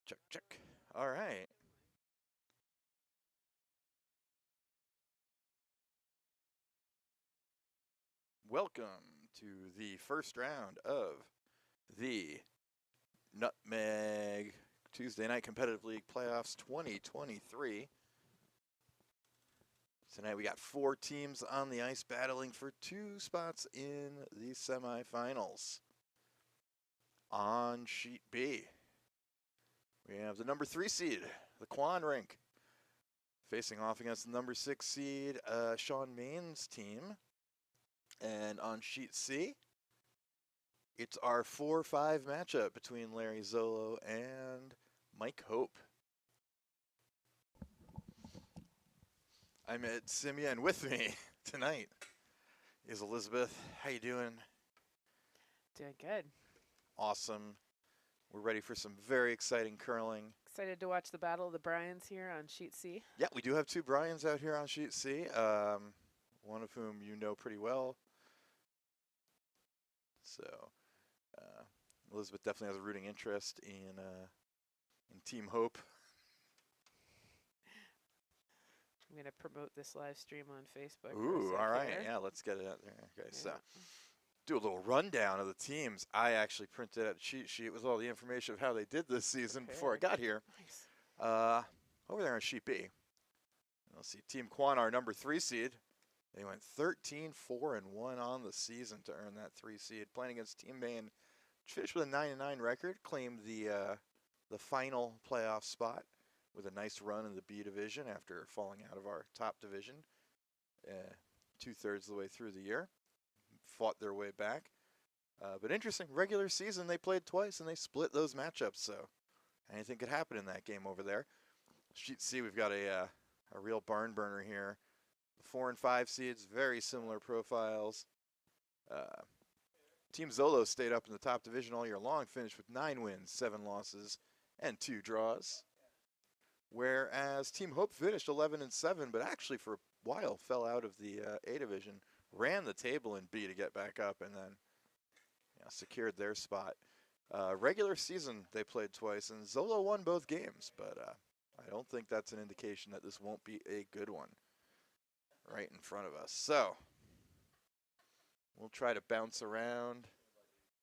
Check, check. All right. Welcome to the first round of the Nutmeg Tuesday Night Competitive League Playoffs 2023. Tonight we got 4 teams on the ice battling for 2 spots in the semifinals. On sheet B, we have the number 3 seed, the Kwan rink, facing off against the number 6 seed, Mayne's team. And on sheet C, it's our 4-5 matchup between Larry Zollo and Mike Hope. I'm at Simia, and with me tonight is Elizabeth. How you doing? Doing good. Awesome. We're ready for some very exciting curling. Excited to watch the Battle of the Bryans here on sheet C. Yeah, we do have 2 Bryans out here on sheet C, one of whom you know pretty well. So Elizabeth definitely has a rooting interest in Team Hope. I'm going to promote this live stream on Facebook. Ooh, all right. Here. Yeah, let's get it out there. Okay, yeah. So do a little rundown of the teams. I actually printed out a cheat sheet with all the information of how they did this season before I got here. Nice. Over there on sheet B, let's see, Team Kwan, our number 3 seed. They went 13-4-1 on the season to earn that 3 seed. Playing against Team Mayne, which finished with a 9-9 record, claimed the final playoff spot with a nice run in the B division after falling out of our top division 2/3 of the way through the year. Fought their way back. But interesting, regular season they played twice and they split those matchups, so anything could happen in that game over there. Sheet C, we've got a real barn burner here. The 4 and 5 seeds, very similar profiles. Team Zollo stayed up in the top division all year long, finished with 9 wins, 7 losses, and 2 draws. Whereas Team Hope finished 11-7, but actually for a while fell out of the A division, ran the table in B to get back up, and then secured their spot. Regular season they played twice, and Zollo won both games, but I don't think that's an indication that this won't be a good one right in front of us. So we'll try to bounce around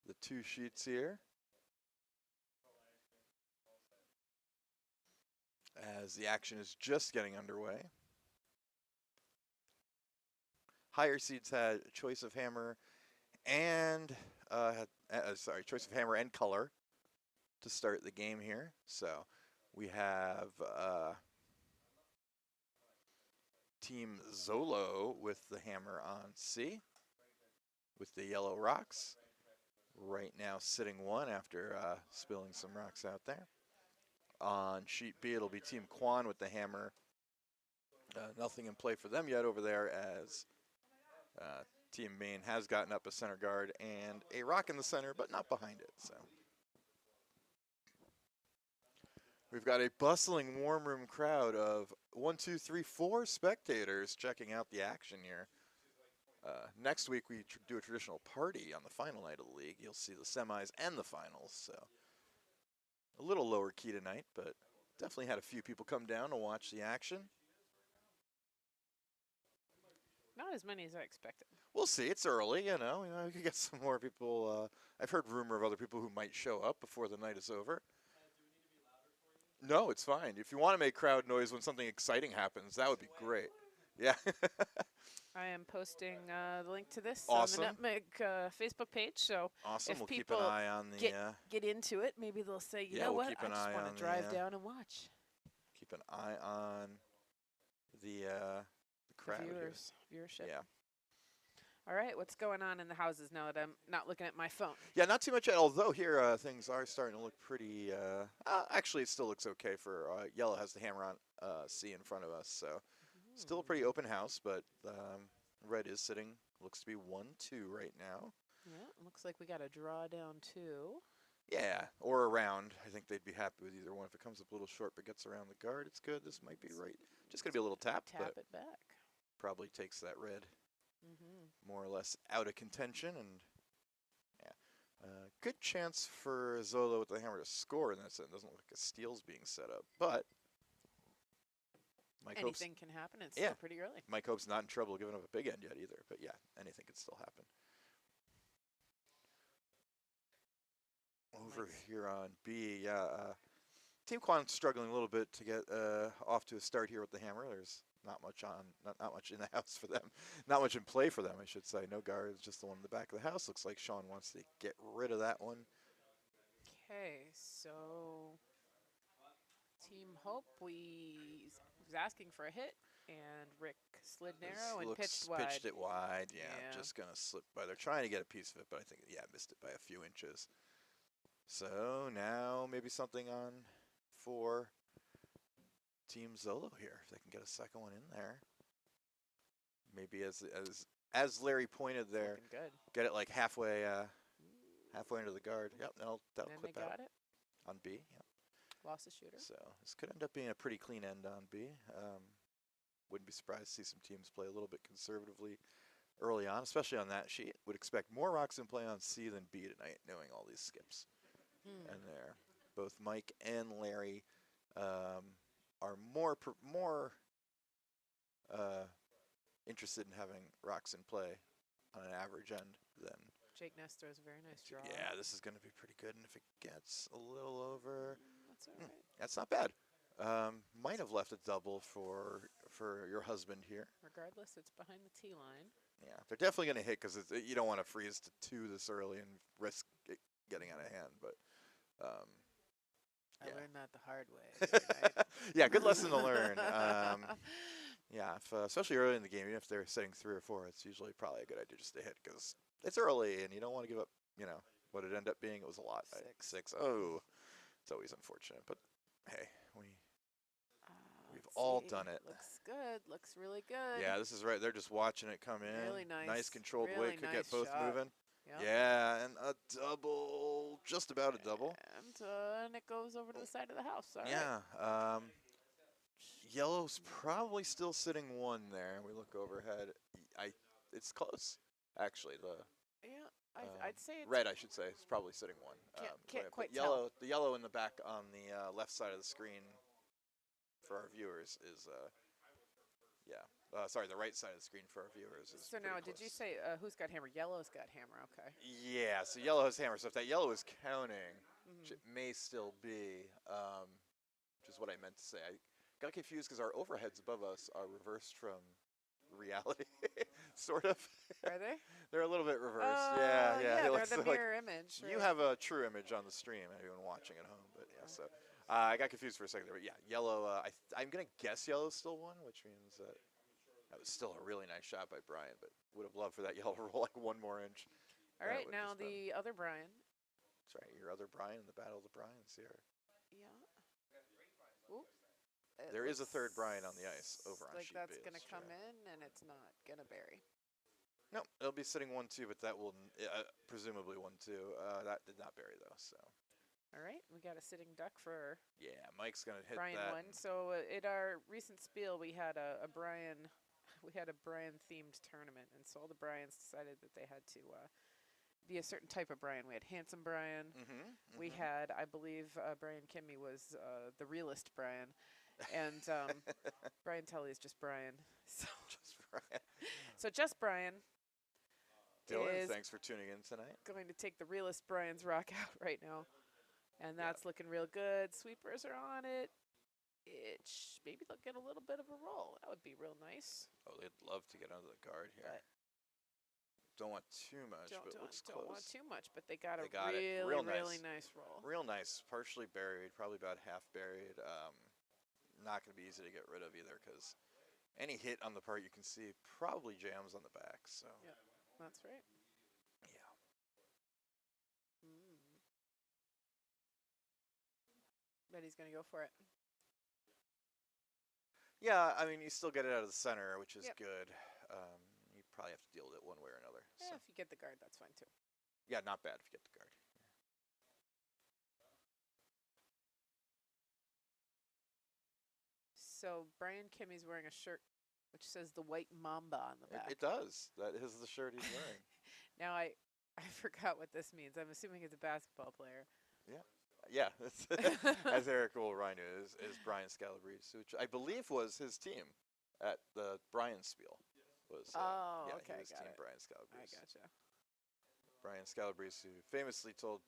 the 2 sheets here as the action is just getting underway. Higher seeds had choice of hammer and choice of hammer and color to start the game here. So we have Team Zollo with the hammer on C with the yellow rocks. Right now sitting 1 after spilling some rocks out there. On sheet B, it'll be Team Kwan with the hammer. Nothing in play for them yet over there as Team Mayne has gotten up a center guard and a rock in the center, but not behind it. So we've got a bustling warm room crowd of 4 spectators checking out the action here. Next week we do a traditional party on the final night of the league. You'll see the semis and the finals. So a little lower key tonight, but definitely had a few people come down to watch the action. Not as many as I expected. We'll see. It's early, you know. We could get some more people. I've heard rumor of other people who might show up before the night is over. No, it's fine. If you want to make crowd noise when something exciting happens, that would be great. Yeah. I am posting the link to this Awesome. on the Nutmeg Facebook page. So awesome. if We'll people keep an eye on the get into it, maybe they'll say, you know we'll what, I just want to drive down and watch. Keep an eye on the crowd. Viewership. Yeah. All right, what's going on in the houses now that I'm not looking at my phone? Yeah, not too much, although here things are starting to look pretty, actually it still looks okay for, yellow has the hammer on C in front of us, so still a pretty open house, but red is sitting, looks to be 1-2 right now. Yeah, looks like we got a draw down 2. Yeah, or around. I think they'd be happy with either one. If it comes up a little short but gets around the guard, it's good. This might be right. Just going to be a little tap, Tap but it back. probably takes that red more or less out of contention. And Good chance for Zollo with the hammer to score in this. It doesn't look like a steal's being set up, but Mike Hope's, Anything can happen. It's yeah, still pretty early. Mike Hope's not in trouble giving up a big end yet either. But yeah, anything could still happen. Over Nice. here on B, yeah. Team Kwan struggling a little bit to get off to a start here with the hammer. There's not much not much in the house for them. Not much in play for them, I should say. No guards, just the one in the back of the house. Looks like Sean wants to get rid of that one. Okay, so Team Hope, we was asking for a hit, and Rick slid narrow and pitched wide. Pitched it wide, yeah, Yeah. just gonna slip by. They're trying to get a piece of it, but I think, yeah, missed it by a few inches. So now maybe something on for Team Zollo here, if they can get a second one in there. Maybe as Larry pointed there, Looking good. get it like halfway into the guard. Yep, that'll And clip they out got it. on B. Yep. Lost a shooter. So this could end up being a pretty clean end on B. Wouldn't be surprised to see some teams play a little bit conservatively early on, especially on that sheet. Would expect more rocks in play on C than B tonight, knowing all these skips. And there, both Mike and Larry are more interested in having rocks in play on an average end than. Jake Nestor is a very nice draw. Yeah, this is going to be pretty good, and if it gets a little over, That's all right. that's not bad. Might have left a double for your husband here. Regardless, it's behind the tee line. Yeah, they're definitely going to hit because you don't want to freeze to 2 this early and risk it getting out of hand. But I yeah. learned that the hard way. the other night. Yeah, good lesson to learn. Yeah, especially early in the game, even if they're setting 3 or 4, it's usually probably a good idea just to hit because it's early and you don't want to give up. What it ended up being, it was a lot. 6. Oh, it's always unfortunate, but hey, we've all done it. Looks good. Looks really good. Yeah, this is right. They're just watching it come in. Really nice. Nice controlled really weight. Could nice get both shot. moving. Yep. Yeah, and a double. Just about a double. And it goes over to the side of the house. All right. Yeah. Yellow's probably still sitting 1 there. We look overhead. It's close, actually. Yeah, I'd say it's Red, I should say, is probably sitting 1. Can't quite yellow. The yellow in the back on the left side of the screen for our viewers is sorry, the right side of the screen for our viewers is. So now, pretty did you close. say who's got hammer? Yellow's got hammer. Okay. Yeah, so yellow has hammer. So if that yellow is counting, which it may still be, which is what I meant to say. I got confused because our overheads above us are reversed from reality, sort of. Are they? They're a little bit reversed. Yeah. They're the mirror image. You have a true image on the stream, anyone watching at home. But yeah, so I got confused for a second there. But yeah, yellow. I'm gonna guess yellow's still 1, which means that was still a really nice shot by Brian. But would have loved for that yellow to roll like 1 more inch. All right, now the other Brian. That's right, your other Brian in the Battle of the Bryans here. Yeah. Ooh. There is a third Brian on the ice over on like sheet that's B, gonna that's come right. in and it's not gonna bury. No, it'll be sitting 1-2, but that will presumably 1-2. That did not bury though. So. All right, we got a sitting duck for. Yeah, Mike's gonna hit Brian that. 1. So at our recent spiel, we had a Brian. We had a Brian-themed tournament, and so all the Brians decided that they had to be a certain type of Brian. We had handsome Brian. We had, I believe, Brian Kimmy was the realist Brian, and Brian Tully is just Brian. So Just Brian. So just Brian. Dylan, thanks for tuning in tonight. Going to take the realist Brian's rock out right now, and that's looking real good. Sweepers are on it. Maybe they'll get a little bit of a roll. That would be real nice. Oh, they'd love to get under the guard here. But don't want too much, but it looks close. Don't want too much, but they got it. really nice roll. Real nice, partially buried, probably about half buried. Not going to be easy to get rid of either because any hit on the part you can see probably jams on the back. So. Yeah, that's right. Yeah. But he's going to go for it. Yeah, I mean, you still get it out of the center, which is Yep. good. You probably have to deal with it one way or another. Yeah, So. if you get the guard, that's fine too. Yeah, not bad if you get the guard. So Brian Kimmy's wearing a shirt which says the White Mamba on the back. It does. That is the shirt he's wearing. Now I forgot what this means. I'm assuming it's a basketball player. Yeah, as Eric will remind you, is Brian Scalabrese, which I believe was his team at the Brian Spiel. Was Oh, yeah, okay, he was got team it. Brian I Scalabrese. gotcha. Brian Scalabrese, who famously told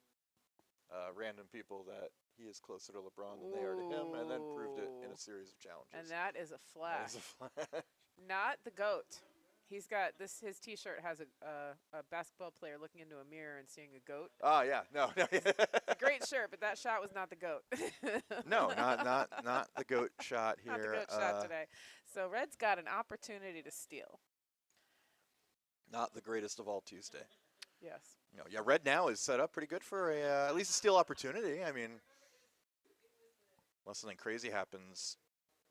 random people that he is closer to LeBron than they are to him, and then proved it in a Ooh. series of challenges. And that is a That flash. is a flash. Not the goat. He's got this. His T-shirt has a basketball player looking into a mirror and seeing a goat. Oh yeah, no. It's a great shirt, but that shot was not the goat. No, not the goat shot here. Not the goat shot today. So Red's got an opportunity to steal. Not the greatest of all Tuesday. Yes. Yeah, Red now is set up pretty good for at least a steal opportunity. I mean, unless something crazy happens,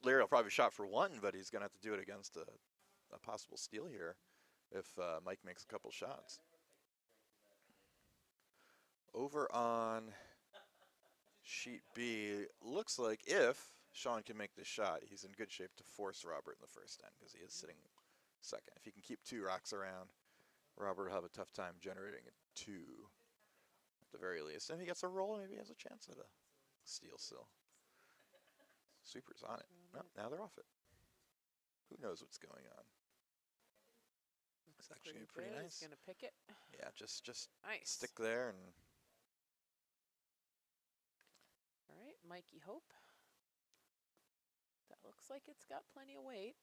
Larry will probably shot for one, but he's going to have to do it against a possible steal here if Mike makes a couple shots. Over on sheet B, looks like if Sean can make this shot, he's in good shape to force Robert in the first end because he is sitting second. If he can keep two rocks around, Robert will have a tough time generating a two at the very least. And if he gets a roll, maybe he has a chance at a steal still. Super's on it. No, now they're off it. Who knows what's going on? It's actually pretty good. nice. He's gonna pick it. Yeah, just Nice. stick there and All right, Mikey Hope. That looks like it's got plenty of weight.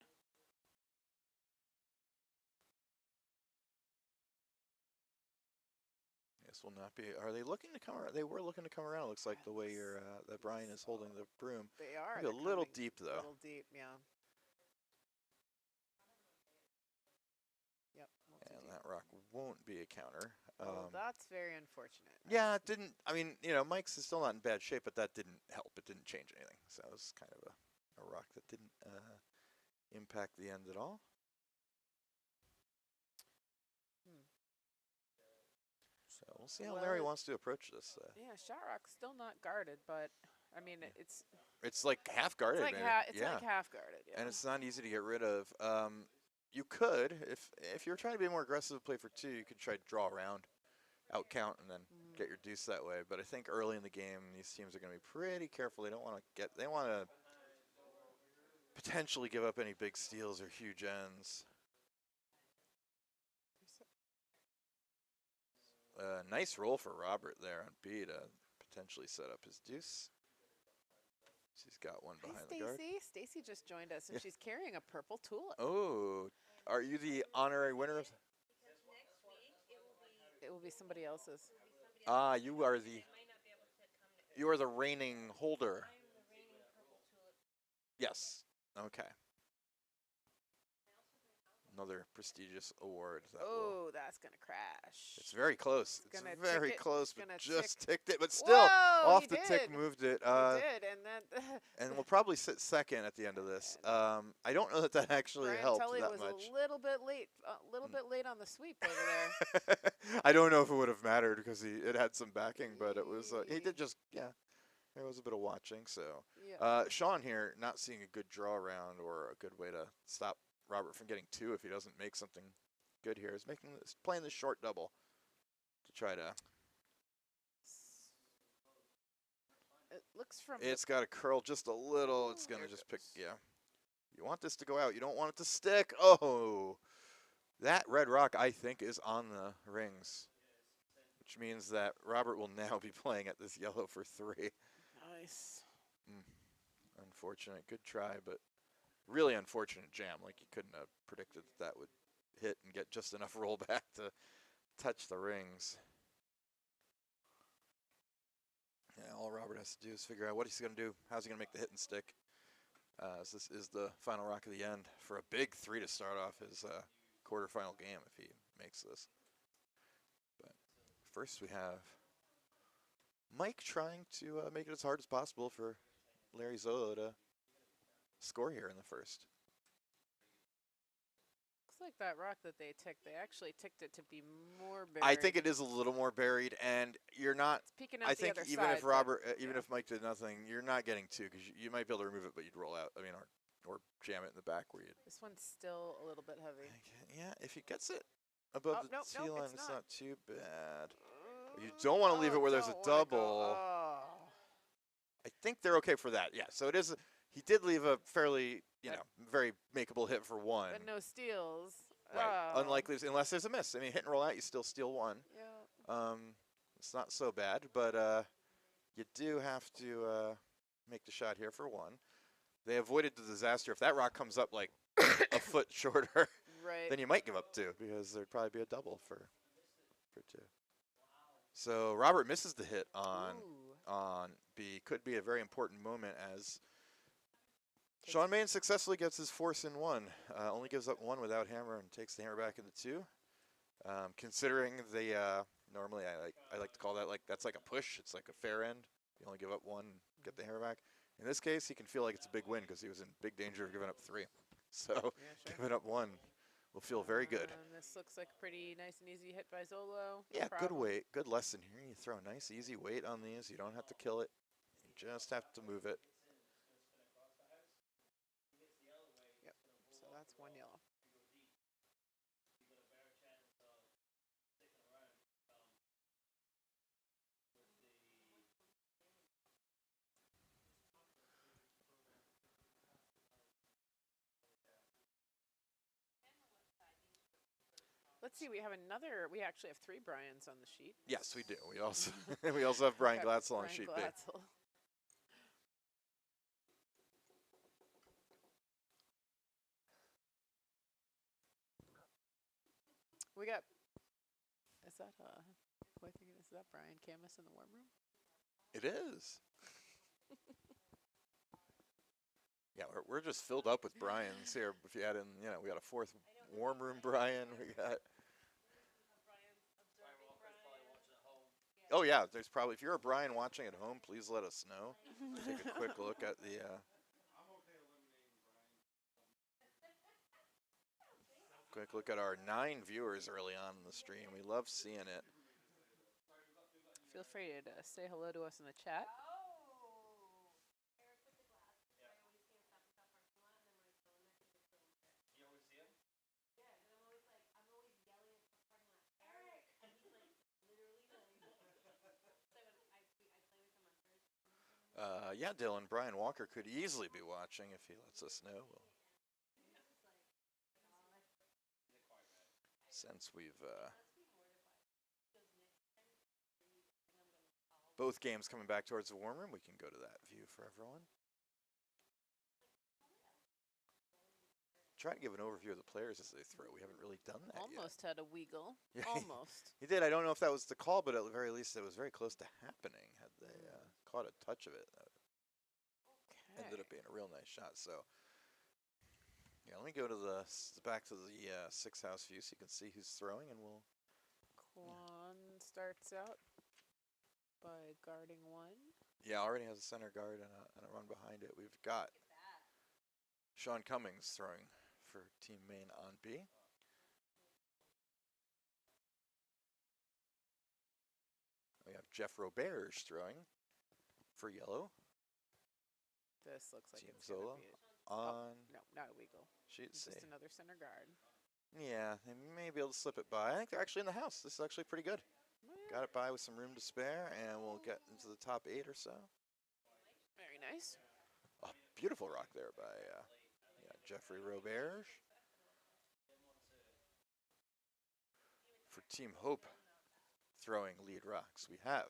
this will not be. Are they looking to come around? They were looking to come around. It looks like the way your that Brian is holding the broom. They are. Maybe a little deep A though. little deep, yeah. Yep. And that rock won't be a counter. Oh, that's very unfortunate. Yeah, it didn't. I mean, Mike's is still not in bad shape, but that didn't help. It didn't change anything. So it was kind of a rock that didn't impact the end at all. So we'll see how Larry wants to approach this. Yeah, shot rock's still not guarded, but I mean it's like half guarded. It's like maybe. like half guarded. Yeah. And it's not easy to get rid of. You could, if you're trying to be more aggressive, play for two, you could try to draw around, out count, and then get your deuce that way. But I think early in the game, these teams are going to be pretty careful. They want to potentially give up any big steals or huge ends. Nice roll for Robert there on B to potentially set up his deuce. She's got one behind the guard. Stacy just joined us, and she's carrying a purple tulip. Oh, are you the honorary winner of? It will be somebody else's. Ah, you are the reigning holder. Yes. Okay. Another prestigious award. That's gonna crash. It's very close. It's very close, but just ticked it. But still, Whoa, off the tick, moved it. He did, and then. And we'll probably sit second at the end of this. I don't know that actually Brian helped Tully that was much. a little bit late on the sweep over there. I don't know if it would have mattered because it had some backing, but it was he did just there was a bit of watching. So Sean here not seeing a good draw around or a good way to stop Robert from getting two if he doesn't make something good here. Is playing this short double to try to. It looks from. It's got to curl just a little. It's gonna just pick. Yeah, you want this to go out. You don't want it to stick. Oh, that red rock I think is on the rings, which means that Robert will now be playing at this yellow for three. Nice. Unfortunate. Good try, but. Really unfortunate jam. Like you couldn't have predicted that would hit and get just enough rollback to touch the rings. Yeah, all Robert has to do is figure out what he's going to do. How's he going to make the hit and stick? So this is the final rock of the end for a big three to start off his quarterfinal game if he makes this. But first we have Mike trying to make it as hard as possible for Larry Zollo to score here in the first. Looks like that rock that they ticked, they actually ticked it to be more buried. I think it is a little more buried, and you're not. It's peeking out I the think other even side, if Robert, even if Mike did nothing, you're not getting two because you might be able to remove it, but you'd roll out. I mean, or jam it in the back where you. This one's still a little bit heavy. Yeah, if he gets it above Oh, the nope, tee nope, line. it's It's not. not too bad. You don't want to leave it where there's a Don't wanna go- double. Oh. I think they're okay for that. Yeah. So it is. He did leave a fairly, very makeable hit for one. But no steals. Right. Oh. Unlikely, unless there's a miss. I mean, hit and roll out, you still steal one. Yeah. It's not so bad, but you do have to make the shot here for one. They avoided the disaster. If that rock comes up like a foot shorter, Right. then you might give up two because there'd probably be a double for two. So Robert misses the hit on B. Could be a very important moment as Sean Mayne successfully gets his force in one. Only gives up one without hammer and takes the hammer back into two. Considering the normally I like to call that that's like a push. It's like a fair end. You only give up one, get the hammer back. In this case, he can feel like it's a big win because he was in big danger of giving up three. So Yeah, sure. giving up one will feel very good. This looks like a pretty nice and easy hit by Zollo. Yeah, good weight, good lesson here. You throw a nice, easy weight on these. You don't have to kill it. You just have to move it. Yep. So that's one yellow. Let's see. We actually have three Bryans on the sheet. Yes, we do. We also we also have Brian Glatzel on sheet B. We got. Is that is that Brian Camus in the warm room? It is. Yeah, we're just filled up with Brians here. If you add in, we got a fourth warm room Brian. We got. Oh yeah, there's probably, if you're a Brian watching at home, please let us know. Take a quick look at the. Quick look at our 9 viewers early on in the stream. We love seeing it. Feel free to say hello to us in the chat. Yeah, Dylan, Brian Walker could easily be watching if he lets us know. Since we've both games coming back towards the warm room, we can go to that view for everyone. Try to give an overview of the players as they throw. We haven't really done that Almost yet. had a wiggle. Yeah, Almost. He did. I don't know if that was the call, but at the very least, it was very close to happening. Had they caught a touch of it, ended up being a real nice shot. So, yeah, let me go to back to the 6th house view so you can see who's throwing, and we'll. Kwan starts out by guarding one. Yeah, already has a center guard and a run behind it. We've got Sean Cummings throwing for Team Mayne on B. We have Jeff Roberge throwing for yellow. This looks like Team it's Zollo gonna be on. no, not a wiggle. Sheet C. Just another center guard. Yeah, they may be able to slip it by. I think they're actually in the house. This is actually pretty good. Got it by with some room to spare, and we'll get into the top 8 or so. Very nice. A beautiful rock there by Jeffrey Roberge. For Team Hope, throwing lead rocks, we have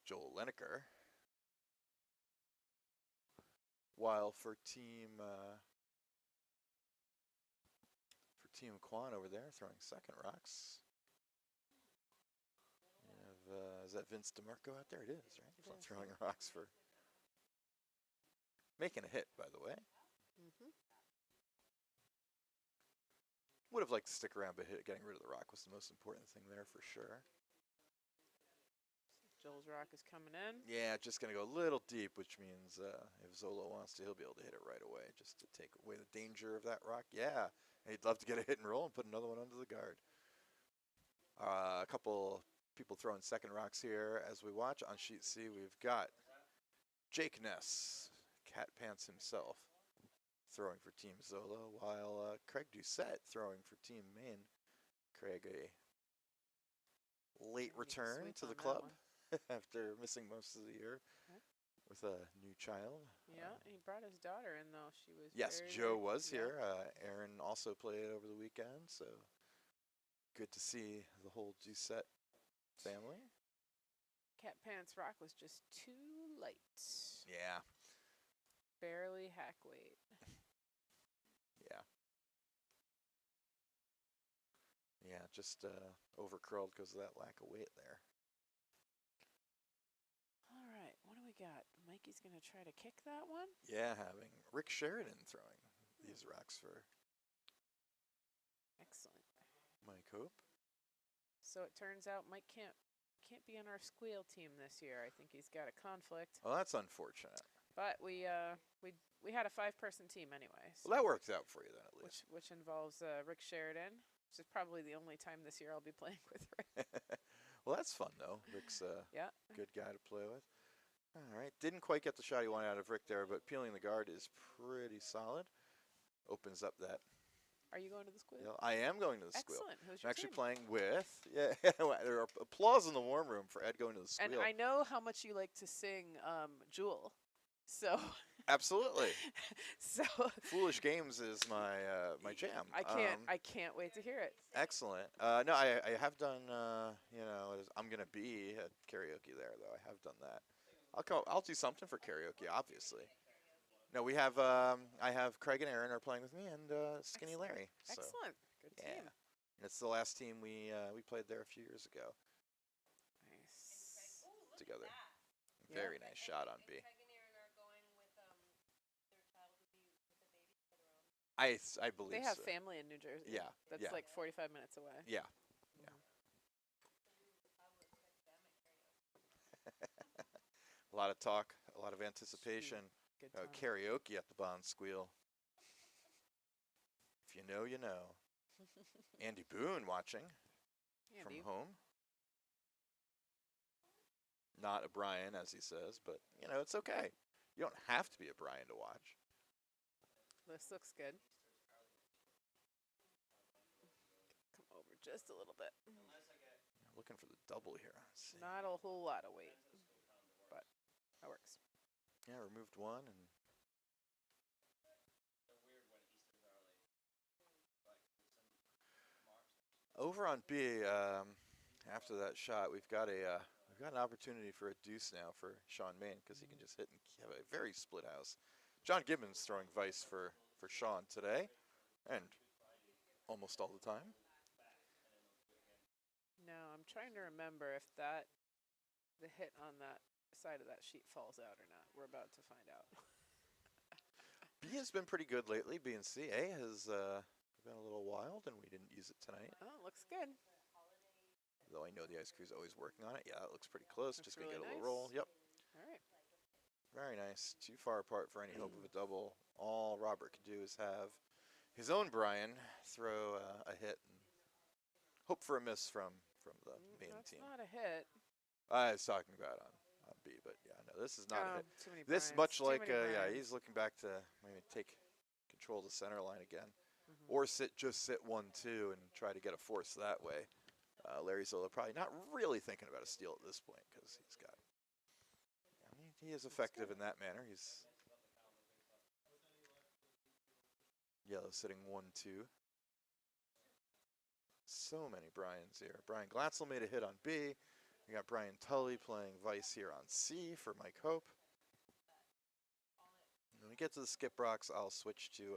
Joel Lineker. While for Team Kwan over there, throwing second rocks. We have, is that Vince DeMarco out there? It is, right? Throwing rocks for making a hit, by the way. Would have liked to stick around, but getting rid of the rock was the most important thing there for sure. Joel's rock is coming in. Yeah, just going to go a little deep, which means if Zollo wants to, he'll be able to hit it right away just to take away the danger of that rock. Yeah, he'd love to get a hit and roll and put another one under the guard. A couple people throwing second rocks here as we watch. On sheet C, we've got Jake Ness, Cat Pants himself, throwing for Team Zollo, while Craig Doucette throwing for Team Mayne. Craig a late Maybe return sweep to the on that club one. after missing most of the year Okay. with a new child. Yeah, he brought his daughter in though. She was Yes, very, Joe very, was yeah. here. Aaron also played over the weekend, so good to see the whole Doucette family. Cat Pants Rock was just too light. Yeah, Barely hack weight. yeah. Yeah, just over curled because of that lack of weight there. All right, what do we got? Mikey's going to try to kick that one. Yeah, having Rick Sheridan throwing these rocks for Excellent. Mike Hope. So it turns out Mike can't be on our squeal team this year. I think he's got a conflict. Well, that's unfortunate. But we had a 5-person team anyway. So Well, that worked out for you then, at least. which involves Rick Sheridan, which is probably the only time this year I'll be playing with Rick. Well, that's fun, though. Rick's a Yeah. good guy to play with. All right. Didn't quite get the shot he wanted out of Rick there, but peeling the guard is pretty solid. Opens up that. Are you going to the squeal? You know, I am going to the squeal. Excellent. Who's I'm your actually team? playing with. Yeah, there are applause in the warm room for Ed going to the squeal. And I know how much you like to sing Jewel. So Absolutely. so Foolish Games is my my jam. I can't wait to hear it. Excellent. No, I have done. I'm gonna be at karaoke there though. I have done that. I'll do something for karaoke, obviously. No, we have. I have Craig and Aaron are playing with me, and Skinny Larry. So, Excellent. Good yeah. team. And it's the last team we played there a few years ago Nice. together. Yeah. Very nice shot on B. I believe They have so. family in New Jersey. Yeah. That's yeah. like 45 minutes away. Yeah. A lot of talk, a lot of anticipation. Good time. Karaoke at the Bond Squeal. If you know, you know. Andy Boone watching from Andy. home. Not a Brian, as he says, but, it's okay. You don't have to be a Brian to watch. This looks good. Come over just a little bit. Looking for the double here. Let's see. Not a whole lot of weight, but that works. Yeah, removed one and. Over on B, after that shot, we've got an opportunity for a deuce now for Sean Mayne because he can just hit and have a very split house. John Gibbons throwing vice for Sean today, and almost all the time. Now I'm trying to remember if the hit on that side of that sheet falls out or not. We're about to find out. B has been pretty good lately. B and C. A has been a little wild, and we didn't use it tonight. Oh, it looks good. Though I know the ice crew's always working on it. Yeah, it looks pretty close. Looks Just gonna really get a little nice. roll. Yep. All right. Very nice. Too far apart for any hope of a double. All Robert could do is have his own Brian throw a hit and hope for a miss from the main That's team. not a hit. I was talking about on B, but yeah, no, this is not a hit. Too many This Bryans. much Too like many yeah, Bryans. he's looking back to maybe take control of the center line again, Mhm. or sit 1-2 and try to get a force that way. Larry Zollo probably not really thinking about a steal at this point because he's got. I mean, he is effective in that manner. He's yellow sitting 1-2. So many Bryans here. Brian Glatzel made a hit on B. We got Brian Tully playing vice here on C for Mike Hope. When we get to the skip rocks, I'll switch to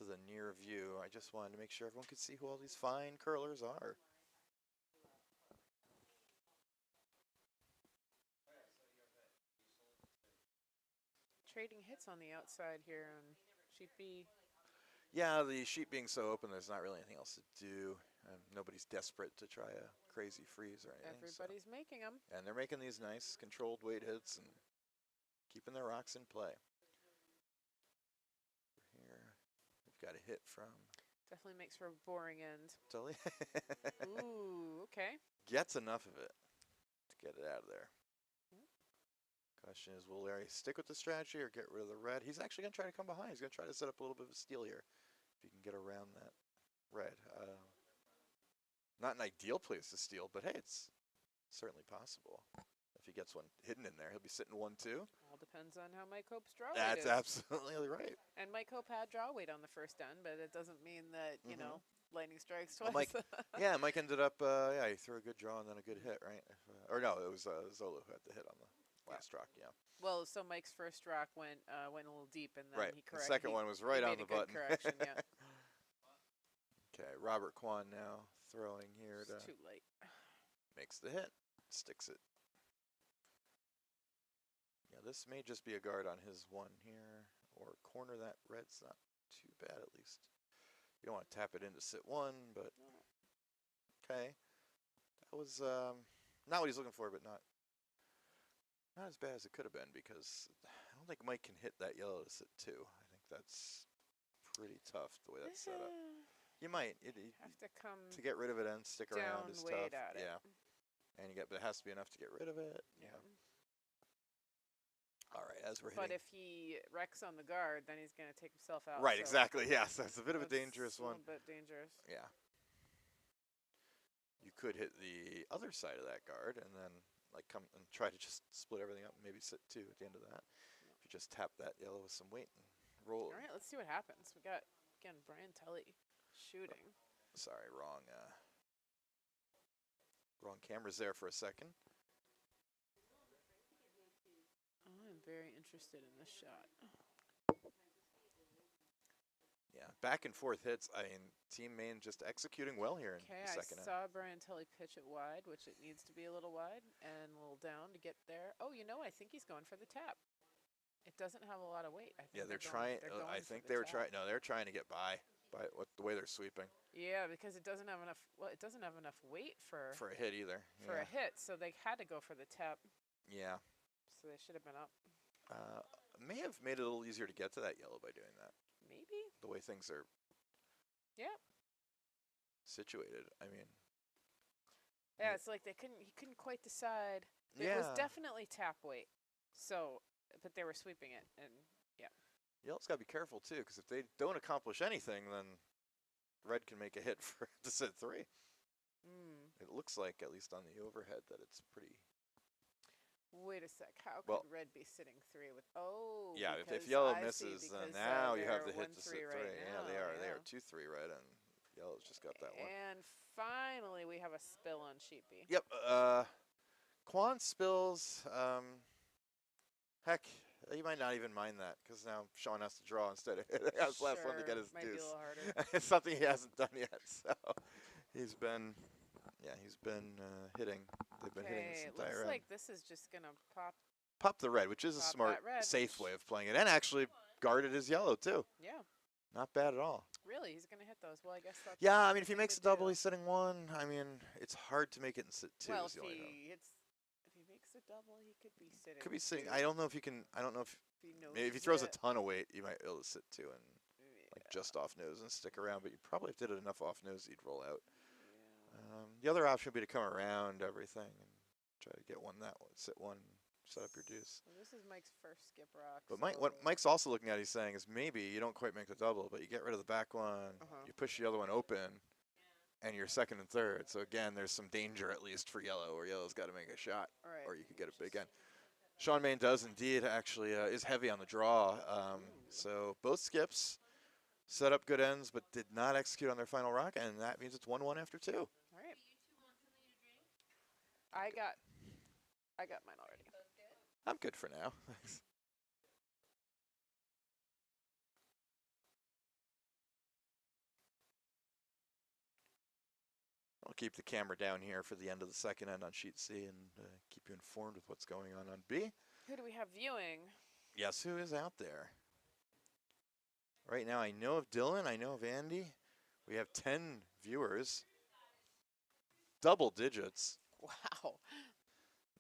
the near view. I just wanted to make sure everyone could see who all these fine curlers are. Trading hits on the outside here on sheet B. Yeah, the sheet being so open, there's not really anything else to do. Nobody's desperate to try a crazy freeze or anything. Everybody's making them. And they're making these nice controlled weight hits and keeping their rocks in play. Here, we've got a hit from Definitely makes for a boring end. Tully. Ooh, okay. Gets enough of it to get it out of there. Question is, will Larry stick with the strategy or get rid of the red? He's actually going to try to come behind. He's going to try to set up a little bit of a steal here if he can get around that red. Not an ideal place to steal, but hey, it's certainly possible. If he gets one hidden in there, he'll be sitting 1-2. All depends on how Mike Hope's draw weight That's is. absolutely right. And Mike Hope had draw weight on the first end, but it doesn't mean that, you know, lightning strikes Well, twice. Mike ended up, he threw a good draw and then a good hit, right? Or no, it was Zollo who had the hit on the last rock, yeah. Well, so Mike's first rock went a little deep, and then Right. he The corrected. second one was right on the button. Correction, yeah. Okay, Robert Kwan now throwing here It's too late. makes the hit, sticks it. Yeah, this may just be a guard on his one here, or corner that red's not too bad at least. You don't want to tap it in to sit one, but okay. That was not what he's looking for, but not as bad as it could have been, because I don't think Mike can hit that yellow to sit two. I think that's pretty tough the way that's set up. You might have to come to get rid of it and stick around is tough. At yeah, and but it has to be enough to get rid of it. Yeah. All right, as we're hitting. But if he wrecks on the guard, then he's going to take himself out. Right, so exactly. Yes, that's a bit of a dangerous one. A little bit dangerous. Yeah. You could hit the other side of that guard and then come and try to just split everything up and maybe sit two at the end of that. If you just tap that yellow with some weight and roll. All right, let's see what happens. We got, again, Brian Tully shooting. Sorry, wrong cameras there for a second. I'm very interested in this shot. Yeah, back and forth hits. I mean, Team Mayne just executing well here in the second I saw Brian Tully pitch it wide, which it needs to be a little wide, and a little down to get there. Oh, you know, I think he's going for the tap. It doesn't have a lot of weight. I think yeah, they're trying. I think they were trying. No, they're trying to get by the way they're sweeping. Yeah, because it doesn't have enough. Well, it doesn't have enough weight for a hit either. For a hit, so they had to go for the tap. Yeah. So they should have been up. May have made it a little easier to get to that yellow by doing that. Maybe. The way things are. Yeah. Situated. I mean. Yeah, it's like he couldn't quite decide. It was definitely tap weight. So, but they were sweeping it, and yeah. Yellow's got to be careful too, because if they don't accomplish anything, then red can make a hit to sit three. It looks like, at least on the overhead, that it's pretty. Wait a sec. How could red be sitting three with? Oh. Yeah, if yellow misses, then now you have the hit to sit three. Yeah, they are. They are 2-3 red, and yellow's just got that one. And finally, we have a spill on Sheep B. Yep. Kwan spills. Heck, you might not even mind that, because now Sean has to draw instead of hitting. That was the last one to get his might deuce. Be a little harder. It's something he hasn't done yet, so he's been hitting. They've been hitting this entire looks like this is just gonna pop the red, which is a smart, safe way of playing it, and actually guarded his yellow too. Yeah. Not bad at all. Really, he's gonna hit those. Well, I guess that's. Yeah, I mean, if he makes a double, he's sitting one. I mean, it's hard to make it in sit two. Well, if he makes a double, he could be sitting. Could be sitting. I don't know if you can. I don't know if. Maybe if he throws a ton of weight, you might be able to sit two and just off nose and stick around. But you probably if did it enough off nose, he'd roll out. Yeah. The other option would be to come around everything and try to get one that one, sit one, set up your deuce. Well, this is Mike's first skip rock. But what Mike's also looking at, he's saying, is maybe you don't quite make the double, but you get rid of the back one, you push the other one open, and you're second and third. So again, there's some danger at least for yellow, where yellow's got to make a shot, or you could get a big end. Sean Mayne does indeed actually is heavy on the draw. So both skips set up good ends, but did not execute on their final rock, and that means it's 1-1 after two. All right. I got mine already. I'm good for now. Thanks. I'll keep the camera down here for the end of the second end on sheet C and keep you informed with what's going on B. Who do we have viewing? Yes, who is out there? Right now I know of Dylan, I know of Andy. We have 10 viewers. Double digits. Wow.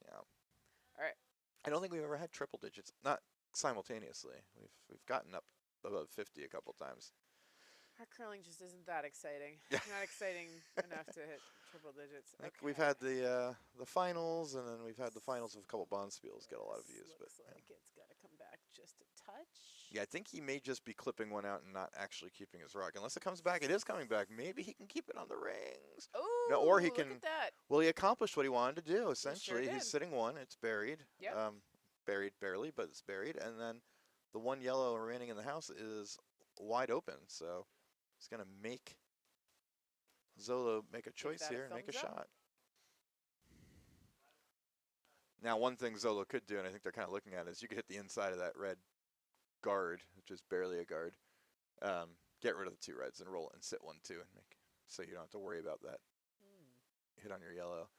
Yeah. All right. I don't think we've ever had triple digits, not simultaneously. We've gotten up above 50 a couple times. Our curling just isn't that exciting. Not exciting enough to hit triple digits. I think we've had the finals, and then we've had the finals of a couple Bonspiels get a lot of views. But looks like it's got to come back just a touch. yeah, I think he may just be clipping one out and not actually keeping his rock. Unless it comes back, it is coming back. Maybe he can keep it on the rings. Oh, no, or he look can. at that. Well, he accomplished what he wanted to do. Essentially, did. he's sitting one. It's buried. Yep. Buried barely, but it's buried. And then the one yellow remaining in the house is wide open. So he's gonna make Zollo make a choice here and make a shot. Now, one thing Zollo could do, and I think they're kind of looking at, is you could hit the inside of that red guard, which is barely a guard. Get rid of the two reds and roll it and sit 1-2 and make, so you don't have to worry about that hit on your yellow.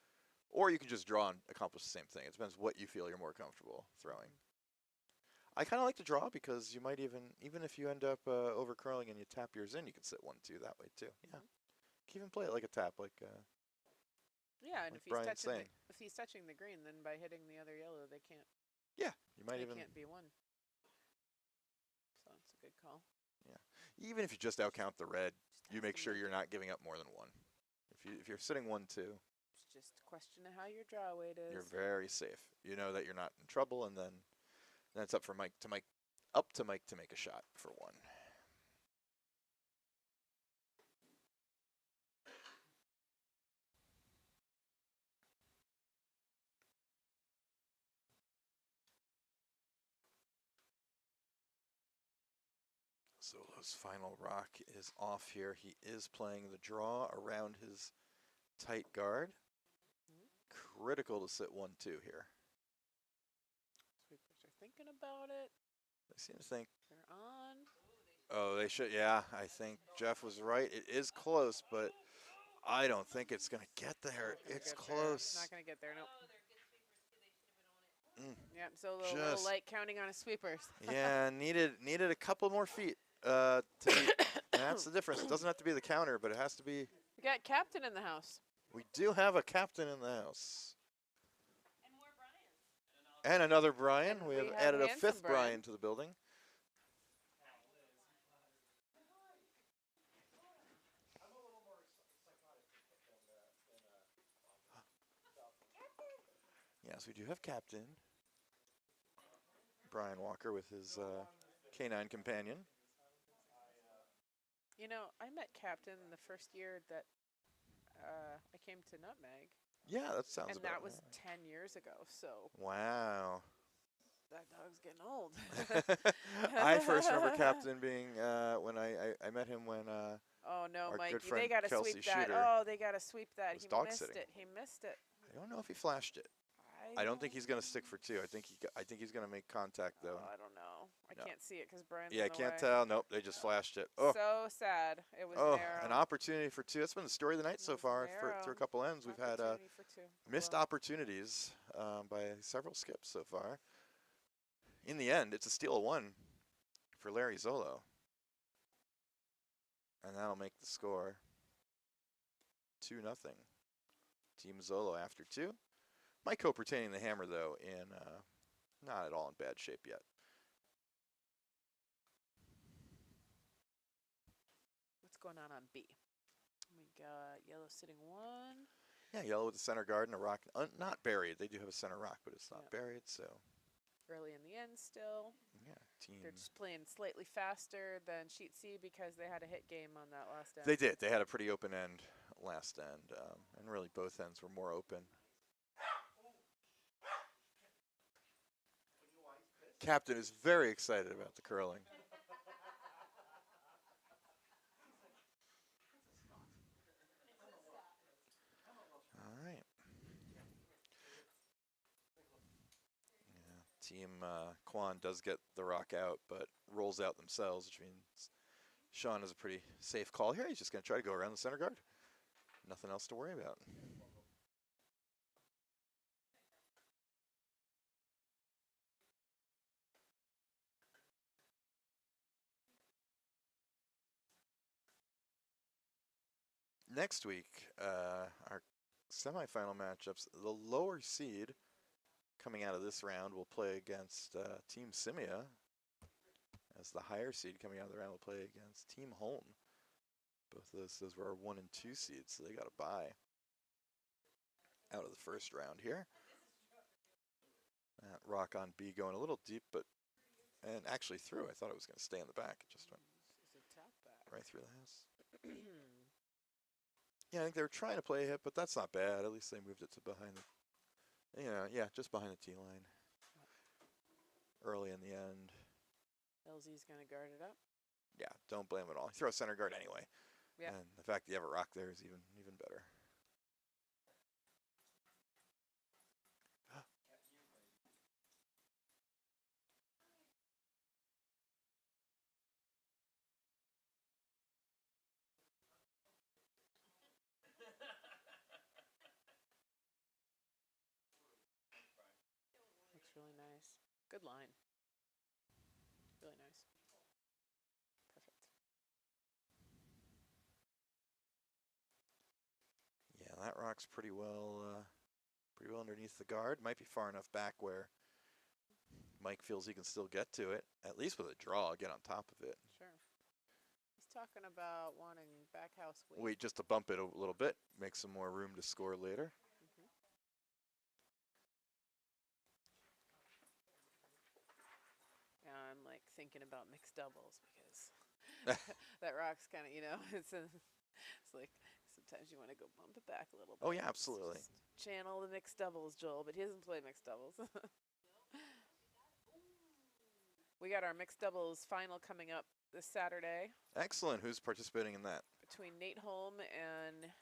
Or you can just draw and accomplish the same thing. It depends what you feel you're more comfortable throwing. I kind of like to draw because you might even if you end up over curling and you tap yours in, you can sit 1-2 that way too. Yeah, you can even play it like a tap, like. Yeah, and like if he's touching the green, then by hitting the other yellow, they can't. Yeah, you might can't be one. So it's a good call. Yeah, even if you just outcount the red, you make sure you're not giving up more than one. If you're sitting 1-2, it's just a question of how your draw weight is. You're very safe. You know that you're not in trouble, and then it's up to Mike to make a shot for one. Zollo's final rock is off here. He is playing the draw around his tight guard. Critical to sit 1-2 here. Sweepers are thinking about it. They seem to think. They're on. Oh, they should. Yeah, I think Jeff was right. It is close, but I don't think it's going to get there. It's close. Not going to get there, nope. Mm. Yeah, so a little light counting on his sweepers. Yeah, needed a couple more feet to beat. And that's the difference. It doesn't have to be the counter, but it has to be. We got captain in the house. We do have a captain in the house. And more Brians. And another Brian. We have added a fifth Brian to the building. Yes, we do have Captain Brian Walker with his canine companion. You know, I met Captain the first year that I came to Nutmeg. Yeah, that sounds about right. And that was 10 years ago, so. Wow. That dog's getting old. I first remember Captain being when I met him when oh no, our Mikey, good friend they gotta Kelsey sweep that. Shooter Oh, they gotta sweep that. He dog missed sitting. it. He missed it. I don't know if he flashed it. I don't think he's gonna stick for two. I think he's gonna make contact though. Oh, I don't know. I can't see it because Brian's Yeah, I in the can't way. tell. Nope, they just flashed it. Oh, so sad. It was narrow. An opportunity for two. That's been the story of the night so far. Through a couple ends, we've had missed opportunities by several skips so far. In the end, it's a steal of one for Larry Zollo. And that'll make the score 2-0. Team Zollo after two. Mike Hope retaining the hammer, though, in not at all in bad shape yet. What's going on B? We got yellow sitting one. Yeah, yellow with the center guard and a rock. Not buried. They do have a center rock, but it's not buried, so. Early in the end still. Yeah, team. They're just playing slightly faster than Sheet C because they had a hit game on that last end. They did. They had a pretty open end last end, and really both ends were more open. Captain is very excited about the curling. All right. Yeah, team Kwan does get the rock out, but rolls out themselves, which means Sean is a pretty safe call here. He's just going to try to go around the center guard. Nothing else to worry about. Next week, our semifinal matchups, the lower seed coming out of this round will play against Team Simia, as the higher seed coming out of the round will play against Team Holm. Both of those were our 1 and 2 seeds, so they got a bye out of the first round here. That rock on B going a little deep, and actually through. I thought it was going to stay in the back. It just went right through the house. Yeah, I think they were trying to play a hit, but that's not bad. At least they moved it to behind the, yeah, just behind the tee line. Early in the end. LZ's going to guard it up. Yeah, don't blame it all. He throws center guard anyway. Yeah. And the fact that you have a rock there is even better. Looks really nice. Good line. Really nice. Perfect. Yeah, that rock's pretty well underneath the guard. Might be far enough back where Mike feels he can still get to it, at least with a draw, get on top of it. Sure. He's talking about wanting back house weight. Wait just to bump it a little bit, make some more room to score later. Yeah, I'm like thinking about mixed doubles because that rock's kind of, it's like sometimes you want to go bump it back a little bit. Oh yeah, absolutely. Just channel the mixed doubles, Joel, but he doesn't play mixed doubles. We got our mixed doubles final coming up this Saturday. Excellent. Who's participating in that? Between Nate Holm and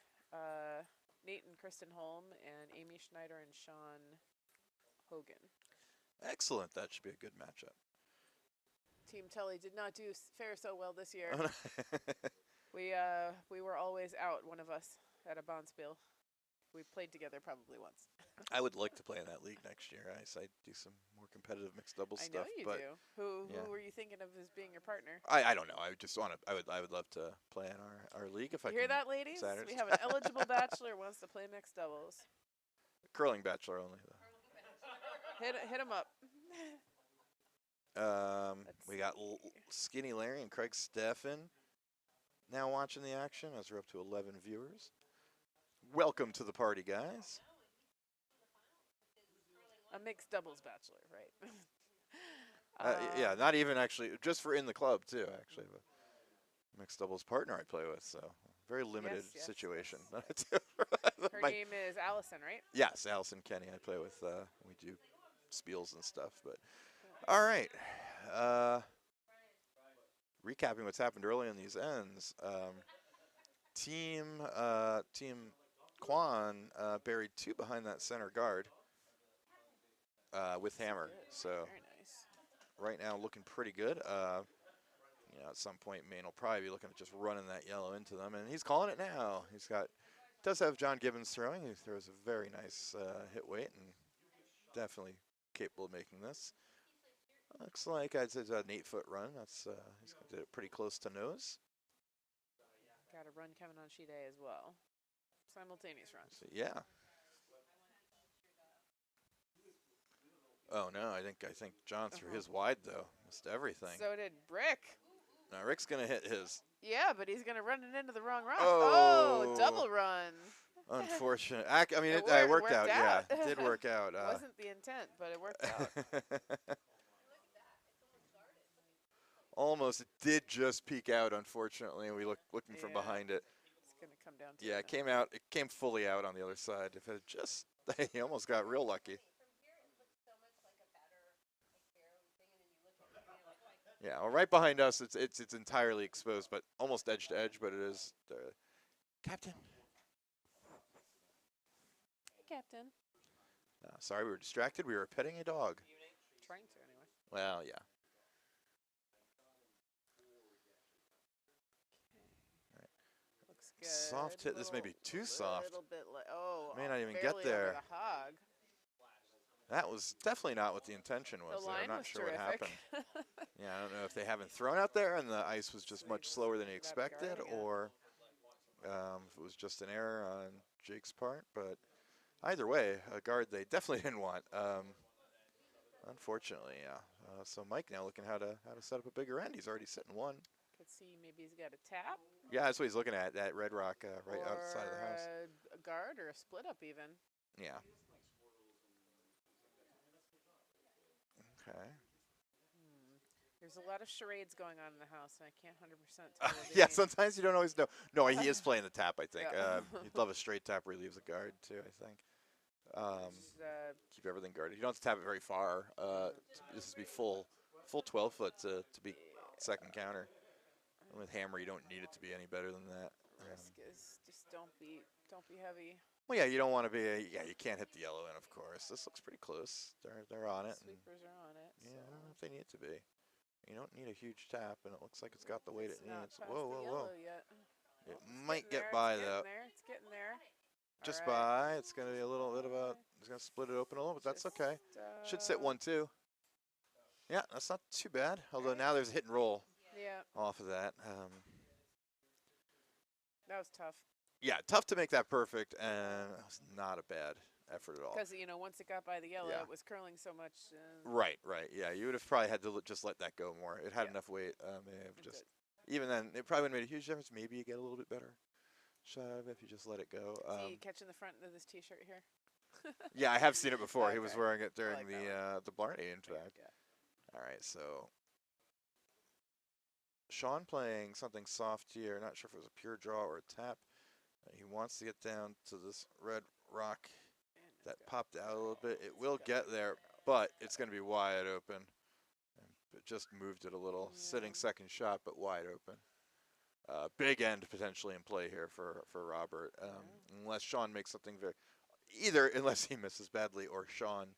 Nate and Kristen Holm and Amy Schneider and Sean Hogan. Excellent. That should be a good matchup. Team Tully did not fare so well this year. We were always out, one of us, at a Bonspiel. We played together probably once. I would like to play in that league next year. I do some more competitive mixed doubles I stuff. know you but do. Who were you thinking of as being your partner? I don't know. I would love to play in our league if I hear can. that, ladies? Saturdays. We have an eligible bachelor who wants to play mixed doubles. Curling bachelor only though. Hit him up. We got Skinny Larry and Craig Steffen now watching the action as we're up to 11 viewers. Welcome to the party, guys. A mixed doubles bachelor, right? Yeah, not even actually, just for in the club too, actually. But mixed doubles partner I play with, so very limited situation. Yes. Her name is Allison, right? Yes, Allison Kenny. I play with. We do spiels and stuff, but all right. Recapping what's happened early in these ends. Team Kwan buried 2 behind that center guard with hammer. So very nice. Right now looking pretty good. At some point Mayne will probably be looking at just running that yellow into them, and he's calling it now. Does have John Gibbons throwing. He throws a very nice hit weight and definitely capable of making this. Looks like I'd say it's an 8-foot run. He's did it pretty close to nose. Got a run coming on sheet A as well. Simultaneous runs. So, yeah. Oh no, I think John threw his wide though. Missed everything. So did Rick. Now Rick's gonna hit his. Yeah, but he's gonna run it into the wrong rock. Oh, double run. Unfortunate. I mean, it worked out. Yeah, it did work out. It wasn't the intent, but it worked out. Almost. It did just peek out, unfortunately. We looking from behind it. It's gonna come down to it came out. It came fully out on the other side. If it just, he almost got real lucky. Yeah, well, right behind us, it's entirely exposed, but almost edge to edge. But it is, Captain. Hey, Captain. Sorry, we were distracted. We were petting a dog. Trying to, anyway. Well, yeah. Looks good. Soft hit. This may be too soft. Little bit may not even get barely there. Over the hog. That was definitely not what the intention was. The line I'm not was sure terrific. what happened. Yeah, I don't know if they haven't thrown out there and the ice was just much slower than he expected, or if it was just an error on Jake's part. But either way, a guard they definitely didn't want. Unfortunately, yeah. So Mike now looking how to set up a bigger end. He's already sitting one. Let's see, maybe he's got a tap. Yeah, that's what he's looking at, that red rock right outside of the house. A guard or a split up even. Yeah. Okay. There's a lot of charades going on in the house, and I can't 100% tell what they Yeah, mean. sometimes you don't always know. No, he is playing the tap, I think. Yeah. He'd love a straight tap where he leaves a guard, too, I think. Keep everything guarded. You don't have to tap it very far. This is be full 12 foot to be second counter. And with hammer, you don't need it to be any better than that. Risk is just don't be heavy. Well, yeah, you don't want to be. You can't hit the yellow in, of course. This looks pretty close. They're on it. Sweepers are on it. Yeah, I don't know if they need to be. You don't need a huge tap, and it looks like it's got the weight it needs. Not Whoa, past whoa, the whoa! yellow yet. It might get by though. It's getting there. Just All right. by. It's gonna be a little bit of a. It's gonna split it open a little, but that's okay. Should sit 1-2. Yeah, that's not too bad. Although now there's a hit and roll. Yeah. Off of that. That was tough. Yeah, tough to make that perfect, and it was not a bad effort at all. Because once it got by the yellow, it was curling so much. Right. Yeah, you would have probably had to just let that go more. It had enough weight. May have just. Even then, it probably would have made a huge difference. Maybe you get a little bit better shot of it if you just let it go. See you catching the front of this T-shirt here? Yeah, I have seen it before. Okay. He was wearing it during like the Blarney, in fact. All right, so Sean playing something soft here. Not sure if it was a pure draw or a tap. He wants to get down to this red rock that popped out a little bit. It will get there, but it's going to be wide open. It just moved it a little. Yeah. Sitting second shot, but wide open. Big end potentially in play here for Robert, unless Sean makes something either unless he misses badly or Sean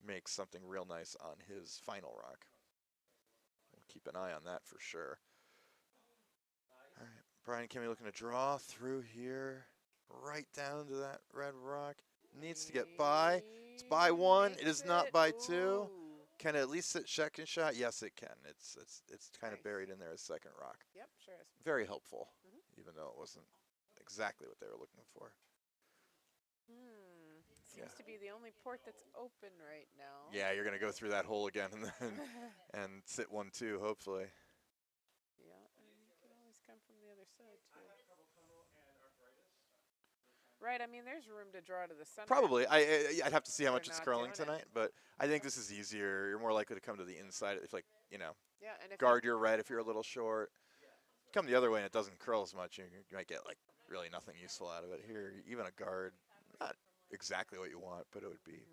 makes something real nice on his final rock. We'll keep an eye on that for sure. All right, Brian Kimmy looking to draw through here, right down to that red rock. Needs to get by. It's by one. It is not by two. Can it at least sit second shot? Yes, it can. It's kind of buried in there as second rock. Yep, sure is. Very helpful, even though it wasn't exactly what they were looking for. Seems to be the only port that's open right now. Yeah, you're gonna go through that hole again and then and sit 1-2, hopefully. Yeah, and you can always come from the other side too. Right, I mean, there's room to draw to the center. Probably. I'd have to see how much it's curling tonight, but I think this is easier. You're more likely to come to the inside if, like, yeah, and if guard your red if you're a little short. Come the other way and it doesn't curl as much, you might get, like, really nothing useful out of it. Here, even a guard, not exactly what you want, but it would be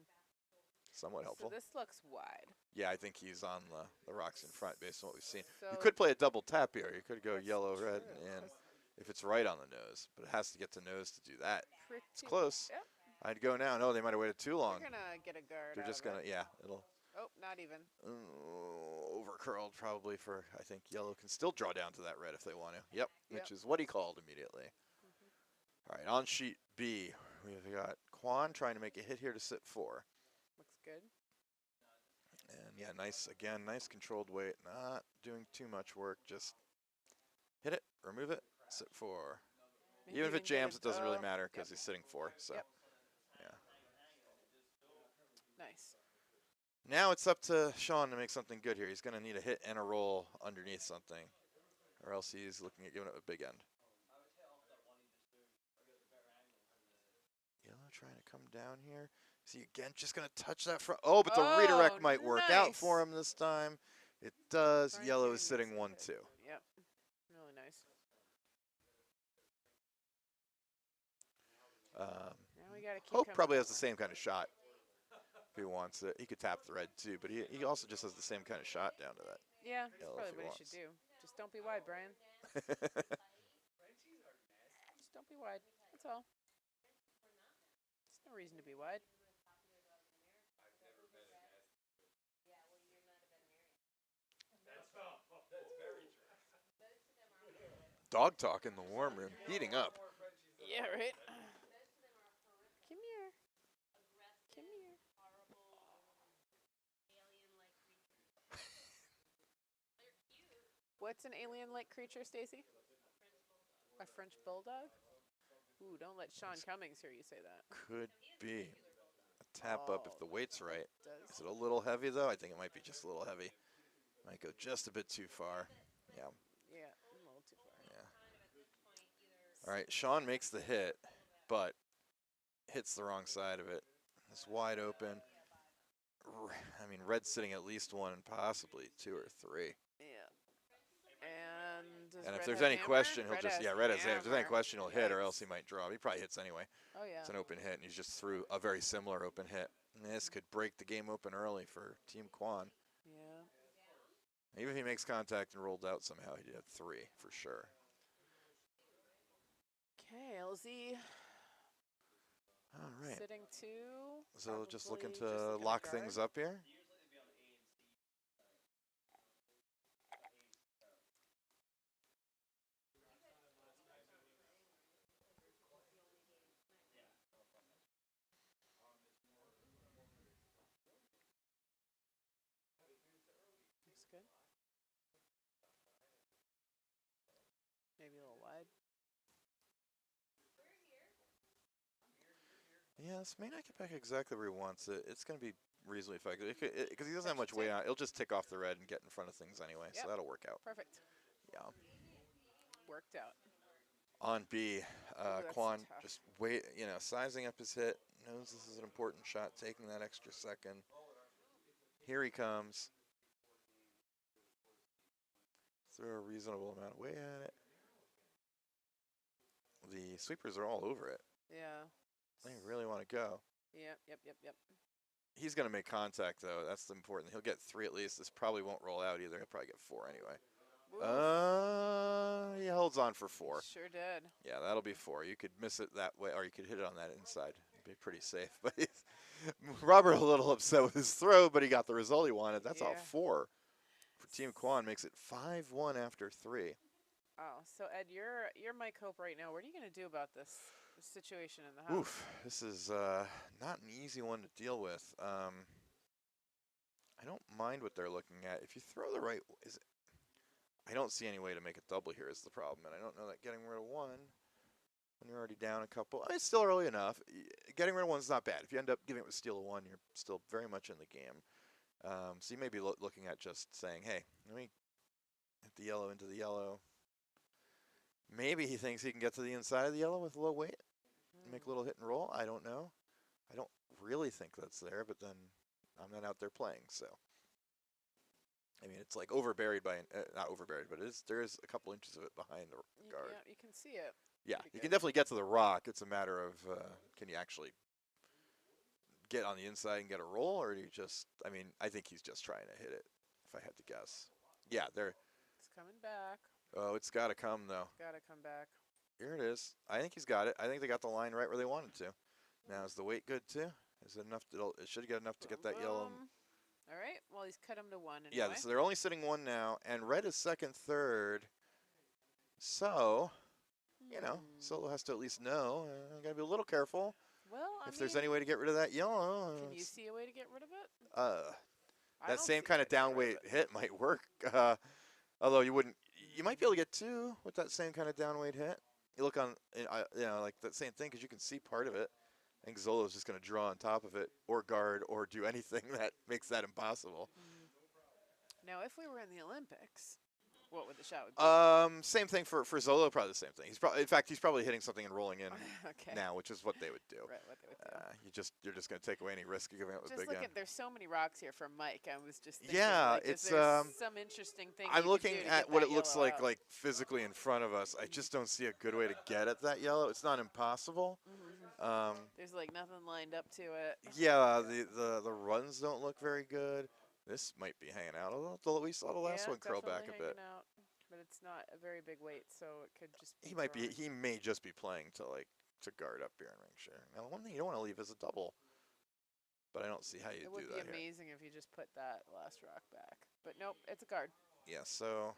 somewhat helpful. So this looks wide. Yeah, I think he's on the rocks in front based on what we've seen. So you could play a double tap here. You could go yellow, red, and if it's right on the nose, but it has to get to nose to do that. It's close. Yep. I'd go now. No, they might have waited too long. They're gonna get a guard. They're just gonna, it'll. Oh, not even. Over curled probably for. I think yellow can still draw down to that red if they want to. Yep. Which is what he called immediately. All right, on sheet B, we've got Kwan trying to make a hit here to sit 4. Looks good. And yeah, nice controlled weight. Not doing too much work. Just hit it, remove it. Sit 4. Maybe Even if it jams, it doesn't really matter because yep. he's sitting 4. So, yeah. Nice. Now it's up to Sean to make something good here. He's going to need a hit and a roll underneath something, or else he's looking at giving it a big end. Yellow trying to come down here. Is he again just going to touch that front? Oh, but the redirect might work out for him this time. It does. Yellow is sitting 1-2. Yep. Really nice. Now we gotta keep Hope probably has the going. same kind of shot if he wants it. He could tap the red too, but he also just has the same kind of shot down to that. Yeah, that's probably what he should do. Just don't be wide, Brian. Just don't be wide. That's all. There's no reason to be wide. Dog talk in the warm room, heating up. Yeah, right. Come here. Come here. What's an alien-like creature, Stacy? A French bulldog? Ooh, don't let Sean Cummings hear you say that. Could be. A tap up if the weight's right. Does. Is it a little heavy, though? I think it might be just a little heavy. Might go just a bit too far. Yeah. Yeah, All right, Sean makes the hit, but hits the wrong side of it. It's wide open. I mean, red's sitting at least one and possibly two or three. Yeah. And does And if red there's have any hammer? question, he'll Red just, has yeah, red has hammer. If there's any hammer. question, he'll hit, or else Yikes. he might draw. He probably hits anyway. Oh, yeah. It's an open hit, and he's just threw a very similar open hit. And this could break the game open early for Team Kwan. Yeah. Even if he makes contact and rolled out somehow, he did three for sure. Okay, LZ. All right. Sitting two. So just looking Probably to just looking lock at things guard. up here. Looks good. Maybe a little wide. Yeah, this may not get back exactly where he wants it. It's going to be reasonably effective because he doesn't have much weight on it. It'll just tick off the red and get in front of things anyway, so Yep. that'll work out. Perfect. Yeah. Worked out. On B, that's Kwan tough. just sizing up his hit. Knows this is an important shot, taking that extra second. Here he comes. Throw a reasonable amount of weight at it. The sweepers are all over it. Yeah. They really want to go. Yep. He's going to make contact, though. That's the important. He'll get three at least. This probably won't roll out either. He'll probably get four anyway. Oof. He holds on for four. Sure did. Yeah, that'll be four. You could miss it that way, or you could hit it on that inside. It'd be pretty safe. But Robert a little upset with his throw, but he got the result he wanted. That's all four. For Team Kwan, makes it 5-1 after three. Oh, so Ed, you're Mike Hope right now. What are you going to do about this situation in the house? Oof, this is not an easy one to deal with. I don't mind what they're looking at. If you throw the right, I don't see any way to make a double here is the problem, and I don't know that getting rid of one when you're already down a couple. It's still early enough. Getting rid of one's not bad. If you end up giving it with steal of one, you're still very much in the game. So you may be looking at just saying, hey, let me hit the yellow into the yellow. Maybe he thinks he can get to the inside of the yellow with low weight and make a little hit and roll. I don't know. I don't really think that's there, but then I'm not out there playing, so. I mean, it's like overburied by, not overburied, but there is a couple inches of it behind the guard. Yeah, you can see it. Yeah, you can definitely get to the rock. It's a matter of can you actually get on the inside and get a roll, or do you just, I mean, I think he's just trying to hit it, if I had to guess. Yeah, there. It's coming back. Oh, it's got to come, though. Got to come back. Here it is. I think he's got it. I think they got the line right where they wanted to. Now, is the weight good, too? Is it enough? It should get enough to get that yellow. All right. Well, he's cut him to one anyway. Yeah, so they're only sitting one now, and red is second, third. So, you know, Zollo has to at least know. Got to be a little careful. Well, if there's any way to get rid of that yellow. Can you see a way to get rid of it? That same kind of down weight hit might work. Although you might be able to get two with that same kind of down weight hit. You look on, like that same thing because you can see part of it. I think Zollo's just going to draw on top of it or guard or do anything that makes that impossible. Now, if we were in the Olympics, what would the shot be? Same thing for Zollo, probably the same thing. In fact, he's probably hitting something and rolling in now, which is what they would do. Right, what they would do. You're just going to take away any risk of giving up with big gun. There's so many rocks here from Mike. I was just thinking, it's some interesting thing. I'm looking at what it looks like physically in front of us. I just don't see a good way to get at that yellow. It's not impossible. There's nothing lined up to it. Yeah, the runs don't look very good. This might be hanging out a little. We saw the last one curl back a bit. Out, but it's not a very big weight, so it could just be He may just be playing to guard up here in ring share. Now, the one thing you don't want to leave is a double. But I don't see how you do that. It would be amazing if you just put that last rock back. But nope, it's a guard. Yeah, so.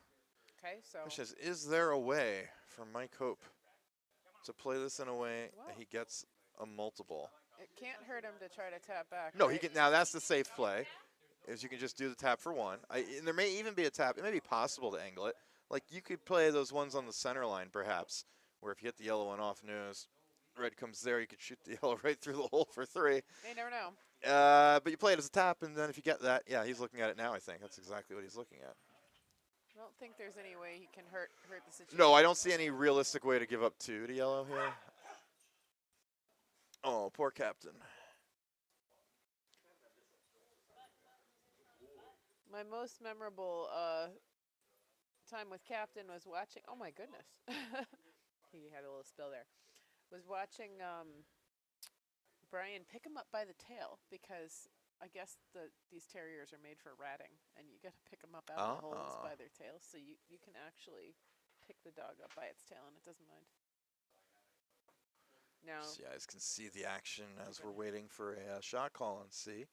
Okay, so. Question is there a way for Mike Hope to play this in a way that he gets a multiple? It can't hurt him to try to tap back. No, he can. Now that's the safe play. Is you can just do the tap for one. And there may even be a tap. It may be possible to angle it. Like you could play those ones on the center line, perhaps, where if you hit the yellow one off nose, red comes there, you could shoot the yellow right through the hole for three. You never know. But you play it as a tap, and then if you get that, yeah, he's looking at it now, I think. That's exactly what he's looking at. I don't think there's any way he can hurt the situation. No, I don't see any realistic way to give up 2 to yellow here. Oh, poor captain. My most memorable time with captain was watching. Oh my goodness, he had a little spill there. Was watching Brian pick him up by the tail because I guess these terriers are made for ratting, and you got to pick them up out of the holes by their tails, so you can actually pick the dog up by its tail, and it doesn't mind. Now, so you guys can see the action as we're waiting for a shot call on C.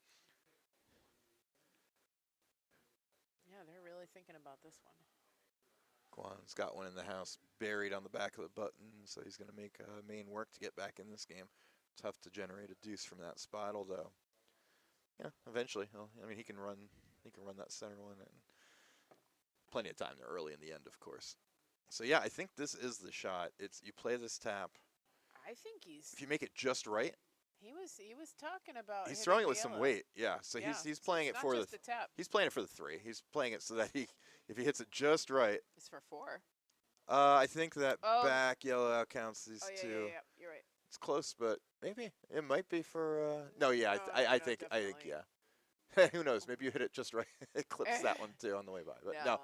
Yeah, they're really thinking about this one. Kwan's got one in the house buried on the back of the button, so he's going to make Mayne work to get back in this game. Tough to generate a deuce from that spot, although, yeah, eventually, he can run that center one, and plenty of time there early in the end, of course. So yeah, I think this is the shot. You play this tap. I think if you make it just right. He was talking about. He's throwing it with some weight, yeah. So yeah. he's playing it for the tap. He's playing it for the 3. He's playing it so that if he hits it just right. It's for 4. I think that back yellow out counts these 2. Yeah, you're right. It's close, but maybe it might be for. No, yeah, no, I think yeah. Who knows? Maybe you hit it just right. It clips that one too on the way by. But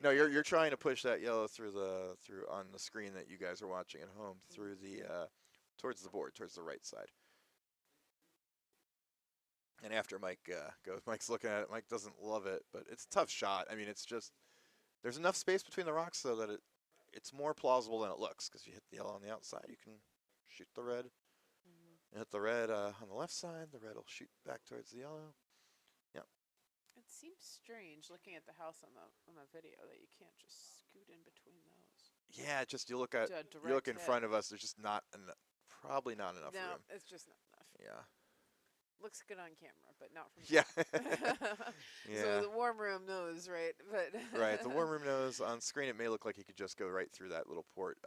no, you're trying to push that yellow through on the screen that you guys are watching at home through the towards the board, towards the right side. And after Mike goes, Mike's looking at it. Mike doesn't love it, but it's a tough shot. I mean, it's just there's enough space between the rocks so that it's more plausible than it looks because you hit the yellow on the outside, you can shoot the red. And hit the red on the left side, the red will shoot back towards the yellow. Yep. It seems strange looking at the house on the video that you can't just scoot in between those. Yeah, just you look in front of us. There's just probably not enough room. No, it's just not enough. Yeah. Looks good on camera, but not from yeah. yeah. So the warm room knows, right? But right, the warm room knows. On screen, it may look like he could just go right through that little port.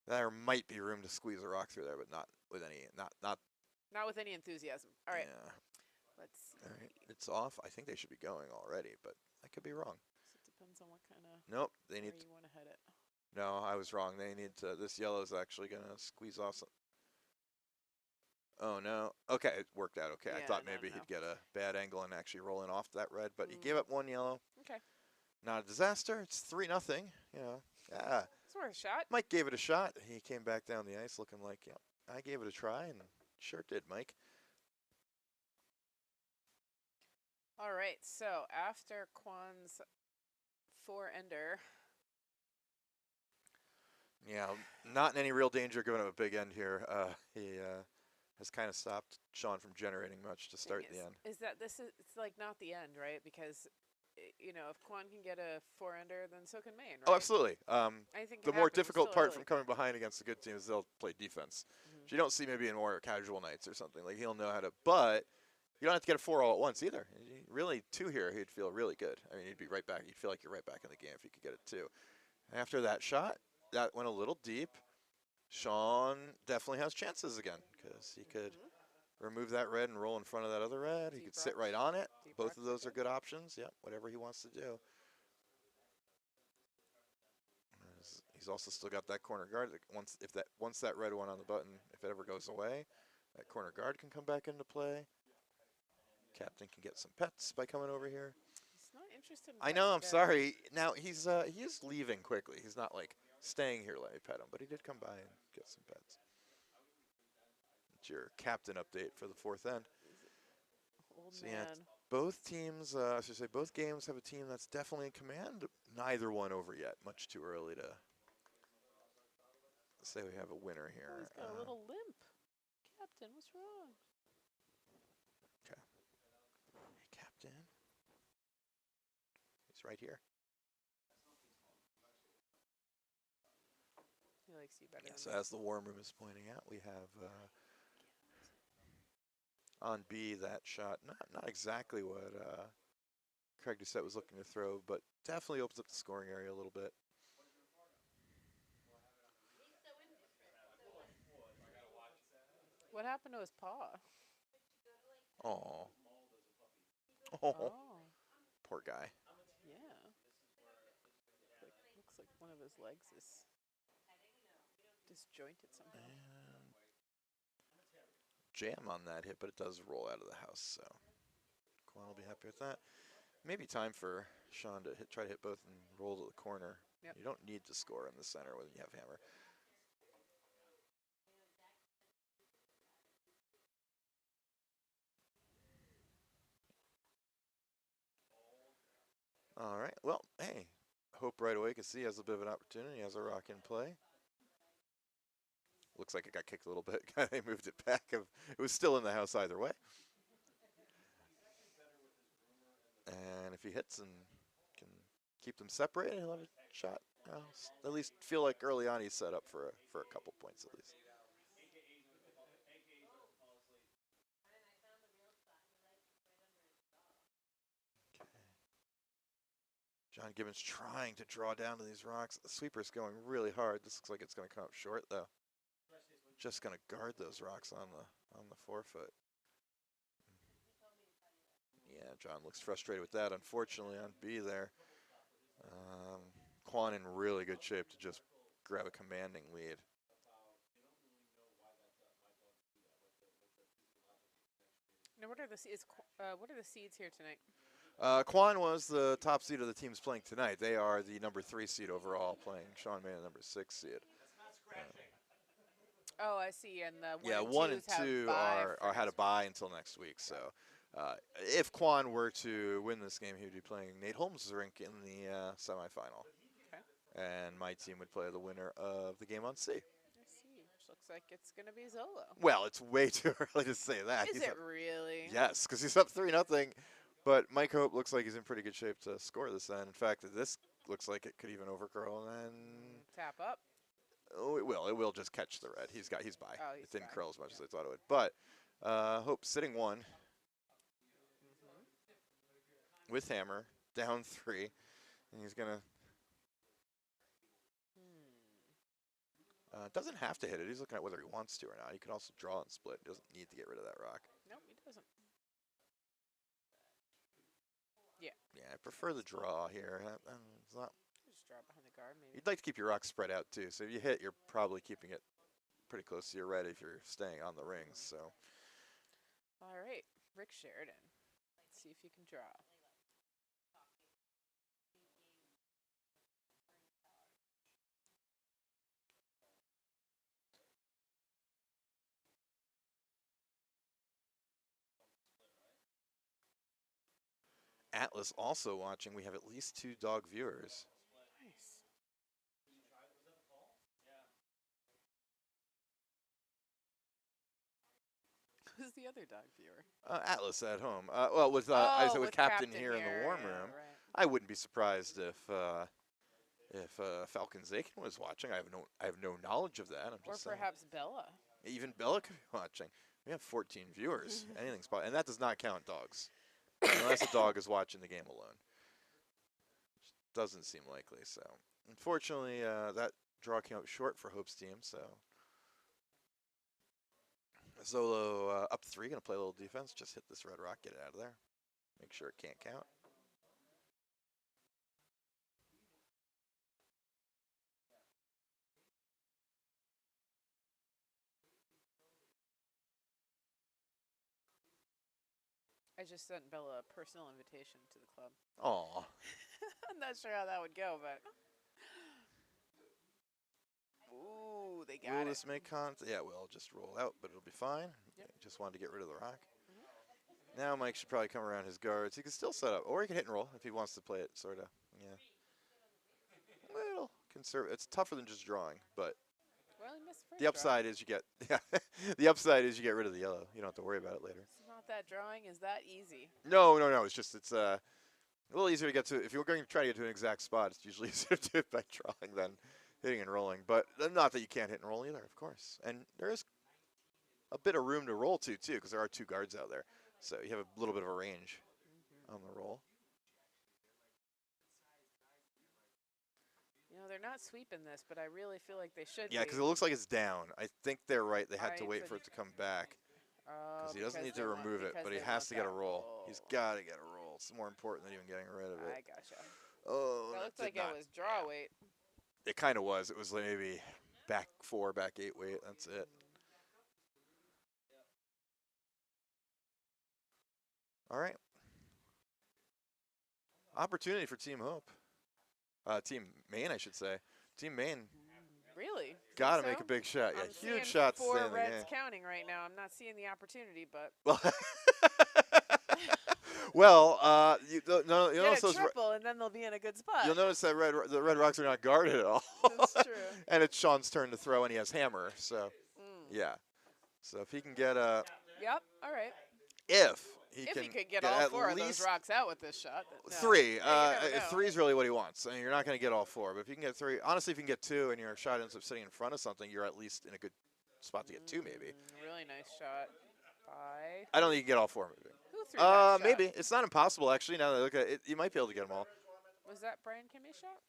There might be room to squeeze a rock through there, but not with any not with any enthusiasm. All right. Yeah. Let's see. All right, it's off. I think they should be going already, but I could be wrong. So it depends on what kind of. Nope, they need. You want to head it. No, I was wrong. They need to. This yellow is actually gonna squeeze off some. Oh no. Okay, it worked out okay. Yeah, I thought maybe he'd get a bad angle and actually rolling off that red, but he gave up 1 yellow. Okay. Not a disaster. It's 3-0. You know. Yeah. It's worth a shot. Mike gave it a shot. He came back down the ice looking like, yeah, I gave it a try, and sure did, Mike. All right. So after Kwan's 4-ender. Yeah, not in any real danger giving up a big end here. He has kind of stopped Sean from generating much to start the end. Is that it's like not the end, right? Because, you know, if Kwan can get a 4-ender, then so can Mayne, right? Oh, absolutely. I think the more difficult part from coming behind against a good team is they'll play defense. Which you don't see maybe in more casual nights or something. Like, he'll know how to, but you don't have to get a 4 all at once either. Really, 2 here, he'd feel really good. I mean, he'd be right back. You'd feel like you're right back in the game if you could get it 2. After that shot, that went a little deep. Sean definitely has chances again because he could remove that red and roll in front of that other red. He could sit right on it. Both of those are good options. Yeah, whatever he wants to do. He's also still got that corner guard. Once that red one on the button, if it ever goes away, that corner guard can come back into play. Captain can get some pets by coming over here. He's not interested in I know, I'm sorry. Now, he is leaving quickly. He's not, like, staying here, let me pet him. But he did come by and get some pets. It's your captain update for the 4th end. Old so, man. yeah, both teams, I should say, both games have a team that's definitely in command. Neither one over yet. Much too early to say we have a winner here. Oh, he's got a little limp. Captain, what's wrong? Okay. Hey, Captain. He's right here. He likes you better. So as the warm room is pointing out, we have on B that shot. Not exactly what Craig Doucette was looking to throw, but definitely opens up the scoring area a little bit. What happened to his paw? Oh. Oh. Poor guy. Yeah. Looks like one of his legs is disjointed somehow. And jam on that hit, but it does roll out of the house, so Kwan will be happy with that. Maybe time for Sean to try to hit both and roll to the corner. Yep. You don't need to score in the center when you have hammer. All right. Well, hey, Hope right away can see he has a bit of an opportunity. He has a rock in play. Looks like it got kicked a little bit. They moved it back. It was still in the house either way. And if he hits and can keep them separated, he'll have a shot. At least feel like early on he's set up for a couple points at least. John Gibbons trying to draw down to these rocks. The sweeper's going really hard. This looks like it's going to come up short though. Just going to guard those rocks on the forefoot. Yeah, John looks frustrated with that. Unfortunately, on B there, Kwan in really good shape to just grab a commanding lead. Now, what are the seeds here tonight? Kwan was the top seed of the teams playing tonight. They are the number 3 seed overall, playing Sean Mayne, the number 6 seed. Oh, I see. And the one and two are had a bye until next week. So, if Kwan were to win this game, he would be playing Nate Holmes' rink in the semifinal. Okay. And my team would play the winner of the game on C. I see. Which looks like it's going to be Zollo. Well, it's way too early to say that. Is it really? Yes, because he's up 3-0. But Mike Hope looks like he's in pretty good shape to score this end. In fact, this looks like it could even overcurl and then tap up. Oh, it will. It will just catch the red. He's by. Oh, It didn't curl as much as I thought it would. But Hope sitting 1 with hammer, down 3, and he's gonna. Doesn't have to hit it. He's looking at whether he wants to or not. He could also draw and split. He doesn't need to get rid of that rock. Nope, he doesn't. Yeah, I prefer the draw here. It's not. Just draw behind the guard, maybe. You'd like to keep your rocks spread out too. So if you hit, you're probably keeping it pretty close to your red if you're staying on the rings. So. All right, Rick Sheridan. Let's see if you can draw. Atlas also watching. We have at least 2 dog viewers. Nice. Who's the other dog viewer? Atlas at home. Well, with with Captain here in the warm room. Right. I wouldn't be surprised if Falcon Zakin was watching. I have no knowledge of that. Or perhaps Bella. Even Bella could be watching. We have 14 viewers. Anything's possible, and that does not count dogs. Unless a dog is watching the game alone. Which doesn't seem likely. So, unfortunately, that draw came up short for Hope's team. So, Zollo up 3, going to play a little defense. Just hit this red rock, get it out of there. Make sure it can't count. I just sent Bella a personal invitation to the club. Aw. I'm not sure how that would go, but. Ooh, they got it. Will this make contact? Yeah, well, just roll out, but it'll be fine. Yep. Just wanted to get rid of the rock. Now Mike should probably come around his guards. He can still set up, or he can hit and roll if he wants to play it, sort of. Yeah. Well, conservative. It's tougher than just drawing, but well, he missed the upside is you get the upside is you get rid of the yellow. You don't have to worry about it later. It's not that drawing is that easy. No. It's a little easier to get to. If you're going to try to get to an exact spot, it's usually easier to do it by drawing than hitting and rolling. But not that you can't hit and roll either, of course. And there is a bit of room to roll to too, because there are 2 guards out there, so you have a little bit of a range on the roll. You know, they're not sweeping this, but I really feel like they should. Yeah, because it looks like it's down. I think they're right. They had to wait for it to come back. Because he doesn't need to remove it, but he has to get a roll. He's got to get a roll. It's more important than even getting rid of it. I gotcha. Oh, That looked like it was draw weight. It kind of was. It was like maybe back 4, back 8 weight. That's it. All right. Opportunity for Team Hope. Team Mayne, I should say. Team Mayne Really? got Think to make a so? big shot. Yeah, I'm huge seeing shot to stay 4 in the reds game. counting right now. I'm not seeing the opportunity, but well, you get notice a those. triple and then they'll be in a good spot. You'll notice that the Red Rocks are not guarded at all. That's true. And it's Sean's turn to throw, and he has hammer. So Mm. yeah. So if he can get a, Yep. All right. if he If can he could get all at 4 of those least rocks out with this shot. No. 3. Yeah, you never know. 3 is really what he wants. I mean, you're not going to get all 4, but if you can get 3, honestly, if you can get 2 and your shot ends up sitting in front of something, you're at least in a good spot to get 2, maybe. Really nice shot by. I don't think you can get all 4, maybe. Who threw that shot? Maybe it's not impossible actually. Now that I look at it, you might be able to get them all. Was that Brian Kimmy's shot?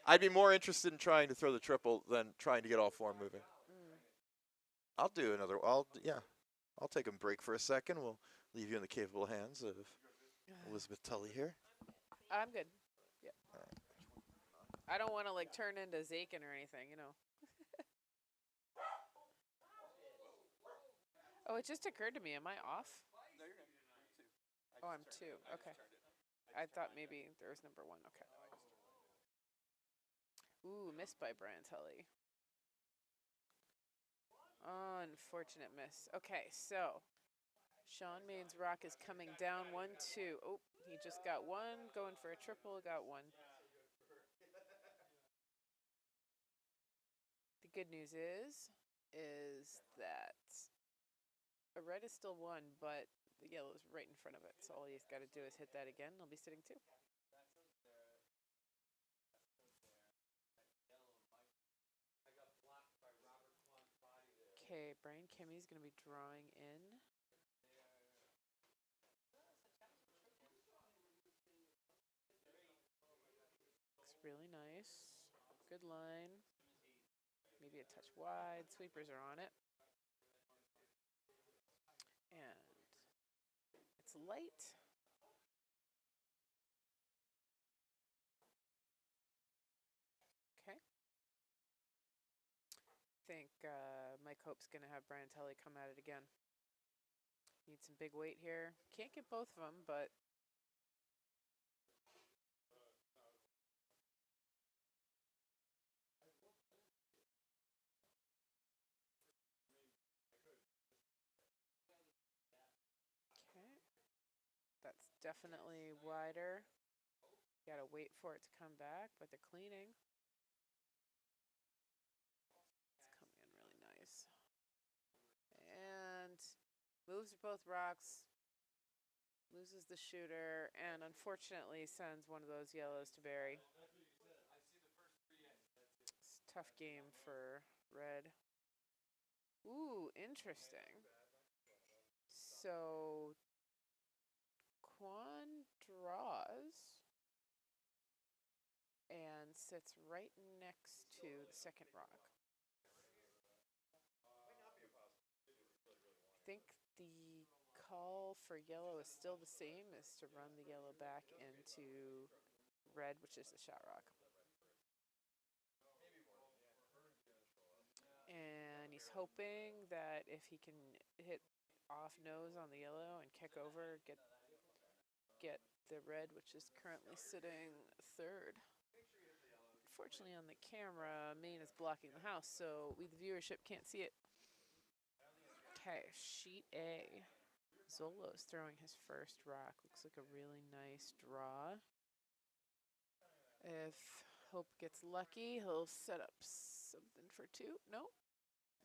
I'd be more interested in trying to throw the triple than trying to get all 4 moving. I'll do another. I'll take a break for a second. We'll leave you in the capable hands of Elizabeth Tully here. I'm good. Yep. I don't want to like turn into Zakin or anything, you know. Oh, it just occurred to me. Am I off? No, you're good. 2. Oh, I'm 2. Okay. I thought maybe there was number 1. Okay. Ooh, missed by Brian Tully. Unfortunate miss. Okay, so Sean Mayne's rock is coming down 1, 2. Oh, he just got 1. Going for a triple. Got 1. The good news is that a red is still 1, but the yellow is right in front of it. So all he's got to do is hit that again. He'll be sitting 2. Okay, Brian Kimmy's going to be drawing in. Looks really nice. Good line. Maybe a touch wide. Sweepers are on it. And it's light. Okay. I think Mike Hope's going to have Brian Tully come at it again. Need some big weight here. Can't get both of them, but okay. That's definitely wider. Got to wait for it to come back, but they're cleaning. It's coming in really nice. And moves both rocks. Loses the shooter, and unfortunately sends one of those yellows to Barry. It's a tough game for red. Ooh, interesting. So Kwan draws and sits right next to the second rock. I think the call for yellow is still the same, is to run the yellow back into red, which is the shot rock. And he's hoping that if he can hit off nose on the yellow and kick over, get the red, which is currently sitting 3rd. Unfortunately, on the camera, Mayne is blocking the house, so we, the viewership, can't see it. Okay, sheet A. Zollo is throwing his first rock. Looks like a really nice draw. If Hope gets lucky, he'll set up something for 2. Nope.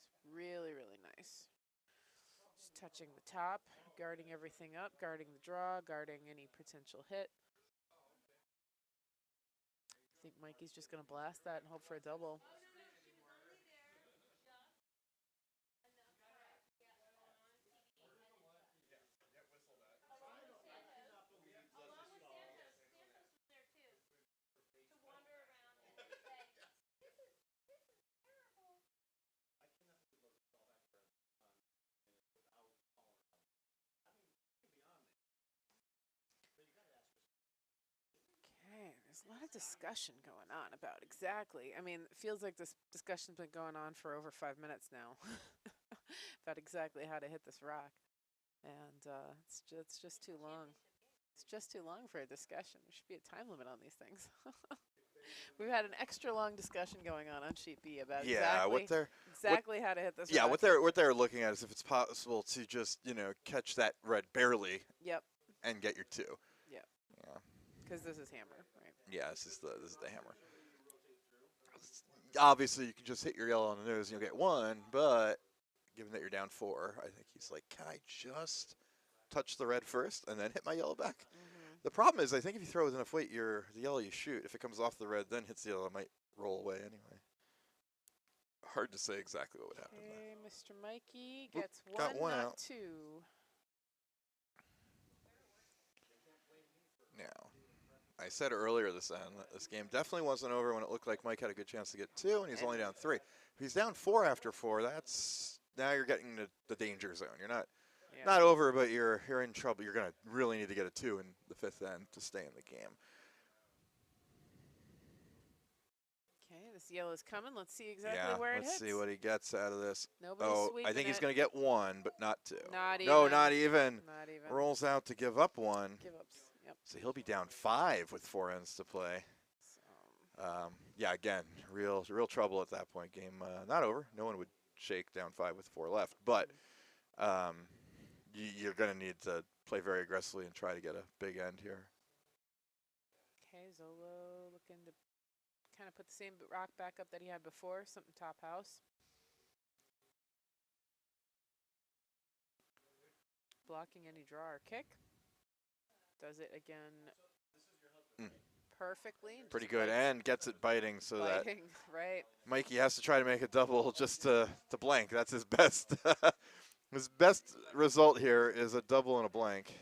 It's really, really nice. Just touching the top, guarding everything up, guarding the draw, guarding any potential hit. I think Mikey's just going to blast that and hope for a double. Okay, There's a lot of discussion going on about exactly. I mean, it feels like this discussion's been going on for over 5 minutes now about exactly how to hit this rock, and it's just too long. It's just too long for a discussion. There should be a time limit on these things. We've had an extra long discussion going on sheet B about exactly how to hit this rock. What they're looking at is if it's possible to just catch that red barely. Yep. And get your 2. Yep. Yeah. Because this is hammer, right? Yeah, this is the hammer. Obviously, you can just hit your yellow on the nose and you'll get 1, but given that you're down 4, I think he's like, can I just touch the red first and then hit my yellow back? The problem is, I think if you throw with enough weight, the yellow you shoot, if it comes off the red, then hits the yellow, it might roll away anyway. Hard to say exactly what would happen there. Okay, Mr. Mikey gets got one not out. 2. Now, I said earlier this game definitely wasn't over when it looked like Mike had a good chance to get 2, and he's only down 3. If he's down 4 after 4, now you're getting to the danger zone. You're not over, but you're in trouble. You're going to really need to get a 2 in the 5th end to stay in the game. Okay, this yellow's coming. Let's see exactly where it hits. Let's see what he gets out of this. Nobody's sweeping I think he's going to get 1, but not 2. Not even. No, not even. Not even. Rolls out to give up 1. Give-ups, yep. So he'll be down 5 with 4 ends to play. Yeah, again, real trouble at that point. Game not over. No one would shake down 5 with 4 left, but you're going to need to play very aggressively and try to get a big end here. Okay, Zollo looking to kind of put the same rock back up that he had before, something top house. Blocking any draw or kick. Does it again perfectly. Pretty good, and gets it biting so that right. Mikey has to try to make a double just to blank. That's his best. His best result here is a double and a blank.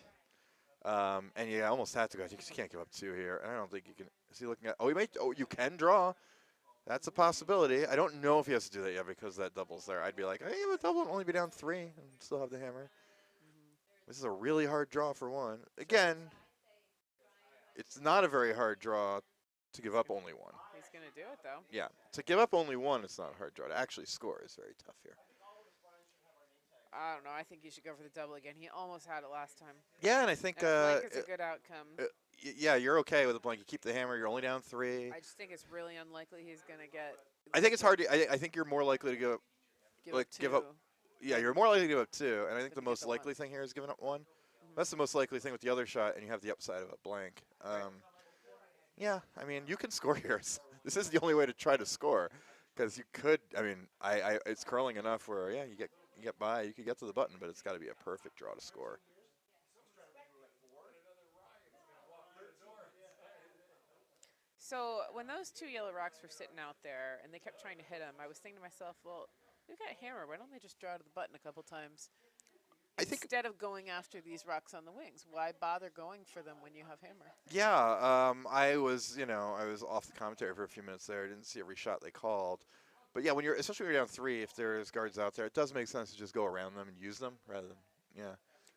And you almost have to go. You can't give up 2 here. And I don't think you can. Is he looking at? You can draw. That's a possibility. I don't know if he has to do that yet because that double's there. I'd be like, hey, have a double and only be down 3 and still have the hammer. This is a really hard draw for 1. Again, it's not a very hard draw to give up only 1. He's going to do it, though. Yeah. To give up only 1, it's not a hard draw. To actually score is very tough here. I don't know. I think you should go for the double again. He almost had it last time. Yeah, and I think blank is a good outcome. Yeah, you're okay with a blank. You keep the hammer. You're only down 3. I just think it's really unlikely he's going to get. I think it's hard to. I think you're more likely to give up. Yeah, you're more likely to give up 2, and I think the most likely thing here is giving up 1. That's the most likely thing with the other shot, and you have the upside of a blank. Yeah, I mean, you can score here. This is the only way to try to score, because you could. I mean, it's curling enough where you get by. You could get to the button, but it's got to be a perfect draw to score. So when those 2 yellow rocks were sitting out there and they kept trying to hit him, I was thinking to myself, well, we've got a hammer. Why don't they just draw to the button a couple times? Instead of going after these rocks on the wings, why bother going for them when you have hammer? Yeah, I was off the commentary for a few minutes there. I didn't see every shot they called. But yeah, especially when you're down 3, if there's guards out there, it does make sense to just go around them and use them rather than,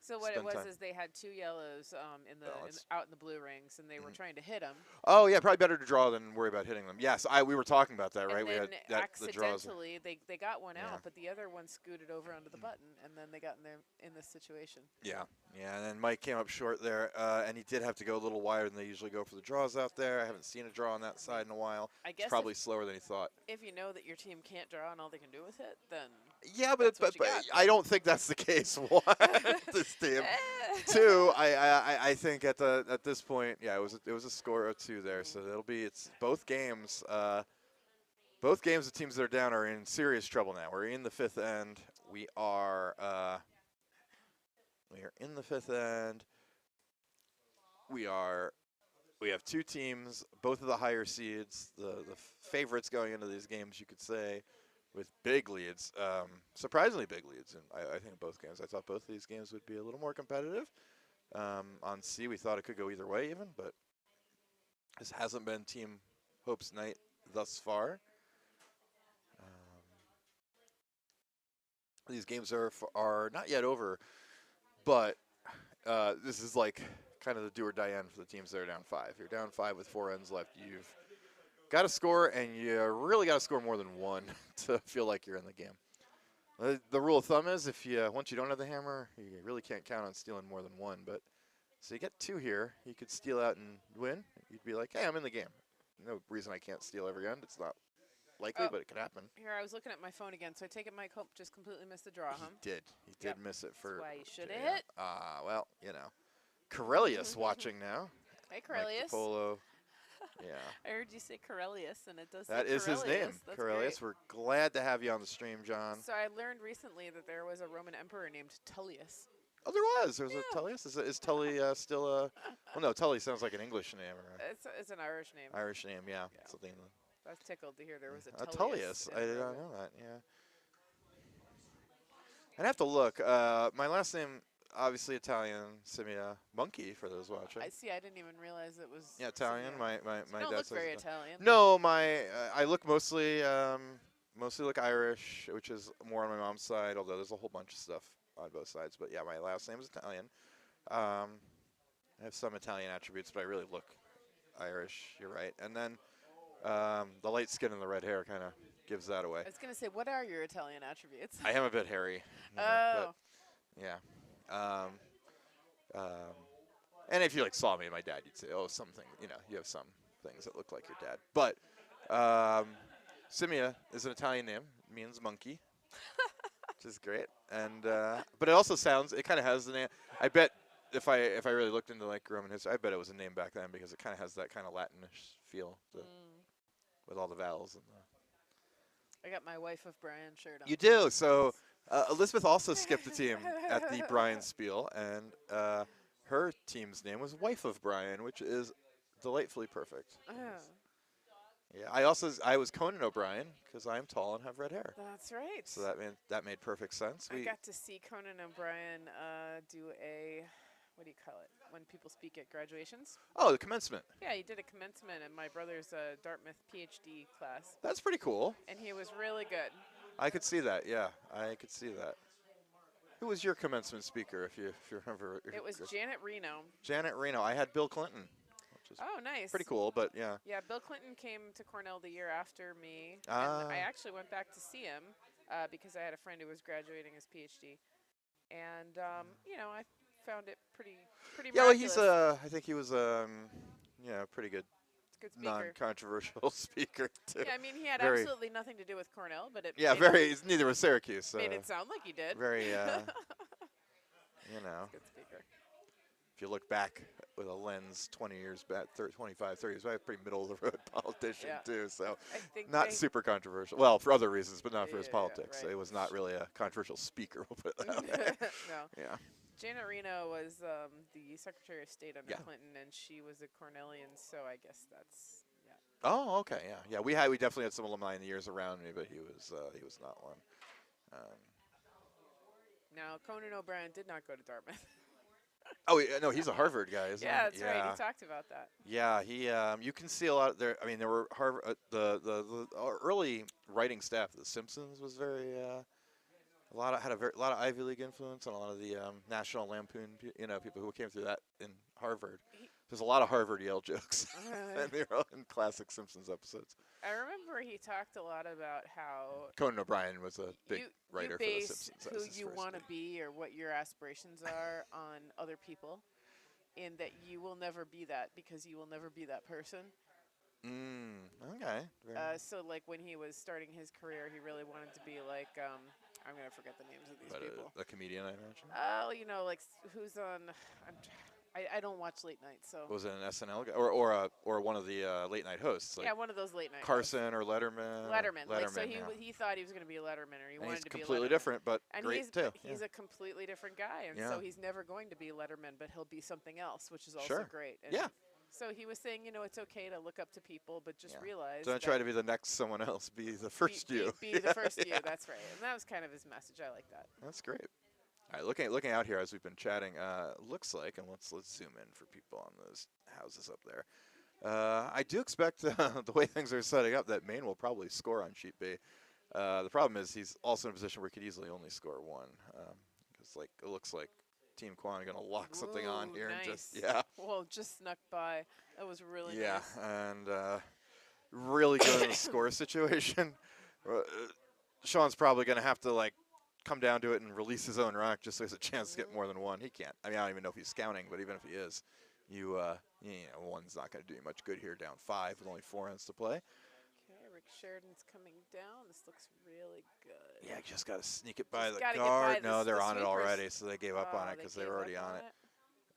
So what it was is they had 2 yellows out in the blue rings, and they were trying to hit them. Oh yeah, probably better to draw than worry about hitting them. Yes, we were talking about that, right? And we then had accidentally they got one out, but the other one scooted over onto the button, and then they got in this situation. Yeah, and then Mike came up short there, and he did have to go a little wider than they usually go for the draws out there. I haven't seen a draw on that side in a while. I guess it's probably slower than he thought. If you know that your team can't draw and all they can do is hit, then yeah, but I don't think that's the case. 1, this team. 2, I think at this point, yeah, it was a score of 2 there, so it's both games. Both games, the teams that are down are in serious trouble now. We're in the 5th end. We are in the 5th end. We have 2 teams, both of the higher seeds, the favorites going into these games, you could say, with big leads, surprisingly big leads. And I think both games. I thought both of these games would be a little more competitive. On C, we thought it could go either way even, but this hasn't been Team Hope's night thus far. These games are not yet over, but this is like kind of the do or die end for the teams that are down 5. You're down 5 with 4 ends left. You've got to score, and you really got to score more than 1 to feel like you're in the game. The rule of thumb is if you once you don't have the hammer, you really can't count on stealing more than 1. But so you get 2 here, you could steal out and win. You'd be like, hey, I'm in the game. No reason I can't steal every end. It's not likely, but it could happen. Here, I was looking at my phone again, so I take it Mike Hope just completely missed the draw, huh? He did miss it for. That's why he should have hit. Well, Corellius watching now. Hey, Corellius. Polo. Yeah. I heard you say Corellius, and it does say That is his name, That's Corellius. great. We're glad to have you on the stream, John. So I learned recently that there was a Roman emperor named Tullius. Oh, there was. There was a Tullius. Is Tully still a? Well, no, Tully sounds like an English name. Or It's an Irish name. Irish name, yeah. Something. I was tickled to hear there was a Tullius. I did not Roman. know that. Yeah. I'd have to look. My last name, obviously Italian, Simia Monkey for those watching. I see. I didn't even realize it was. Yeah, Italian. Simia. My You don't dad look says very Italian. Italian. No, I look mostly look Irish, which is more on my mom's side. Although there's a whole bunch of stuff on both sides. But yeah, my last name is Italian. I have some Italian attributes, but I really look Irish. You're right. And then the light skin and the red hair kind of gives that away. I was gonna say, what are your Italian attributes? I am a bit hairy. Oh. But yeah. And if you saw me and my dad, you'd say, oh, something. You have some things that look like your dad. But Simia is an Italian name. It means monkey, which is great. And but it also sounds. It kind of has the name. I bet if I really looked into Roman history, I bet it was a name back then because it kind of has that kind of Latinish feel with all the vowels and the. I got my Wife of Brian shirt on. You do. So Elizabeth also skipped the team at the Brian Spiel, and her team's name was Wife of Brian, which is delightfully perfect. Oh. Yeah. I was Conan O'Brien because I'm tall and have red hair. That's right. So that made perfect sense. I got to see Conan O'Brien do a, what do you call it, when people speak at graduations? Oh, the commencement. Yeah, he did a commencement in my brother's Dartmouth PhD class. That's pretty cool. And he was really good. I could see that. Yeah, I could see that. Who was your commencement speaker, if you remember? It was Janet Reno. Janet Reno. I had Bill Clinton. Oh, nice. Pretty cool, but yeah. Yeah, Bill Clinton came to Cornell the year after me. Ah. And I actually went back to see him because I had a friend who was graduating his PhD. And, I found it pretty miraculous. Well, I think he was, pretty good. Good speaker. Non-controversial speaker, too. Yeah, I mean, he had absolutely nothing to do with Cornell, but it neither was Syracuse. made it sound like he did. Very, Good speaker. If you look back with a lens 20 years back, 25, 30 years back, pretty middle-of-the-road politician, too. So not super controversial. Well, for other reasons, but not for his politics. Right. It was not really a controversial speaker, we'll put it that way. No. Yeah. Janet Reno was the Secretary of State under Clinton, and she was a Cornellian, so I guess that's, Oh, okay, yeah. We definitely had some alumni in the years around me, but he was not one. Now, Conan O'Brien did not go to Dartmouth. Oh, no, he's a Harvard guy, isn't he? Yeah, that's right. He talked about that. Yeah, he. You can see a lot there. I mean, there were Harvard. The early writing staff, The Simpsons, was very. A lot of Ivy League influence on a lot of the National Lampoon. People who came through that in Harvard. There's a lot of Harvard Yale jokes in classic Simpsons episodes. I remember he talked a lot about how Conan O'Brien was a big writer for The Simpsons. You base who you want to be or what your aspirations are on other people, and that you will never be that because you will never be that person. Okay. So, when he was starting his career, he really wanted to be like, I'm going to forget the names of these people. A comedian, I imagine? Oh, who's on... I don't watch late night, so... Was it an SNL guy? Or one of the late night hosts? One of those late night Carson hosts. Or Letterman? Letterman. So he thought he was going to be a Letterman, or he wanted to be a Letterman. He's completely different, but great too. He's a completely different guy, and so he's never going to be Letterman, but he'll be something else, which is also great. And so he was saying, it's okay to look up to people, but just realize don't try to be the next someone else. Be the first you. Be the first you. That's right. And that was kind of his message. I like that. That's great. All right, looking out here as we've been chatting, looks like, and let's zoom in for people on those houses up there. I do expect the way things are setting up that Mayne will probably score on sheet B. The problem is he's also in a position where he could easily only score one, because it looks like Team Kwan are going to lock something on here and just, Nice. yeah. Well, just snuck by. That was really Yeah, nice. and really good in the score situation. Sean's probably going to have to, like, come down to it and release his own rock just so he has a chance to get more than one. He can't. I mean, I don't even know if he's scouting, but even if he is, you know, one's not going to do you much good here down 5 with only 4 ends to play. Okay, Rick Sheridan's coming down. This looks really good. Yeah, just got to sneak it by Just the gotta get guard. by No, they're the on it sweepers. already, so they gave up on it because they were already gave up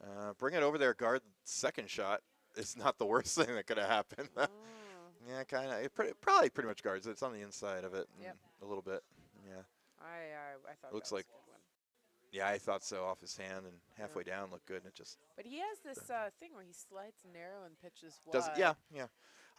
on it. Bring it over there, guard. Second shot. It's not the worst thing that could have happened. Yeah, kind of. It probably pretty much guards it. It's on the inside of it a little bit. Yeah. I thought Looks that was like a good one. Yeah, I thought so off his hand and halfway down looked good. And it just But he has this thing where he slides narrow and pitches wide. does. Yeah.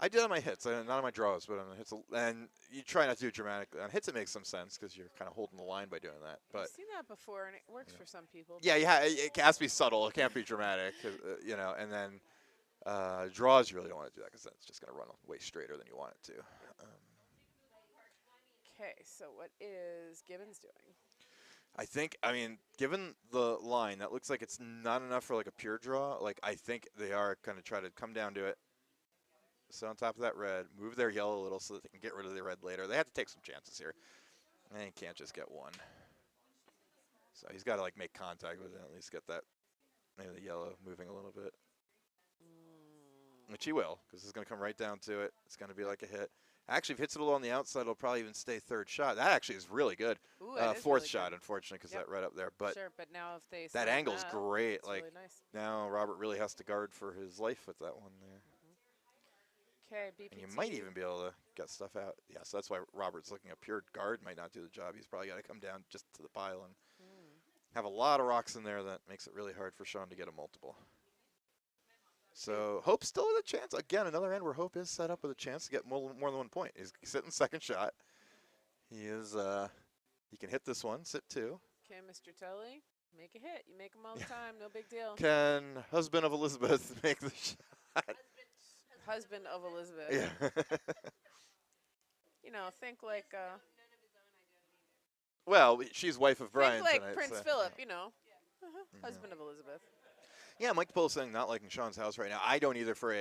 I did on my hits, not on my draws, but on the hits. And you try not to do it dramatically. On hits, it makes some sense because you're kind of holding the line by doing that. But I've seen that before, and it works for some people. yeah, it has to be subtle. It can't be dramatic, you know. And then draws, you really don't want to do that because that's just going to run way straighter than you want it to. Okay, so what is Gibbons doing? I mean, given the line, that looks like it's not enough for like a pure draw. Like, I think they are going to try to come down to it. Sit on top of that red, move their yellow a little so that they can get rid of the red later. They have to take some chances here. And he can't just get one. So he's got to like make contact with it, at least get that, maybe the yellow moving a little bit. Which he will, because it's going to come right down to it. It's going to be like a hit. Actually, if it hits it a little on the outside, it'll probably even stay third shot. That actually is really good. Ooh, fourth really shot, good. unfortunately, because that right up there. But sure, but now if they that angle's great. it's Like really nice. now, Robert really has to guard for his life with that one there. Okay, BPT. And you might even be able to get stuff out. Yeah, so that's why Robert's looking. A pure guard might not do the job. He's probably got to come down just to the pile and have a lot of rocks in there. That makes it really hard for Sean to get a multiple. So Hope still with a chance. Again, another end where Hope is set up with a chance to get more than 1 point. He's sitting second shot. He is. He can hit this one. Sit 2. Okay, Mr. Tully, make a hit. You make them all the time. No big deal. Can husband of Elizabeth make the shot? Husband of Elizabeth. Yeah. You know, think like. Well, she's wife of Brian Think like tonight, Prince so. Philip. You know, husband of Elizabeth. Yeah, Mike Pole's saying not liking Sean's house right now. I don't either for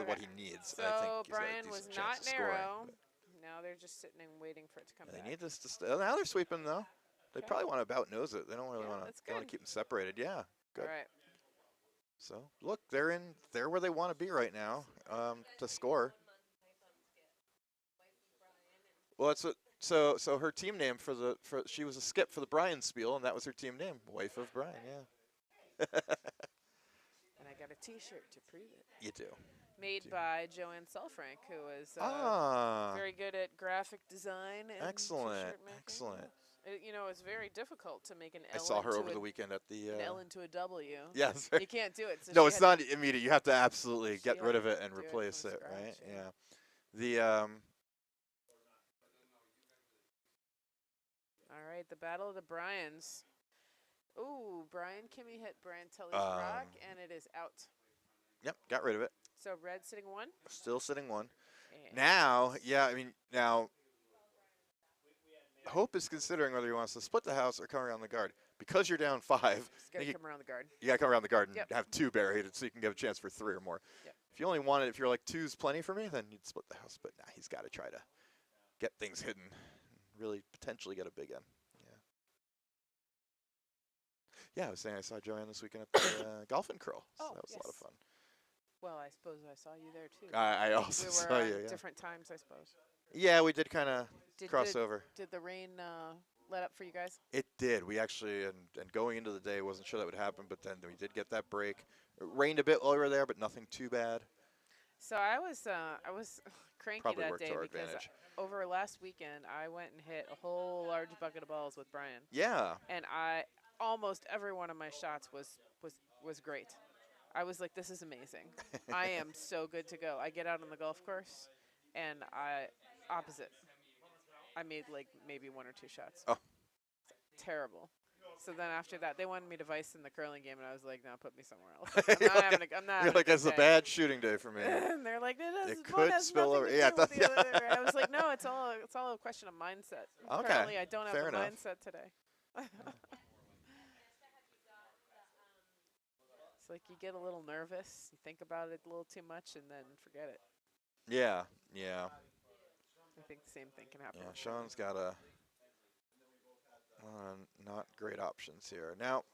what he needs. So I think he's got a Brian decent was chance not of scoring, narrow. but Now they're just sitting and waiting for it to come they back. need this to stay. Now they're sweeping though. They Okay. probably want to about nose it. They don't really Yeah, want that's to. They want good. to keep them separated. Yeah, good. All right. So look, they're where they want to be right now to score. Well, that's what. So her team name for she was a skip for the Brian Spiel, and that was her team name, wife of Brian. Yeah. And I got a T-shirt to prove it. You do. Made by Joanne Selfrank, who is very good at graphic design and Excellent, T-shirt making. excellent. You know, it's very difficult to make an L. I saw her into over a, the weekend at the. an L into a W. Yes. You can't do it. So No, she it's had not immediate. You have to absolutely She get had rid of to it and do it replace from it, scratch, right? yeah. The All right, the Battle of the Bryans. Ooh, Brian Kimmy hit Brian Tully's rock, and it is out. Yep, got rid of it. So red sitting 1. Still sitting 1. And Now, yeah, I mean, now Hope is considering whether he wants to split the house or come around the guard. Because you're down 5, he's got to come around the guard. you got to come around the guard and Yep. have 2 buried so you can give a chance for 3 or more. Yep. If you only wanted, if you're like 2's plenty for me, then you'd split the house. But nah, he's got to try to get things hidden and really potentially get a big end. Yeah, I was saying I saw Joanne this weekend at the Golf and Curl. So Oh, that was a lot of yes. fun. Well, I suppose I saw you there, too. I also we were saw on you, yeah. different times, I suppose. Yeah, we did kind of Did cross the- over. Did the rain let up for you guys? It did. We actually, and going into the day, wasn't sure that would happen, but then we did get that break. It rained a bit while we were there, but nothing too bad. So I was cranky Probably that worked day to our because advantage. over last weekend I went and hit a whole large bucket of balls with Brian, Yeah. and almost every one of my shots was great. I was like, this is amazing. I am so good to go. I get out on the golf course, and opposite. I made like maybe 1 or 2 shots. Oh. Terrible. So then after that, they wanted me to vice in the curling game, and I was like, no, put me somewhere else. I'm not You're having like, a it's a good day." bad shooting day for me. And they're like, It one could has spill nothing over. to Yeah, I do with thought- the other. I was like, no, it's all a question of mindset. Okay, Apparently, I don't have fair the enough. mindset today. It's like you get a little nervous, you think about it a little too much, and then forget it. Yeah, yeah. I think the same thing can happen. Yeah, Sean's got a not great options here. Now,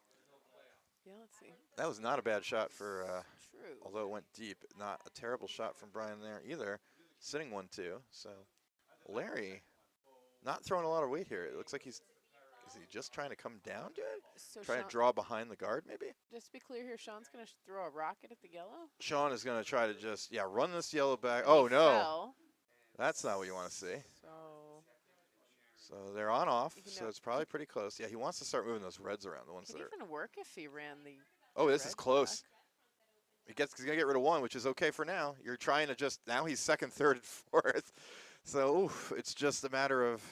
Yeah, let's see. that was not a bad shot for, True. although it went deep, not a terrible shot from Brian there either. Sitting 1-2. So Larry not throwing a lot of weight here. It looks like is he just trying to come down to it? So Trying Sean, to draw behind the guard, maybe? just to be clear here, Sean's going to throw a rocket at the yellow. Sean is going to try to just, run this yellow back. And Oh, he no. fell. That's not what you want to see. So So they're on off, You so know, it's probably pretty close. Yeah, he wants to start moving those reds around, the ones could that are. even work if he ran the. Oh, this red is close. black. He's going to get rid of one, which is okay for now. You're trying to just, now he's second, third, and fourth. So, oof, it's just a matter of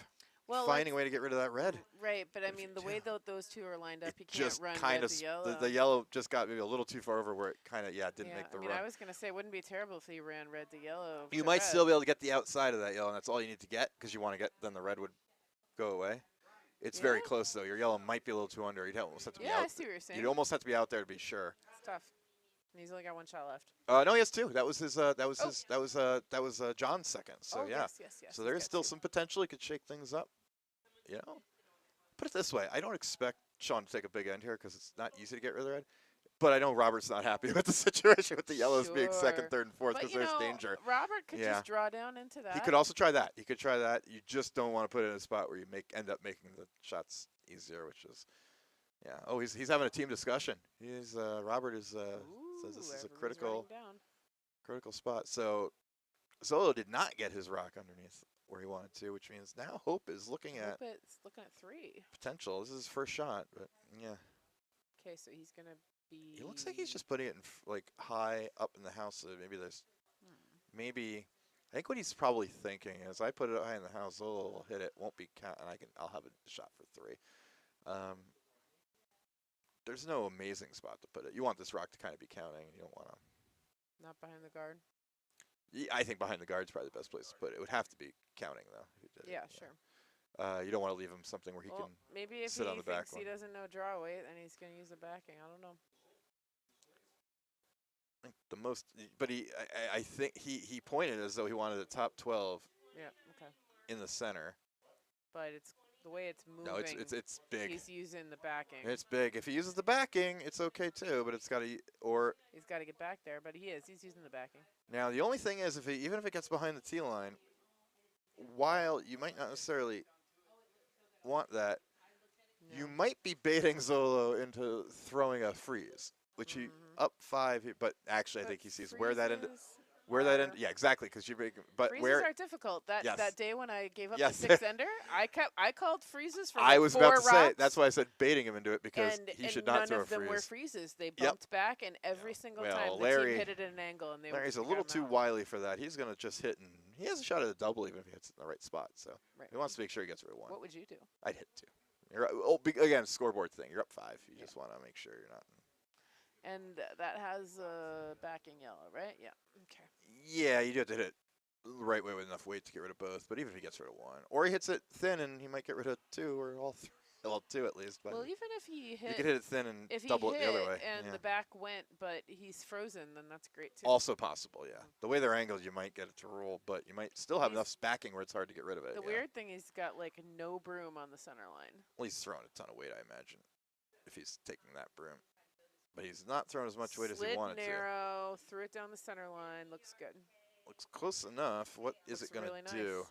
finding a way to get rid of that red. Right, but I If mean, you the do. way those two are lined up, It you can't just run kind red of, to yellow. the yellow just got maybe a little too far over where it kind of, didn't make the I mean, run. I was going to say it wouldn't be terrible if he ran red to yellow. You to might red. still be able to get the outside of that yellow, and that's all you need to get because you want to get, then the red would go away. It's very Yeah. close, though. Your yellow might be a little too under. You'd almost have to be Yeah, out. I see what you're saying. You'd almost have to be out there to be sure. It's tough. And he's only got one shot left. No, he has two. That was his. That was John's second. So oh, yeah. Yes. So he's there is got still two. some potential. He could shake things up. You know, put it this way: I don't expect Sean to take a big end here because it's not easy to get rid of the red. But I know Robert's not happy with the situation with the yellows being second, Sure. third, and fourth But because you there's know, danger. Robert could Yeah. just draw down into that. He could also try that. You just don't want to put it in a spot where you end up making the shots easier, which is, yeah. Oh, he's having a team discussion. Robert is says this is a everyone's critical spot. So Zollo did not get his rock underneath where he wanted to, which means now Hope is looking writing at down. It's looking at 3. potential. This is his first shot, but yeah. Okay, so he's going to be. He looks like he's just putting it in like high up in the house. So maybe I think what he's probably thinking is I put it high in the house, Zollo will hit it, won't be count, and I'll have a shot for 3. There's no amazing spot to put it. You want this rock to kind of be counting. You don't want to. Not behind the guard. I think behind the guard's probably the best place to put it. It would have to be counting though. If he did Yeah, it, sure. You don't want to leave him something where he Well, can maybe if sit he on the back thinks he one. doesn't know draw weight, then he's going to use the backing. I don't know. I think the most, but I think he pointed as though he wanted a top 12 Yeah, okay. in the center. But it's the way it's moving. No, it's big. He's using the backing. It's big. If he uses the backing, it's okay too. But it's got to He's got to get back there, but he is. He's using the backing. Now the only thing is, even if it gets behind the tee line, while you might not necessarily want that, you might be baiting Zollo into throwing a freeze, which he up 5. But actually, I think he sees where that ended. Where that end? Yeah, exactly. Because you're making, but freezes where are difficult. That day when I gave up Yes. the 6-ender, I called freezes for I like was 4 about to rocks. say that's why I said baiting him into it because and, he and should not throw none a of them were freeze. freezes. They bumped back, and every single Well, time the Larry- team hit it at an angle, and they Larry's a got little him too out. wily for that. He's gonna just hit, and he has a shot at a double even if he hits it in the right spot. So Right. he wants to make sure he gets rid of 1. What would you do? I'd hit 2. Again, scoreboard thing. You're up 5. You just want to make sure you're not. And that has backing yellow, right? Yeah. Okay. Yeah, you do have to hit it the right way with enough weight to get rid of both. But even if he gets rid of 1, or he hits it thin, and he might get rid of 2 or all 3. Well, 2 at least. But Well, even if he hit, you could hit it thin and if he double hit it the other way. and Yeah. the back went, but he's frozen, then that's great too. Also possible, yeah. The way they're angled, you might get it to roll, but you might still have enough backing where it's hard to get rid of it. The yeah. weird thing, he's got like no broom on the center line. Well, he's throwing a ton of weight, I imagine, if he's taking that broom. But he's not throwing as much weight as he Slid wanted narrow, threw it down the center line. Looks good. to. Looks close enough. What is Looks it going to really do? nice.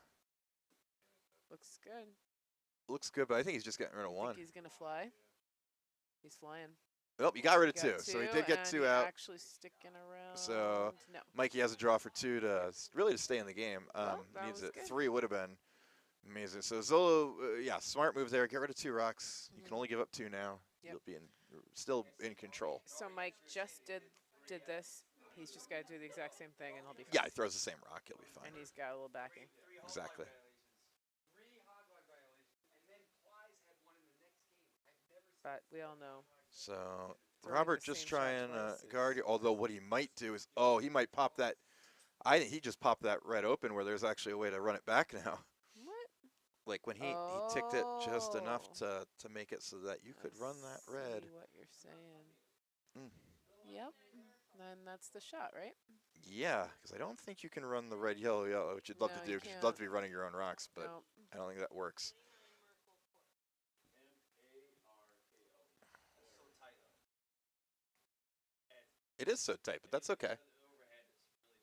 Looks good. Looks good, but I think he's just getting rid of 1. Think he's gonna fly. He's flying. Nope, you got rid of Got 2. So he 2, did get and 2 he out. Actually sticking around. So no. Mikey has a draw for 2 to really to stay in the game. Well, that Needs was it. good. 3 would have been amazing. So Zollo, smart move there. Get rid of 2 rocks. You can only give up 2 now. Yep. You'll be still in control. So Mike just did this. He's just got to do the exact same thing, and he'll be fine. Yeah, he throws the same rock. He'll be fine. And he's got a little backing. Exactly. But we all know. So Throwing Robert the just same shot trying twice to is- guard you. Although what he might do is, he might pop that. I think he just popped that red open where there's actually a way to run it back now. What? Like when he ticked it just enough Oh. to make it so that you could run that red. See what you're saying. Yep. Then that's the shot, right? Yeah, because I don't think you can run the red, yellow, yellow, which you'd love No, to you do, because you'd love can't. to be running your own rocks, but No. I don't think that works. It is so tight, but that's okay.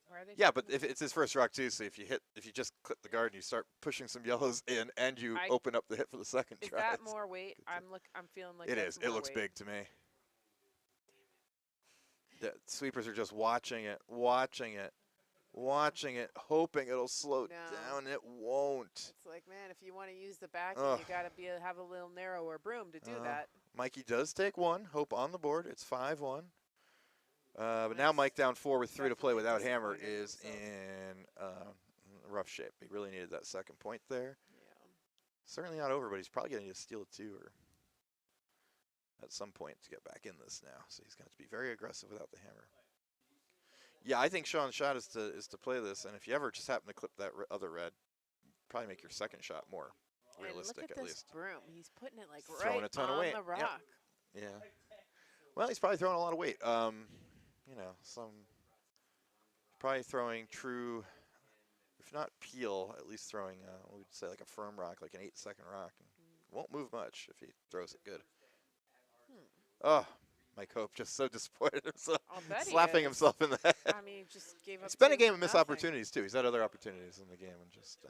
Why are they Yeah, but taking if it's his first rock too, so if you just clip the guard and you start pushing some yellows in, and you I open up the hit for the second is try. that more weight? I'm feeling like It that's is. It more looks weight. big to me. The sweepers are just watching it, watching it, watching it, hoping it'll slow No. down. It won't. It's like, man, if you want to use the backing, Ugh. you got to have a little narrower broom to do that. Mikey does take one. Hope on the board. It's 5-1. But now Mike's Mike down 4 with 3 to play definitely without hammer disappointed in is himself. in rough shape. He really needed that second point there. Yeah. Certainly not over, but he's probably going to need to steal a 2 or at some point to get back in this now. So he's going to have to be very aggressive without the hammer. Yeah, I think Sean's shot is to play this, and if you ever just happen to clip that other red, probably make your second shot more realistic and look at at this least. broom. He's putting it like Throwing right a ton on of weight. the rock. Yep. Yeah. Well, he's probably throwing a lot of weight. You know, probably throwing true, if not peel, at least throwing, we'd say like a firm rock, like an 8-second rock. Won't move much if he throws it good. Oh, Mike Hope just so disappointed himself, I'll bet slapping he is. himself in the head. I mean, just gave up. It's been a 2 game for of missed nothing. opportunities too. He's had other opportunities in the game and just.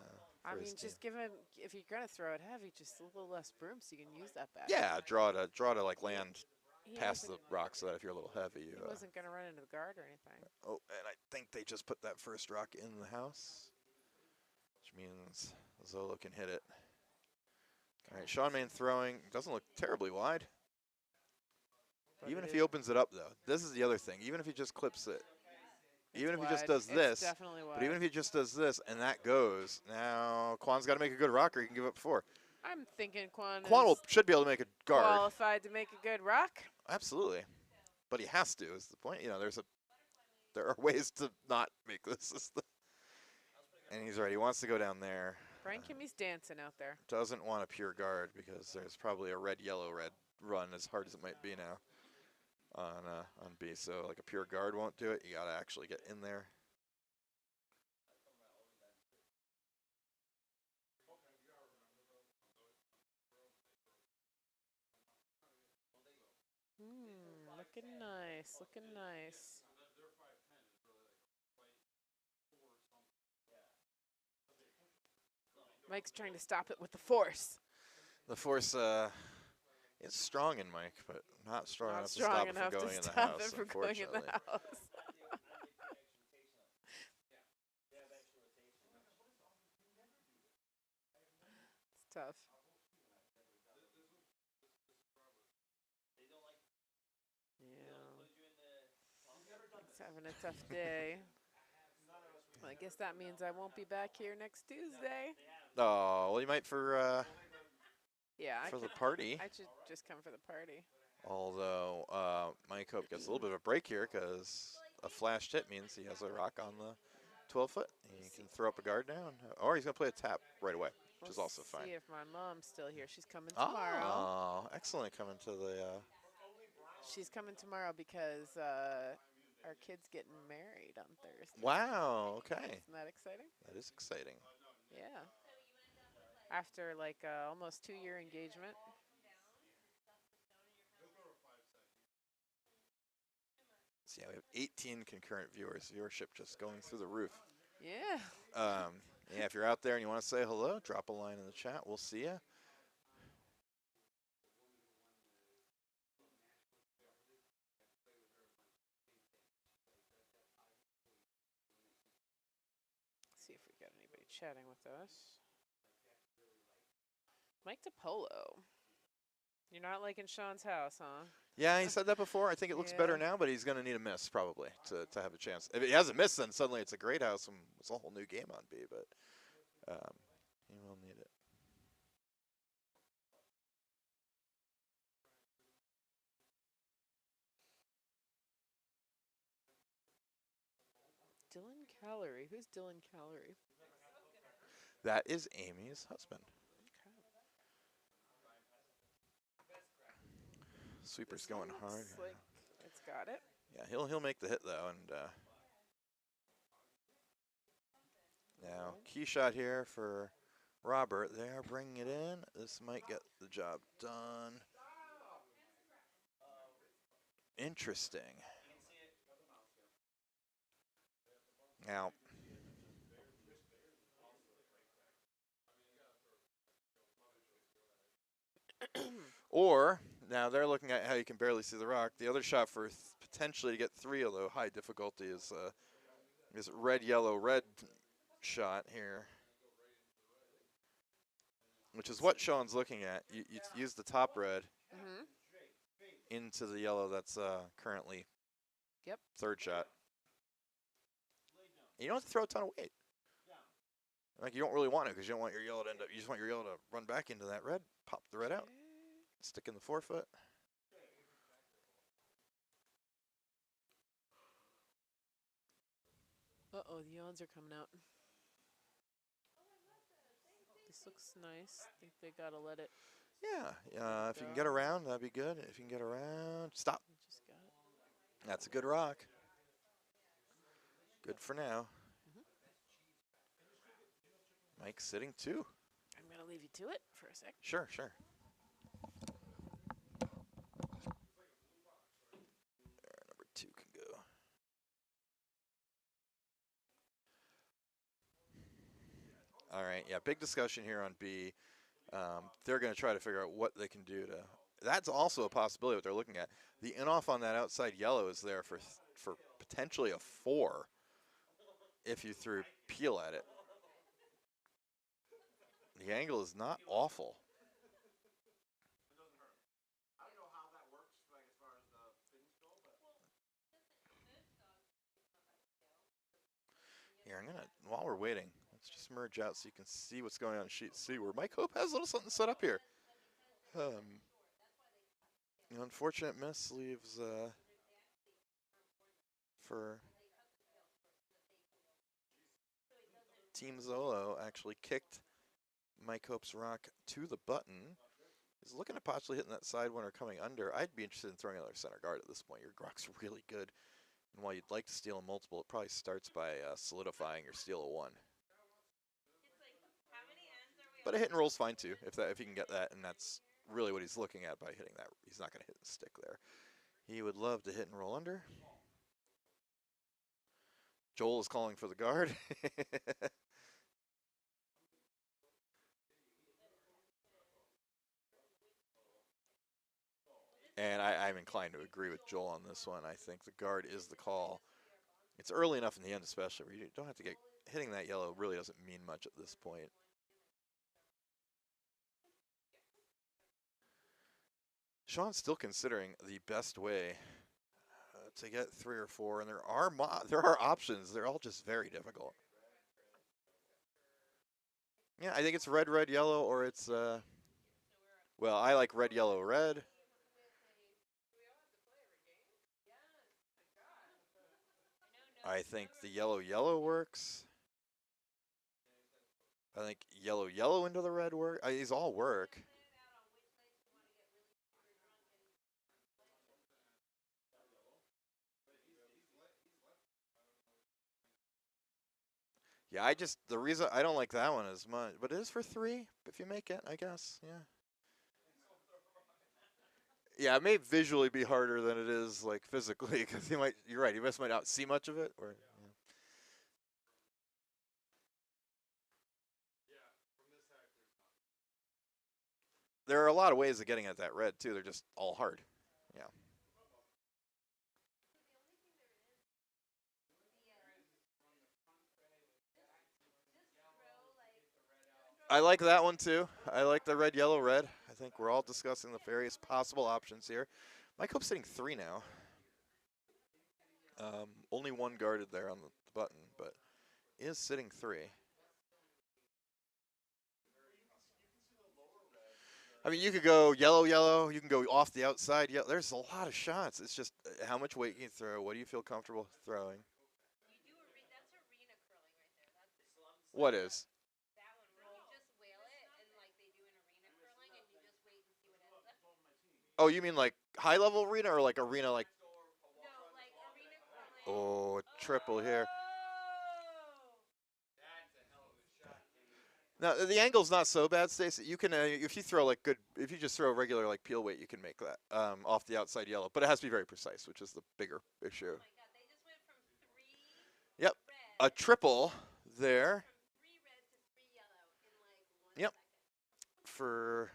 I mean, just give him, if you're gonna throw it heavy, just a little less broom so you can use that back. Yeah, draw to like land He past the wasn't- rock so that if you're a little heavy, He you. wasn't gonna run into the guard or anything. Oh, and I think they just put that first rock in the house, which means Zollo can hit it. All right, Sean Mayne throwing doesn't look terribly wide. But Even it if he is- opens it up, though, this is the other thing. Even if he just clips it, even if he just wide. does It's this, definitely wide. but even if he just does this and that goes, now Kwan's got to make a good rock or he can give up 4. I'm thinking Kwan Should be able to make a guard. qualified to make a good rock. Absolutely, but he has to. Is the point? You know, there are ways to not make this. And he's right. He wants to go down there. Brian Kimmy's dancing out there. Doesn't want a pure guard because there's probably a red run as hard as it might be now on B. So like a pure guard won't do it. You got to actually get in there. Looking nice. Looking nice. Mike's trying to stop it with the force. The force is strong in Mike, but not strong enough Not to strong stop enough it from to going in the house. stop it from going in the house. It's tough. Mike's having a tough day. Well, I guess that means I won't be back here next Tuesday. Oh, well, you might for the party. I should just come for the party. Although Mike Hope gets a little bit of a break here because a flashed hit means he has a rock on the 12-foot. He can throw up a guard now, or he's going to play a tap right away, which is also fine. See if my mom's still here. She's coming tomorrow. Oh, excellent. Coming to the... She's coming tomorrow because our kid's getting married on Thursday. Wow, okay. Isn't that exciting? That is exciting. Yeah. After like almost 2-year engagement. So yeah, we have 18 concurrent viewers. Viewership just going through the roof. Yeah. Yeah, if you're out there and you want to say hello, drop a line in the chat. We'll see you. See if we got anybody chatting with us. Mike DiPolo. You're not liking Sean's house, huh? Yeah, he said that before. I think it looks better now, but he's going to need a miss probably to have a chance. If he has a miss, then suddenly it's a great house and it's a whole new game on B, but he will need it. Dylan Calorie. Who's Dylan Calorie? That is Amy's husband. Okay. Sweeper's going hard. Like it's got it. Yeah, he'll make the hit though, and now key shot here for Robert. They are bringing it in. This might get the job done. Interesting. Now, or now they're looking at how you can barely see the rock. The other shot for potentially to get 3, although high difficulty, is red, yellow, red shot here, which is what Sean's looking at. You use the top red into the yellow that's currently third shot. You don't have to throw a ton of weight. Like, you don't really want to, because you don't want your yellow to end up. You just want your yellow to run back into that red, pop the red out, stick in the forefoot. Uh-oh, the yawns are coming out. This looks nice. I think they gotta let it. Yeah, if you can get around, that'd be good. If you can get around, stop. Just got it. That's a good rock. Good for now. Mike's sitting 2. I'm gonna leave you to it for a sec. Sure. There, number 2 can go. All right, yeah, big discussion here on B. They're going to try to figure out what they can do to. That's also a possibility what they're looking at. The in-off on that outside yellow is there for potentially a 4 if you threw peel at it. The angle is not awful. Here, I'm going to, while we're waiting, let's just merge out so you can see what's going on in sheet C, where Mike Hope has a little something set up here. An unfortunate miss leaves for Team Zollo actually kicked Mike Hope's rock to the button. He's looking at possibly hitting that side winner coming under. I'd be interested in throwing another center guard at this point. Your rock's really good. And while you'd like to steal a multiple, it probably starts by solidifying your steal of 1. But a hit and roll's fine too, if he can get that, and that's really what he's looking at by hitting that. He's not going to hit the stick there. He would love to hit and roll under. Joel is calling for the guard. And I'm inclined to agree with Joel on this one. I think the guard is the call. It's early enough in the end, especially, where you don't have to get hitting that yellow really doesn't mean much at this point. Sean's still considering the best way to get 3 or 4, and there are options. They're all just very difficult. Yeah, I think it's red, red, yellow, or it's well, I like red, yellow, red. I think the yellow, yellow works. I think yellow, yellow into the red work. These all work. Yeah, the reason I don't like that one as much, but it is for 3 if you make it, I guess. Yeah. Yeah, it may visually be harder than it is like physically, because you're right, you just might not see much of it. Or yeah. There are a lot of ways of getting at that red too. They're just all hard. Yeah. I like that one too. I like the red, yellow, red. I think we're all discussing the various possible options here. Mike Hope's sitting 3 now. Only 1 guarded there on the button, but is sitting 3. I mean, you could go yellow, yellow. You can go off the outside. Yeah, there's a lot of shots. It's just how much weight can you throw? What do you feel comfortable throwing? What is? Oh, you mean like high level arena or like arena like? Oh, triple here. Now the angle's not so bad, Stacey. You can if you throw like good, if you just throw a regular like peel weight, you can make that off the outside yellow. But it has to be very precise, which is the bigger issue. Yep, a triple there. Yep, for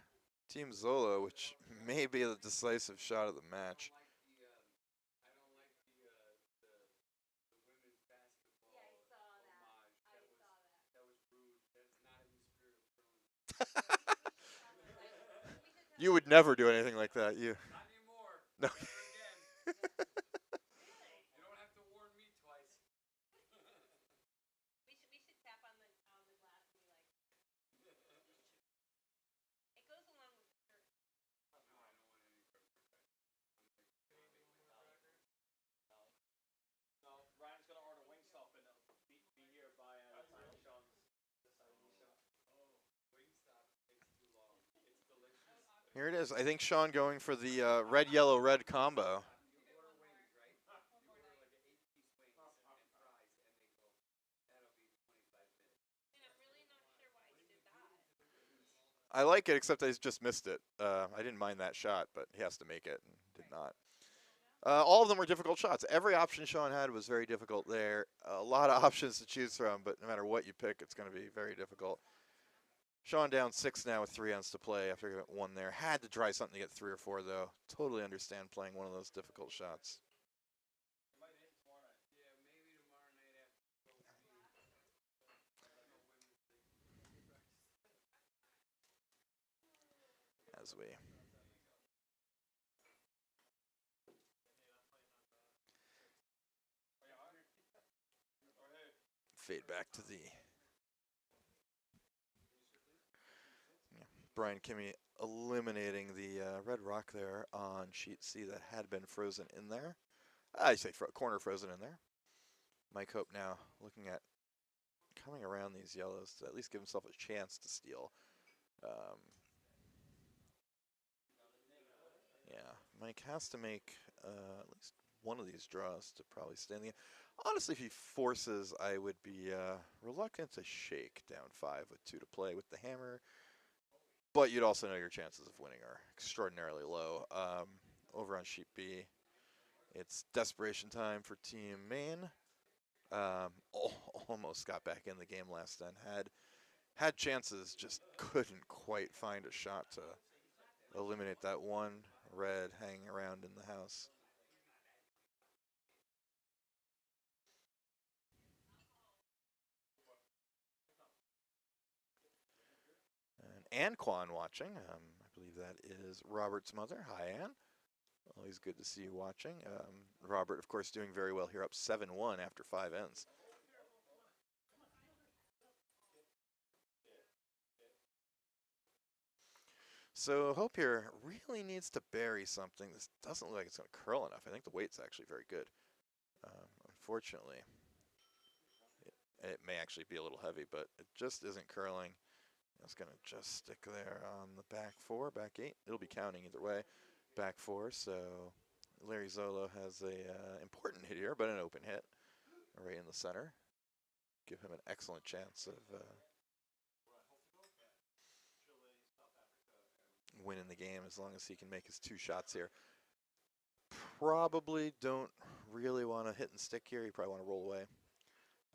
Team Zollo, which may be the decisive shot of the match. You would never do anything like that. You. No. Here it is. I think Sean going for the red, yellow, red combo. I like it, except I just missed it. I didn't mind that shot, but he has to make it and did not. All of them were difficult shots. Every option Sean had was very difficult there. A lot of options to choose from, but no matter what you pick, it's going to be very difficult. Sean down 6 now with 3 ounces to play after he went 1 there. Had to try something to get 3 or 4, though. Totally understand playing one of those difficult shots. As we fade back to the Brian Kimmy eliminating the red rock there on sheet C that had been frozen in there. I say corner frozen in there. Mike Hope now looking at coming around these yellows to at least give himself a chance to steal. Yeah, Mike has to make at least one of these draws to probably stand the. Honestly, if he forces, I would be reluctant to shake down 5 with 2 to play with the hammer. But you'd also know your chances of winning are extraordinarily low. Over on sheet B, it's desperation time for Team Mayne. Almost got back in the game last then. Had chances, just couldn't quite find a shot to eliminate that one red hanging around in the house. And Kwan watching. I believe that is Robert's mother. Hi, Ann. Always good to see you watching. Robert, of course, doing very well here, up 7-1 after 5 ends. So Hope here really needs to bury something. This doesn't look like it's going to curl enough. I think the weight's actually very good. Unfortunately, it may actually be a little heavy, but it just isn't curling. It's going to just stick there on the back 4, back 8. It'll be counting either way. Back 4, so Larry Zollo has a important hit here, but an open hit right in the center. Give him an excellent chance of winning the game as long as he can make his 2 shots here. Probably don't really want to hit and stick here. You probably want to roll away.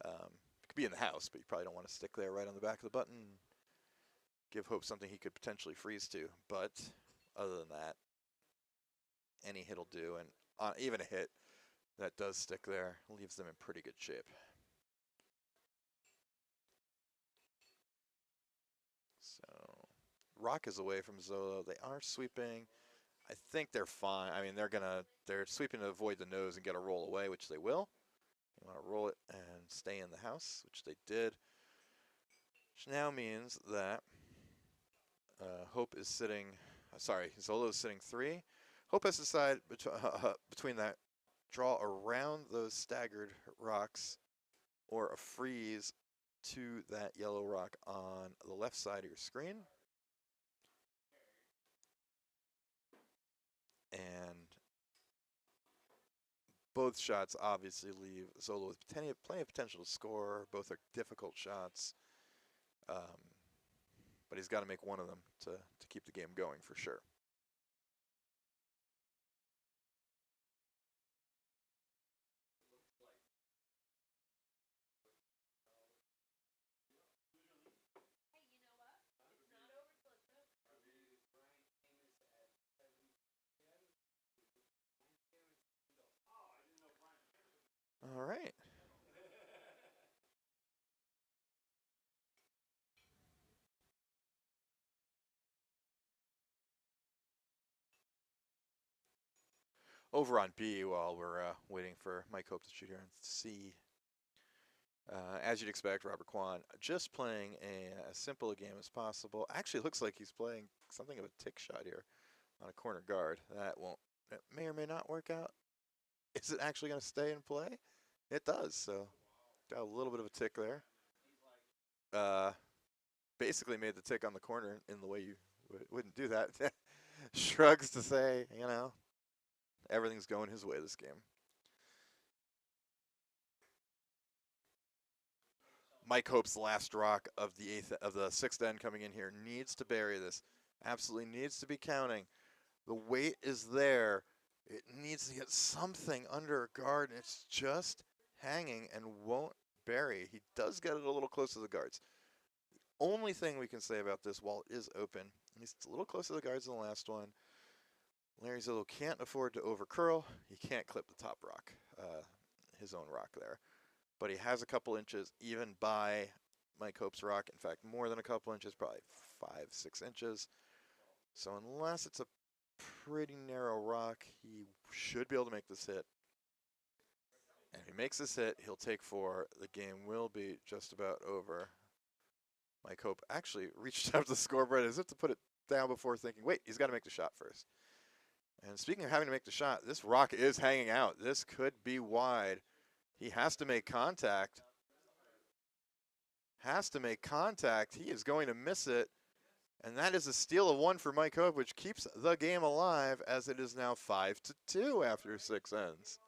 It could be in the house, but you probably don't want to stick there right on the back of the button. Give Hope something he could potentially freeze to. But other than that, any hit will do. And even a hit that does stick there leaves them in pretty good shape. So rock is away from Zollo. They are sweeping. I think they're fine. I mean, they're sweeping to avoid the nose and get a roll away, which they will. They want to roll it and stay in the house, which they did. Which now means that Hope is sitting, Zollo is sitting 3. Hope has to decide between that draw around those staggered rocks or a freeze to that yellow rock on the left side of your screen. And both shots obviously leave Zollo with plenty of potential to score. Both are difficult shots. But he's got to make one of them to keep the game going for sure. All right. Over on B, while we're waiting for Mike Hope to shoot here on C, as you'd expect, Robert Kwan just playing as simple a game as possible. Actually, it looks like he's playing something of a tick shot here on a corner guard. That may or may not work out. Is it actually going to stay in play? It does, so got a little bit of a tick there. Basically made the tick on the corner in the way you wouldn't do that. Shrugs to say, everything's going his way this game. Mike Hope's last rock of the sixth end coming in here needs to bury this. Absolutely needs to be counting. The weight is there. It needs to get something under a guard, and it's just hanging and won't bury. He does get it a little close to the guards. The only thing we can say about this, while it is open, he's a little closer to the guards than the last one. Larry Zollo can't afford to overcurl. He can't clip the top rock, his own rock there. But he has a couple inches even by Mike Hope's rock. In fact, more than a couple inches, probably 5-6 inches. So unless it's a pretty narrow rock, he should be able to make this hit. And if he makes this hit, he'll take 4. The game will be just about over. Mike Hope actually reached up to the scoreboard as if to put it down before thinking, wait, he's got to make the shot first. And speaking of having to make the shot, this rock is hanging out. This could be wide. He has to make contact. He is going to miss it. And that is a steal of 1 for Mike Hope, which keeps the game alive as it is now 5-2 after 6 ends.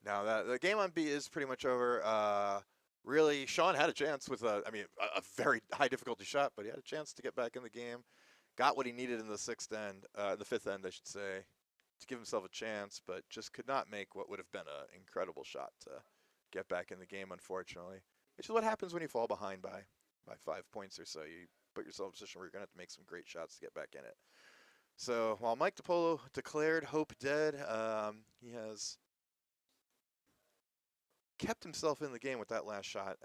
Now, the game on B is pretty much over. Really, Sean had a chance with a very high difficulty shot, but he had a chance to get back in the game. Got what he needed in the fifth end, I should say, to give himself a chance, but just could not make what would have been an incredible shot to get back in the game, unfortunately. Which is what happens when you fall behind by 5 points or so. You put yourself in a position where you're going to have to make some great shots to get back in it. So while Mike DiPolo declared Hope dead, he has kept himself in the game with that last shot,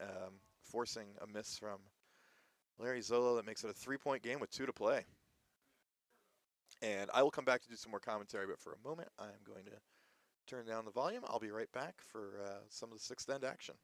forcing a miss from Larry Zollo that makes it a 3-point game with 2 to play. And I will come back to do some more commentary, but for a moment, I'm going to turn down the volume. I'll be right back for some of the sixth end action.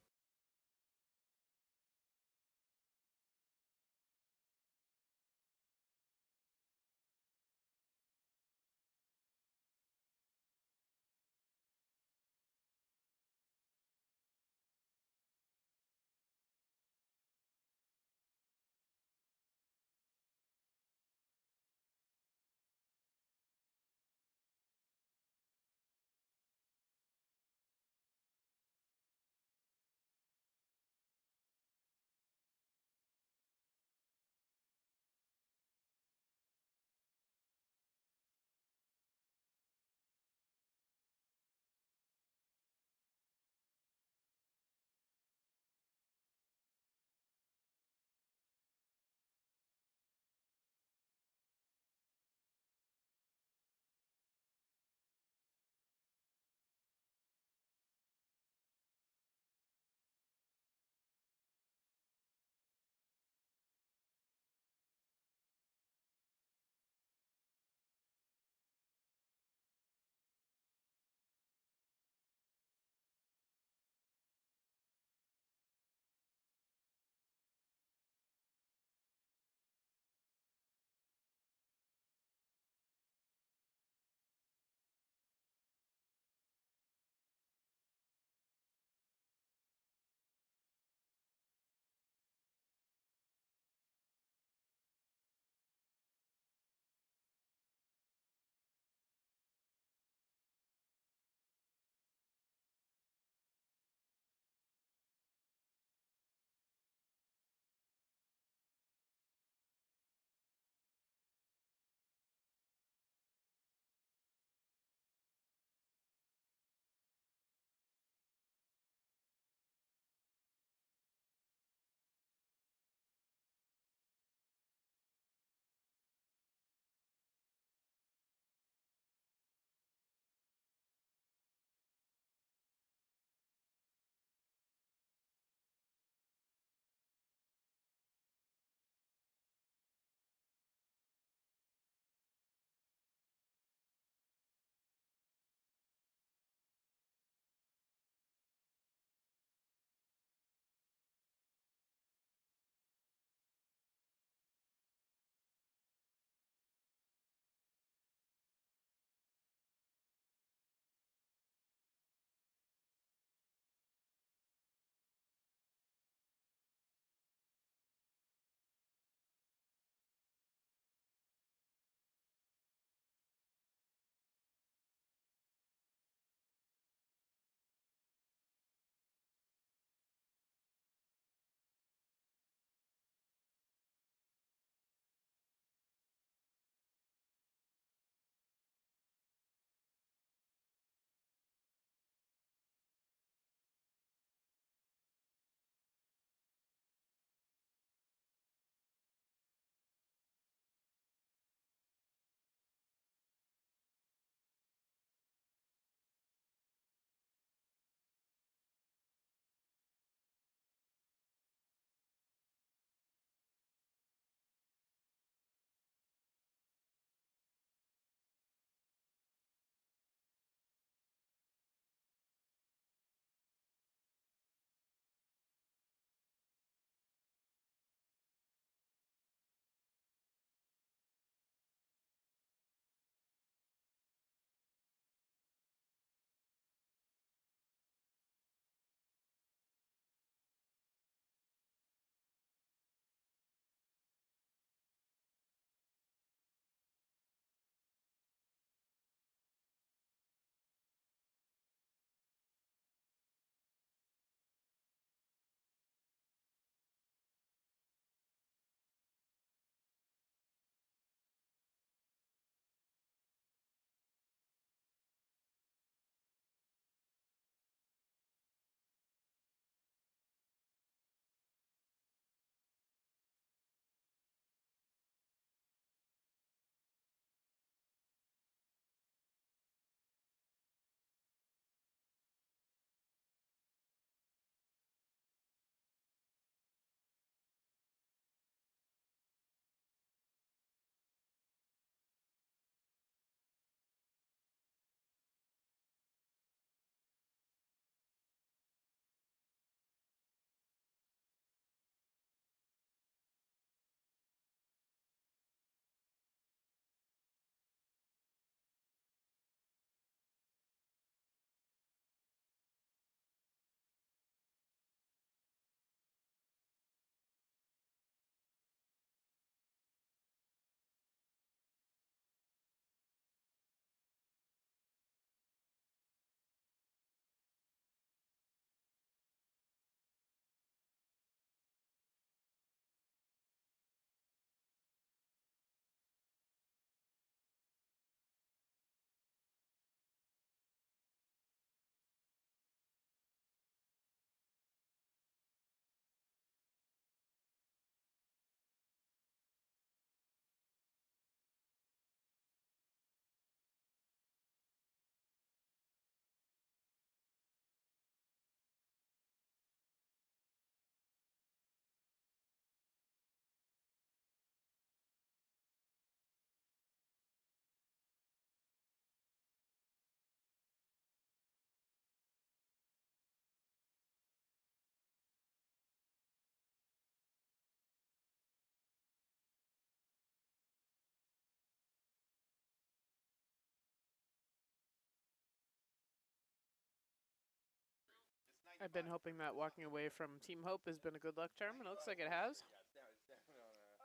I've been hoping that walking away from Team Hope has been a good luck charm, and it looks like it has.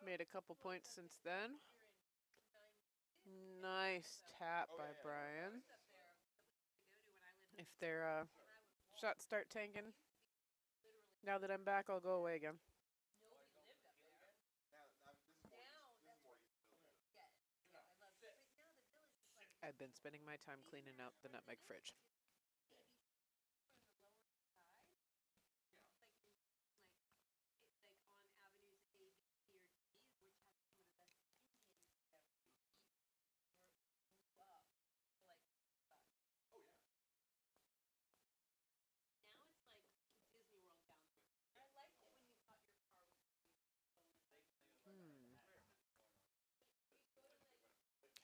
Made a couple points since then. Nice tap by Brian. If their shots start tanking, now that I'm back, I'll go away again. I've been spending my time cleaning out the nutmeg fridge.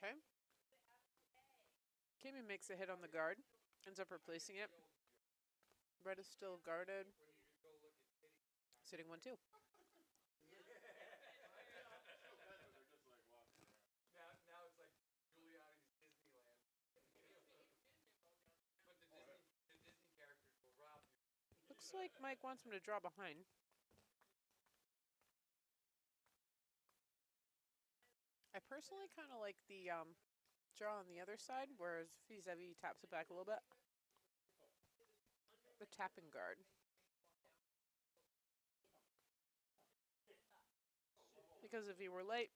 Okay. Kimmy makes a hit on the guard, ends up replacing it. Red is still guarded. Sitting 1-2. Looks like Mike wants him to draw behind. I personally kind of like the draw on the other side, whereas vis-a-vis taps it back a little bit. The tapping guard. Because if he were light,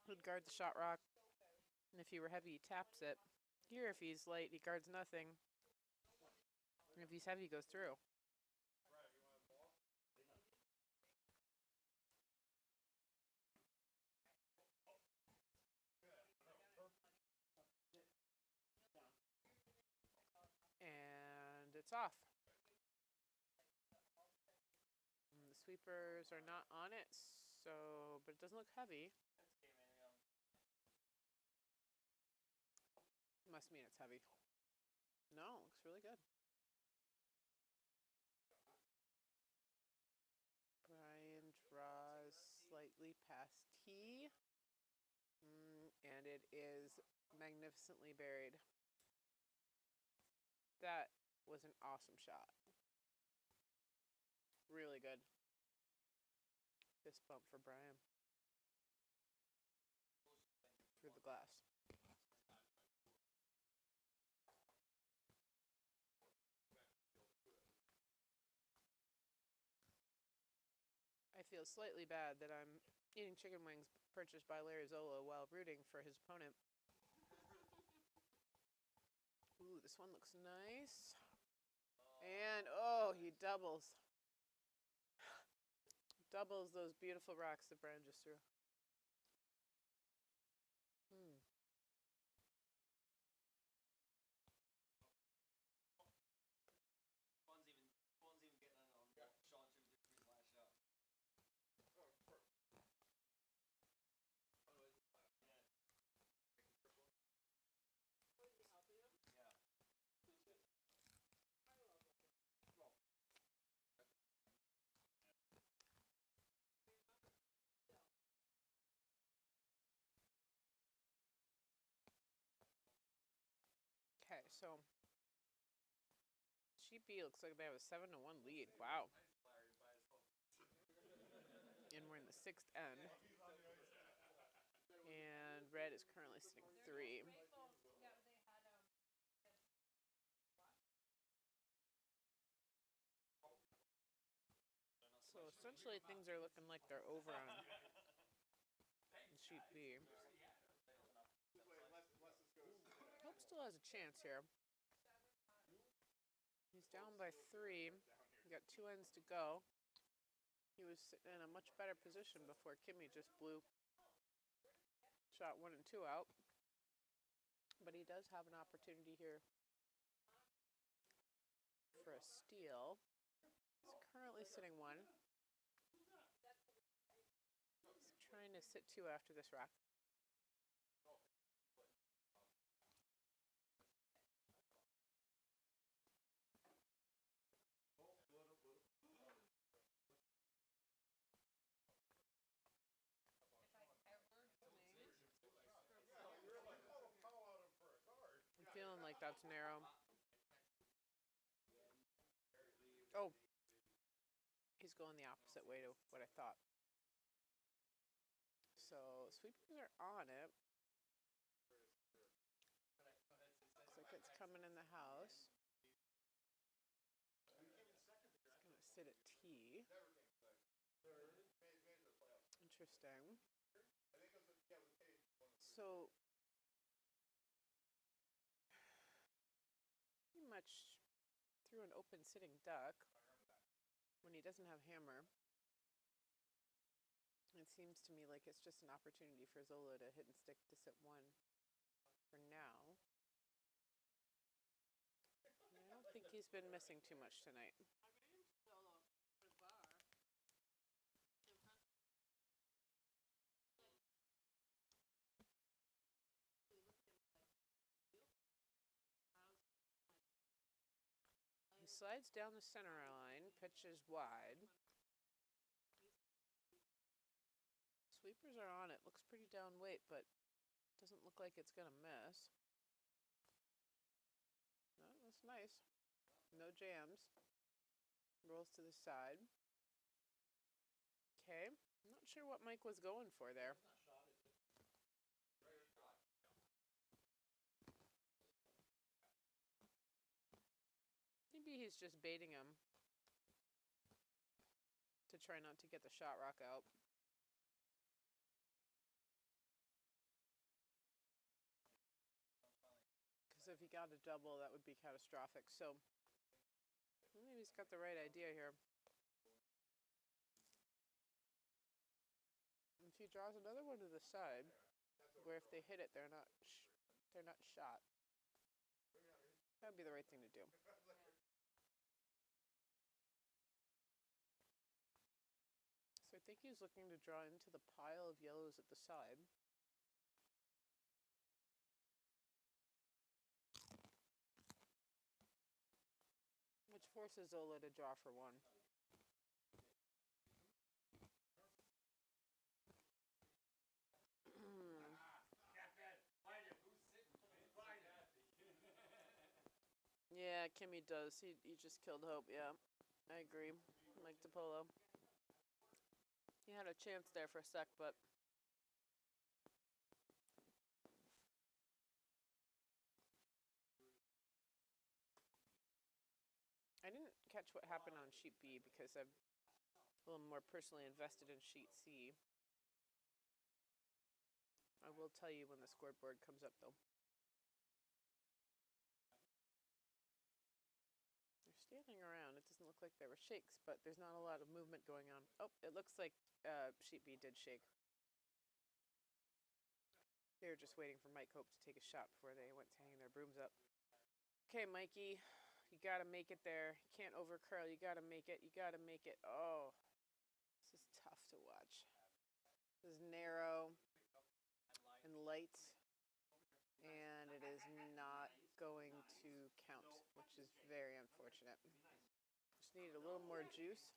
he'd guard the shot rock. And if he were heavy, he taps it. Here, if he's light, he guards nothing. And if he's heavy, he goes through. And it's off. And the sweepers are not on it, so, but it doesn't look heavy. Must mean it's heavy. No, it looks really good. Brian draws slightly past tee. And it is magnificently buried. That was an awesome shot. Really good. Fist bump for Brian. Through the glass. I feel slightly bad that I'm eating chicken wings purchased by Larry Zollo while rooting for his opponent. Ooh, this one looks nice. And, oh, he doubles. Doubles those beautiful rocks that Brian just threw. Okay, so GP looks like they have a 7-1 lead. Wow. And we're in the 6th end. And red is currently sitting 3. So essentially things are looking like they're over on sheet B. Hope still has a chance here. He's down by 3. He got 2 ends to go. He was sitting in a much better position before Kimmy just blew shot 1 and 2 out. But he does have an opportunity here for a steal. He's currently sitting 1. He's trying to sit 2 after this rock. I'm feeling like that's narrow. Oh, he's going the opposite way to what I thought. So sweepers are on it. Looks like it's coming in the house. It's going to sit at T. Interesting. So pretty much through an open sitting duck when he doesn't have hammer. It seems to me like it's just an opportunity for Zollo to hit and stick to sit one for now. And I don't think he's been missing too much tonight. He slides down the center line, pitches wide. Sweepers are on it. Looks pretty down weight, but doesn't look like it's going to miss. No, that's nice. No jams. Rolls to the side. Okay. Not sure what Mike was going for there. Maybe he's just baiting him to try not to get the shot rock out. Because if he got a double, that would be catastrophic. So maybe he's got the right idea here. If he draws another one to the side, where if they hit it, they're not shot. That would be the right thing to do. So I think he's looking to draw into the pile of yellows at the side. Which forces Zollo to draw for one. Yeah, Kimmy does. He just killed hope. Yeah, I agree. Mike DiPolo. He had a chance there for a sec, but I didn't catch what happened on sheet B because I'm a little more personally invested in sheet C. I will tell you when the scoreboard comes up, though. They're standing around. It doesn't look like there were shakes, but there's not a lot of movement going on. Oh, it looks like sheet B did shake. They were just waiting for Mike Hope to take a shot before they went to hang their brooms up. Okay, Mikey, you got to make it there. You can't overcurl. You got to make it. You got to make it. Oh, this is tough to watch. This is narrow and light, and it is not going to count, which is very unfortunate. Just need a little more juice.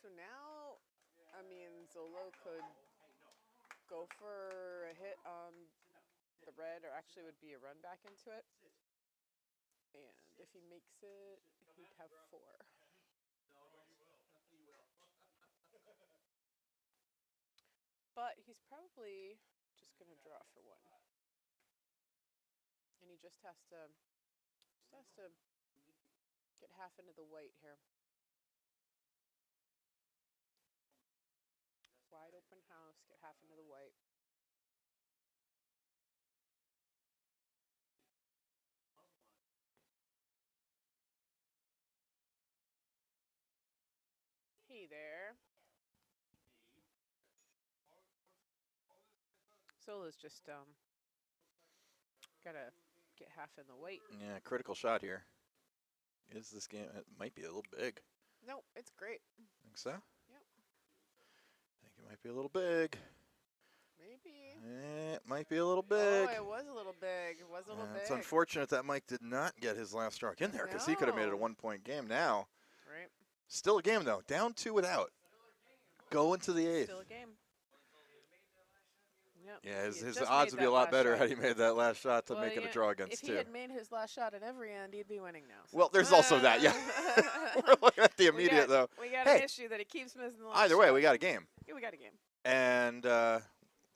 So now, I mean, Zollo could go for a hit on the red, or actually would be a run back into it. And if he makes it, he'd have 4. But he's probably just going to draw for 1. And he just has to get half into the white here. Wide open house, get half into the white. Hey there. Zollo's just gotta get half in the white. Yeah, critical shot here. Is this game? It might be a little big. No, it's great. Think so? Yep. I think it might be a little big. Maybe. It might be a little big. Oh, it was a little big. It was a little big. It's unfortunate that Mike did not get his last stroke in there because he could have made it a 1-point game now. Right. Still a game, though. Down 2 without. Going to the 8th. Still a game. Yep. Yeah, If he had his just odds made would be a that lot last better shot. had he made that last shot to Well, make it yeah, a draw against if he two. had made his last shot in every end, he'd be winning now. So. Well, there's also that, yeah. We're looking at the immediate, though. We got Hey, an issue that he keeps missing the last either way, shot. we got a game. Yeah, we got a game. And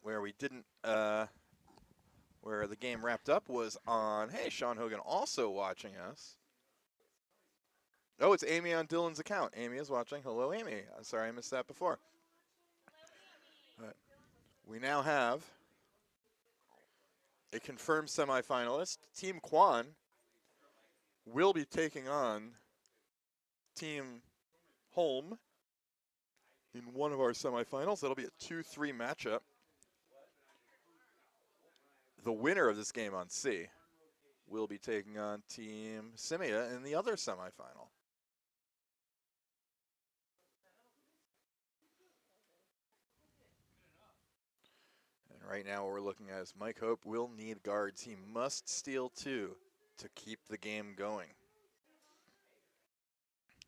where we didn't, where the game wrapped up was on, hey, Sean Hogan also watching us. Oh, it's Amy on Dylan's account. Amy is watching. Hello, Amy. I'm sorry I missed that before. But we now have a confirmed semifinalist. Team Kwan will be taking on Team Holm in one of our semifinals. That'll be a 2-3 matchup. The winner of this game on C will be taking on Team Simia in the other semifinal. And right now what we're looking at is Mike Hope will need guards. He must steal 2 to keep the game going.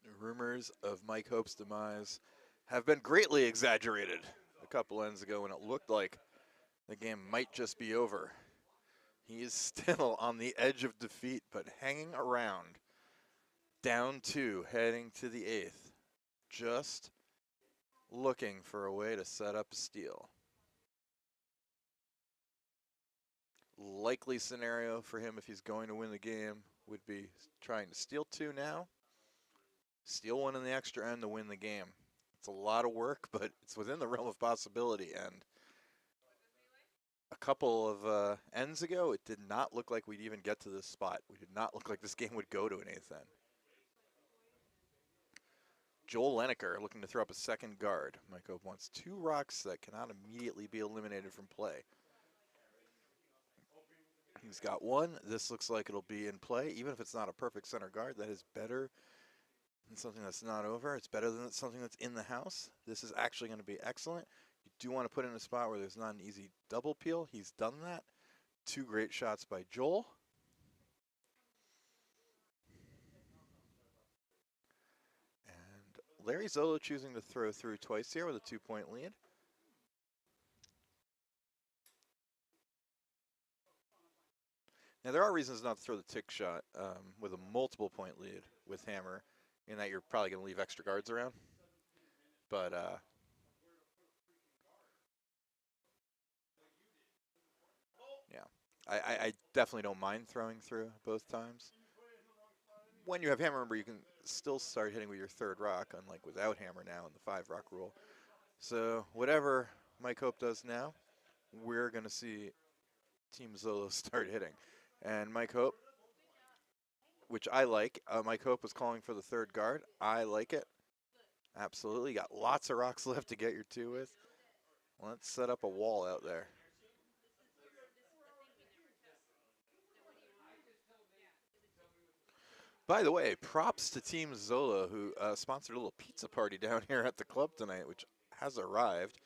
The rumors of Mike Hope's demise have been greatly exaggerated a couple ends ago when it looked like the game might just be over. He is still on the edge of defeat, but hanging around. Down 2, heading to the 8th. Just looking for a way to set up a steal. Likely scenario for him if he's going to win the game would be trying to steal 2 now, steal 1 in the extra end to win the game. It's a lot of work, but it's within the realm of possibility. And a couple of ends ago, it did not look like we'd even get to this spot. We did not look like this game would go to an 8th end. Joel Leneker looking to throw up a second guard. Mike Hope wants 2 rocks that cannot immediately be eliminated from play. He's got 1. This looks like it'll be in play. Even if it's not a perfect center guard, that is better than something that's not over. It's better than something that's in the house. This is actually going to be excellent. You do want to put in a spot where there's not an easy double peel. He's done that. 2 great shots by Joel. And Larry Zollo choosing to throw through twice here with a 2-point lead. Now, there are reasons not to throw the tick shot with a multiple point lead with hammer, in that you're probably going to leave extra guards around. But yeah, I definitely don't mind throwing through both times. When you have hammer, remember, you can still start hitting with your 3rd rock, unlike without hammer now in the 5-rock rule. So whatever Mike Hope does now, we're going to see Team Zollo start hitting. And Mike Hope, which I like, Mike Hope was calling for the 3rd guard. I like it. Absolutely. Got lots of rocks left to get your 2 with. Let's set up a wall out there. By the way, props to Team Zollo, who sponsored a little pizza party down here at the club tonight, which has arrived.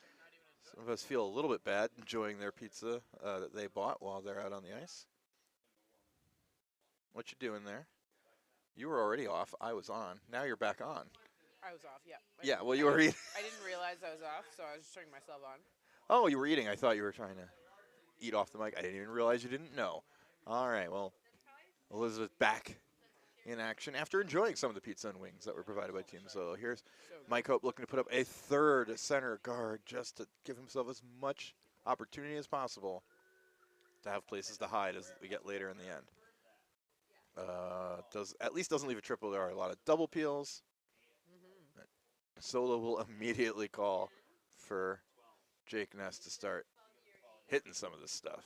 Some of us feel a little bit bad enjoying their pizza that they bought while they're out on the ice. What you doing there? You were already off. I was on. Now you're back on. I was off, yeah. Yeah, well, you were eating. I didn't realize I was off, so I was just turning myself on. Oh, you were eating. I thought you were trying to eat off the mic. I didn't even realize you didn't know. All right, well, Elizabeth back in action after enjoying some of the pizza and wings that were provided by Team Zollo. Here's Mike Hope looking to put up a 3rd center guard just to give himself as much opportunity as possible to have places to hide as we get later in the end. At least doesn't leave a triple. There are a lot of double peels. Zollo will immediately call for Jake Ness to start hitting some of this stuff.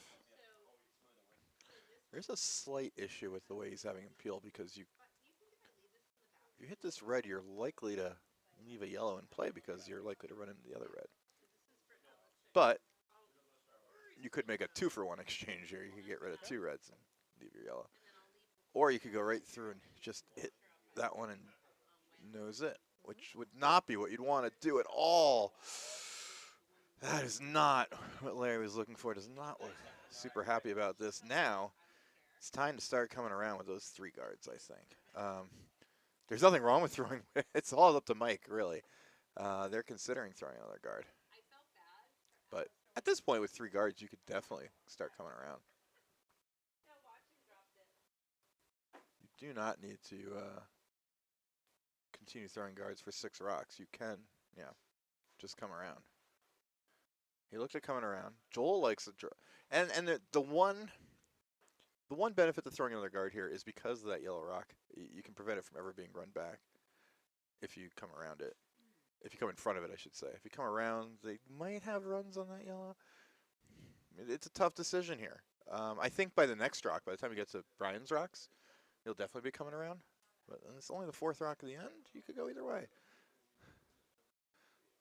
There's a slight issue with the way he's having him peel, because if you hit this red, you're likely to leave a yellow in play because you're likely to run into the other red. But you could make a 2-for-1 exchange here. You could get rid of 2 reds and leave your yellow. Or you could go right through and just hit that one and nose it, which would not be what you'd want to do at all. That is not what Larry was looking for. Does not look super happy about this. Now, it's time to start coming around with those 3 guards, I think. There's nothing wrong with throwing. It's all up to Mike, really. They're considering throwing another guard. But At this point, with 3 guards, you could definitely start coming around. You do not need to continue throwing guards for 6 rocks. You can, just come around. He looked at coming around. Joel likes it, and the one benefit to throwing another guard here is because of that yellow rock. You can prevent it from ever being run back if you come around it. If you come in front of it, I should say. If you come around, they might have runs on that yellow. I mean, it's a tough decision here. I think by the next rock, by the time you get to Brian's rocks, you'll definitely be coming around. But it's only the 4th rock at the end. You could go either way.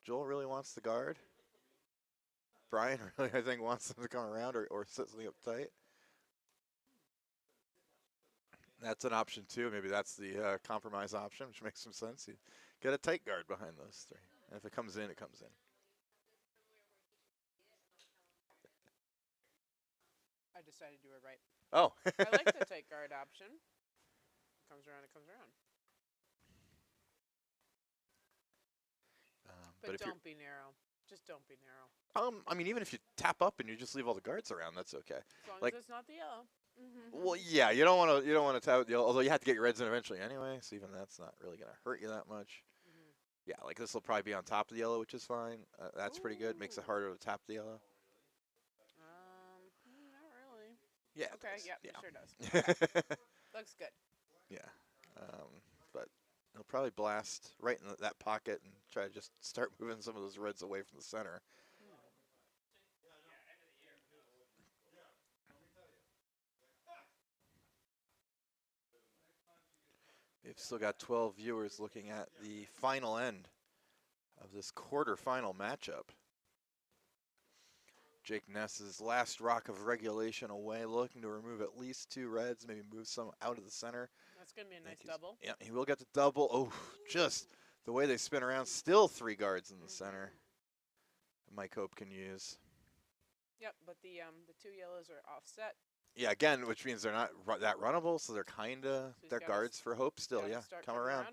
Joel really wants the guard. Brian really, I think, wants them to come around or set something up tight. That's an option too. Maybe that's the compromise option, which makes some sense. You get a tight guard behind those 3. And if it comes in, it comes in. I decided you were right. Oh. I like the tight guard option. It comes around, it comes around. But don't be narrow. Just don't be narrow. I mean, even if you tap up and you just leave all the guards around, that's okay. As long as it's not the yellow. Well, yeah, you don't want to tap the yellow, although you have to get your reds in eventually anyway, so even that's not really going to hurt you that much. Yeah, like this will probably be on top of the yellow, which is fine. That's pretty good. Makes it harder to tap the yellow. Not really. Yeah. Okay, yeah, it sure does. Okay. Looks good. Yeah. But he'll probably blast right in that pocket and try to just start moving some of those reds away from the center. We've still got 12 viewers looking at the final end of this quarterfinal matchup. Jake Ness's last rock of regulation away, looking to remove at least 2 reds, maybe move some out of the center. That's going to be a nice double. Yeah, he will get the double. Oh, just the way they spin around. Still 3 guards in the center. Mike Hope can use. Yep, but the 2 yellows are offset. Yeah, again, which means they're not that runnable, so they're kind of, they're guards for Hope still, yeah, come around.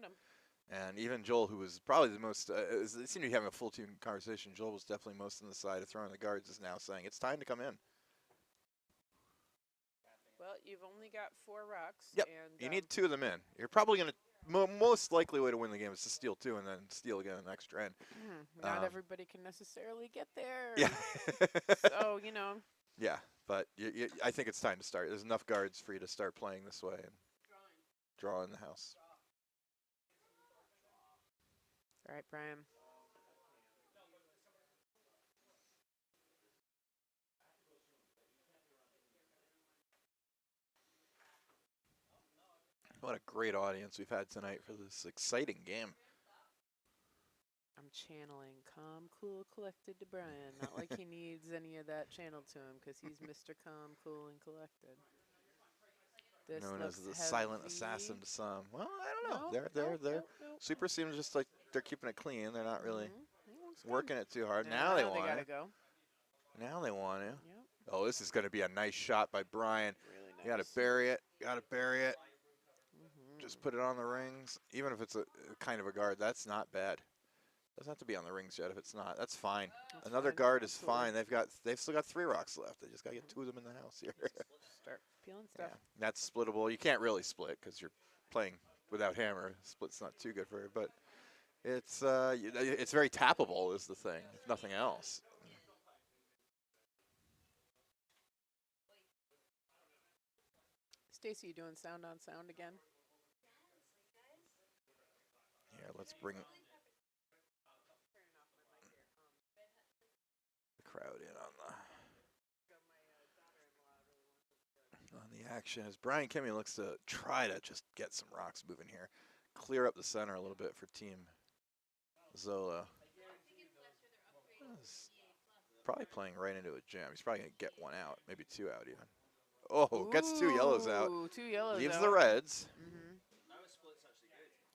And even Joel, who was probably the most, they seem to be having a full team conversation. Joel was definitely most on the side of throwing the guards, is now saying it's time to come in. Well, you've only got 4 rocks. Yep, and you need 2 of them in. You're probably going to, most likely way to win the game is to steal 2 and then steal again an extra end. Not everybody can necessarily get there. Yeah. So, Yeah, but I think it's time to start. There's enough guards for you to start playing this way and draw in the house. All right, Brian. What a great audience we've had tonight for this exciting game. I'm channeling calm, cool, collected to Brian. Not like he needs any of that channeled to him because he's Mr. Calm, cool, and collected. This known as the heavy. silent assassin to some. Well, I don't know. They're Super seems just like they're keeping it clean. They're not really working it too hard. Now they want gotta it. go. Now they want to. Yep. Oh, this is going to be a nice shot by Brian. Really nice. You got to bury it. Got to bury it. Just put it on the rings. Even if it's a kind of a guard, that's not bad. Doesn't have to be on the rings yet. If it's not, that's fine. That's Another fine. guard is Absolutely. fine. They've still got 3 rocks left. They just got to get 2 of them in the house here. Start peeling stuff. Yeah, that's splittable. You can't really split because you're playing without hammer. Split's not too good for it, but it's very tappable is the thing, if nothing else. Stacy, you doing sound on sound again? Yeah, let's bring the crowd in on the action as Brian Kimmy looks to try to just get some rocks moving here, clear up the center a little bit for Team Zollo. He's probably playing right into a jam. He's probably gonna get 1 out, maybe 2 out even. Oh, gets 2 yellows out. 2 yellows Leaves out. the reds.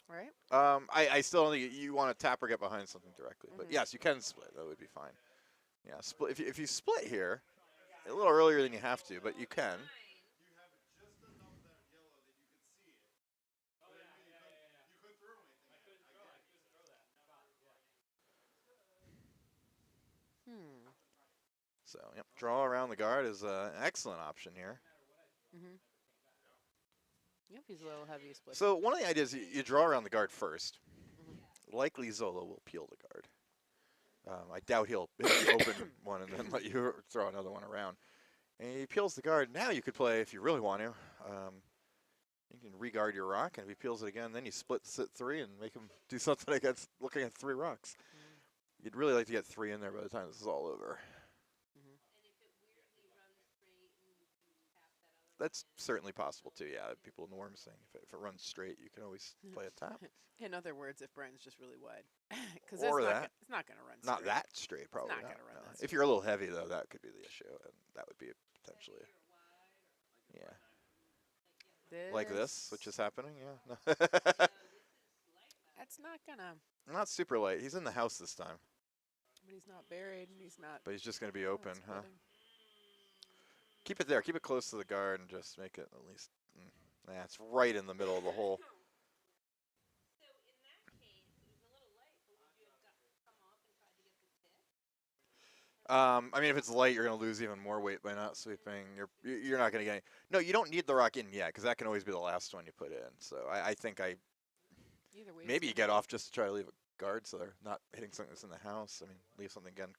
Right? I still don't think you want to tap or get behind something directly, but yes, you can split. That would be fine. Yeah, split. If you split here, a little earlier than you have to, but you can. So, yep, draw around the guard is an excellent option here. Yep, he's a little heavy split. So one of the ideas, you draw around the guard first. Mm-hmm. Likely Zollo will peel the guard. I doubt he'll open one and then let you throw another one around. And he peels the guard. Now you could play, if you really want to, you can re-guard your rock, and if he peels it again, then you split sit 3 and make him do something against looking at 3 rocks. You'd really like to get 3 in there by the time this is all over. That's certainly possible too. Yeah, people in the worm saying if it runs straight, you can always play a tap. In other words, if Brian's just really wide, because Or it's not going to run. Not straight. that straight, probably. It's not going to run that straight. If you're a little heavy though, that could be the issue, and that would be potentially, yeah. Like this, which is happening. Yeah. That's not gonna. Not super light. He's in the house this time. But he's not buried, and he's not. But he's just going to be open, huh? Splitting. Keep it there. Keep it close to the guard and just make it at least. Nah, it's right in the middle of the hole. I mean, if it's light, you're going to lose even more weight by not sweeping. You're not going to get any. No, you don't need the rock in yet, because that can always be the last one you put in. So I think Either way, maybe you get off just to try to leave a guard so they're not hitting something that's in the house. I mean, leave something again.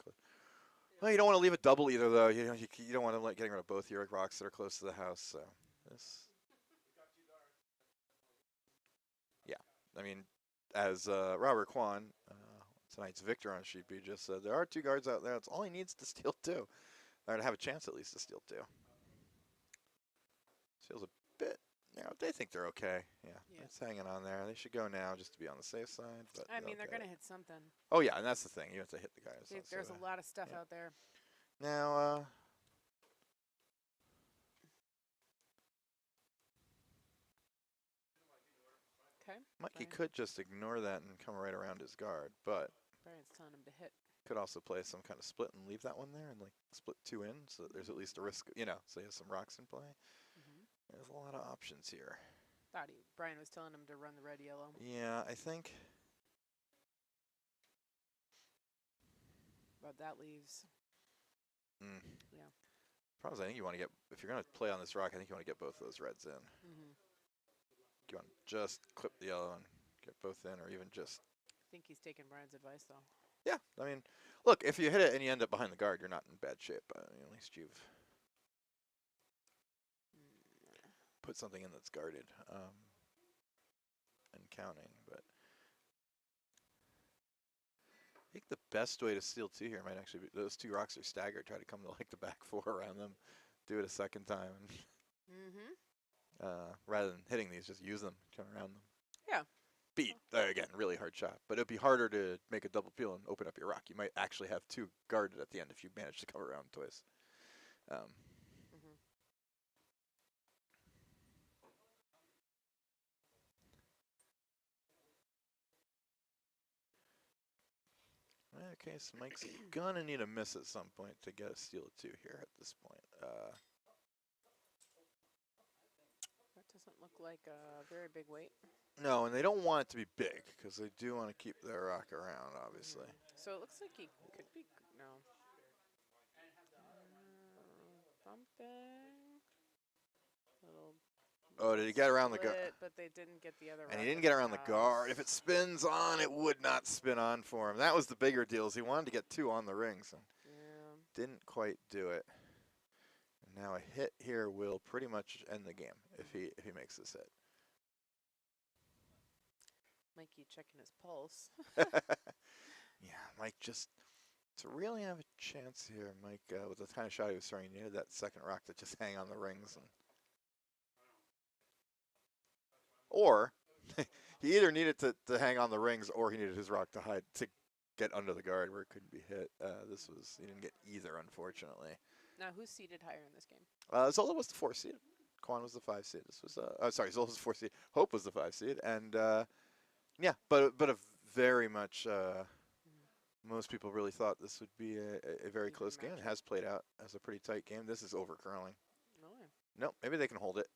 Well, you don't want to leave it double either, though. You don't want to getting rid of both your rocks that are close to the house. So this, yeah. I mean, as Robert Kwan, tonight's victor on Sheep B, just said, there are 2 guards out there. That's all he needs to steal 2, or to have a chance at least to steal 2. Feels a bit. They think they're okay. Yeah, it's hanging on there. They should go now just to be on the safe side. But I mean, they're going to hit something. Oh yeah, and that's the thing. You have to hit the guys. There's a lot of stuff out there. Now, okay. Mikey could just ignore that and come right around his guard, but Brian's telling him to hit. Could also play some kind of split and leave that one there and like split 2 in, so that there's at least a risk. So he has some rocks in play. There's a lot of options here. Thought Brian was telling him to run the red yellow. Yeah, I think. But that leaves. Yeah. Problem is, I think you want to get, if you're going to play on this rock, I think you want to get both of those reds in. You want to just clip the yellow and get both in, or even just. I think he's taking Brian's advice, though. Yeah, I mean, look, if you hit it and you end up behind the guard, you're not in bad shape. I mean, at least you've put something in that's guarded and counting. But I think the best way to steal 2 here might actually be, those 2 rocks are staggered. Try to come to like the back 4 around them. Do it a second time. Rather than hitting these, just use them, turn around them. Yeah. Beat, again, really hard shot. But it'd be harder to make a double peel and open up your rock. You might actually have 2 guarded at the end if you manage to come around twice. Okay, so Mike's gonna need a miss at some point to get a steal of 2 here at this point. That doesn't look like a very big weight. No, and they don't want it to be big because they do want to keep their rock around, obviously. So it looks like he could be bumping. Oh, did he get around the guard? But they didn't get the other. And he didn't get around the guard. If it spins on, it would not spin on for him. That was the bigger deal. Is he wanted to get 2 on the rings and didn't quite do it. And now a hit here will pretty much end the game if he makes this hit. Mikey checking his pulse. Yeah, Mike just to really have a chance here. Mike with the kind of shot he was throwing, he needed that second rock to just hang on the rings. Or he either needed to hang on the rings, or he needed his rock to hide to get under the guard where it couldn't be hit. He didn't get either, unfortunately. Now, who's seated higher in this game? Zollo was the 4 seed. Kwan was the 5 seed. This was Zollo was the 4 seed. Hope was the 5 seed, and yeah, but a very much. Most people really thought this would be a very close game. It has played out as a pretty tight game. This is over curling. No, maybe they can hold it.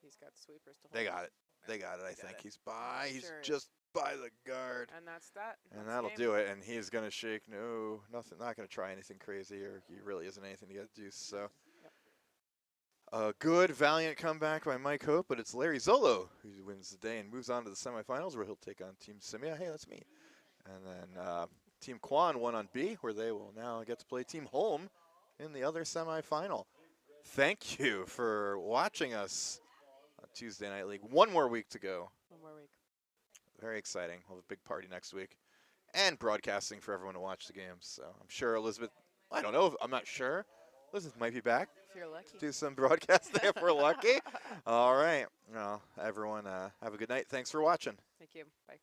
He's got sweepers to hold. They got it. They got it, I think. He's by. He's just by the guard. And that's that. And That's that'll game. do it. And he's going to shake. No, nothing. Not going to try anything crazy, or he really isn't anything to get deuce. So Yep. a good, valiant comeback by Mike Hope, but it's Larry Zollo who wins the day and moves on to the semifinals, where he'll take on Team Simia. Hey, that's me. And then Team Kwan won on B, where they will now get to play Team Holm in the other semifinal. Thank you for watching us on Tuesday Night League. One more week to go. One more week. Very exciting. We'll have a big party next week. And broadcasting for everyone to watch the games. So I'm sure Elizabeth, I don't know, I'm not sure. Elizabeth might be back. If you're lucky. Do some broadcasting if we're lucky. All right. Well, everyone, have a good night. Thanks for watching. Thank you. Bye.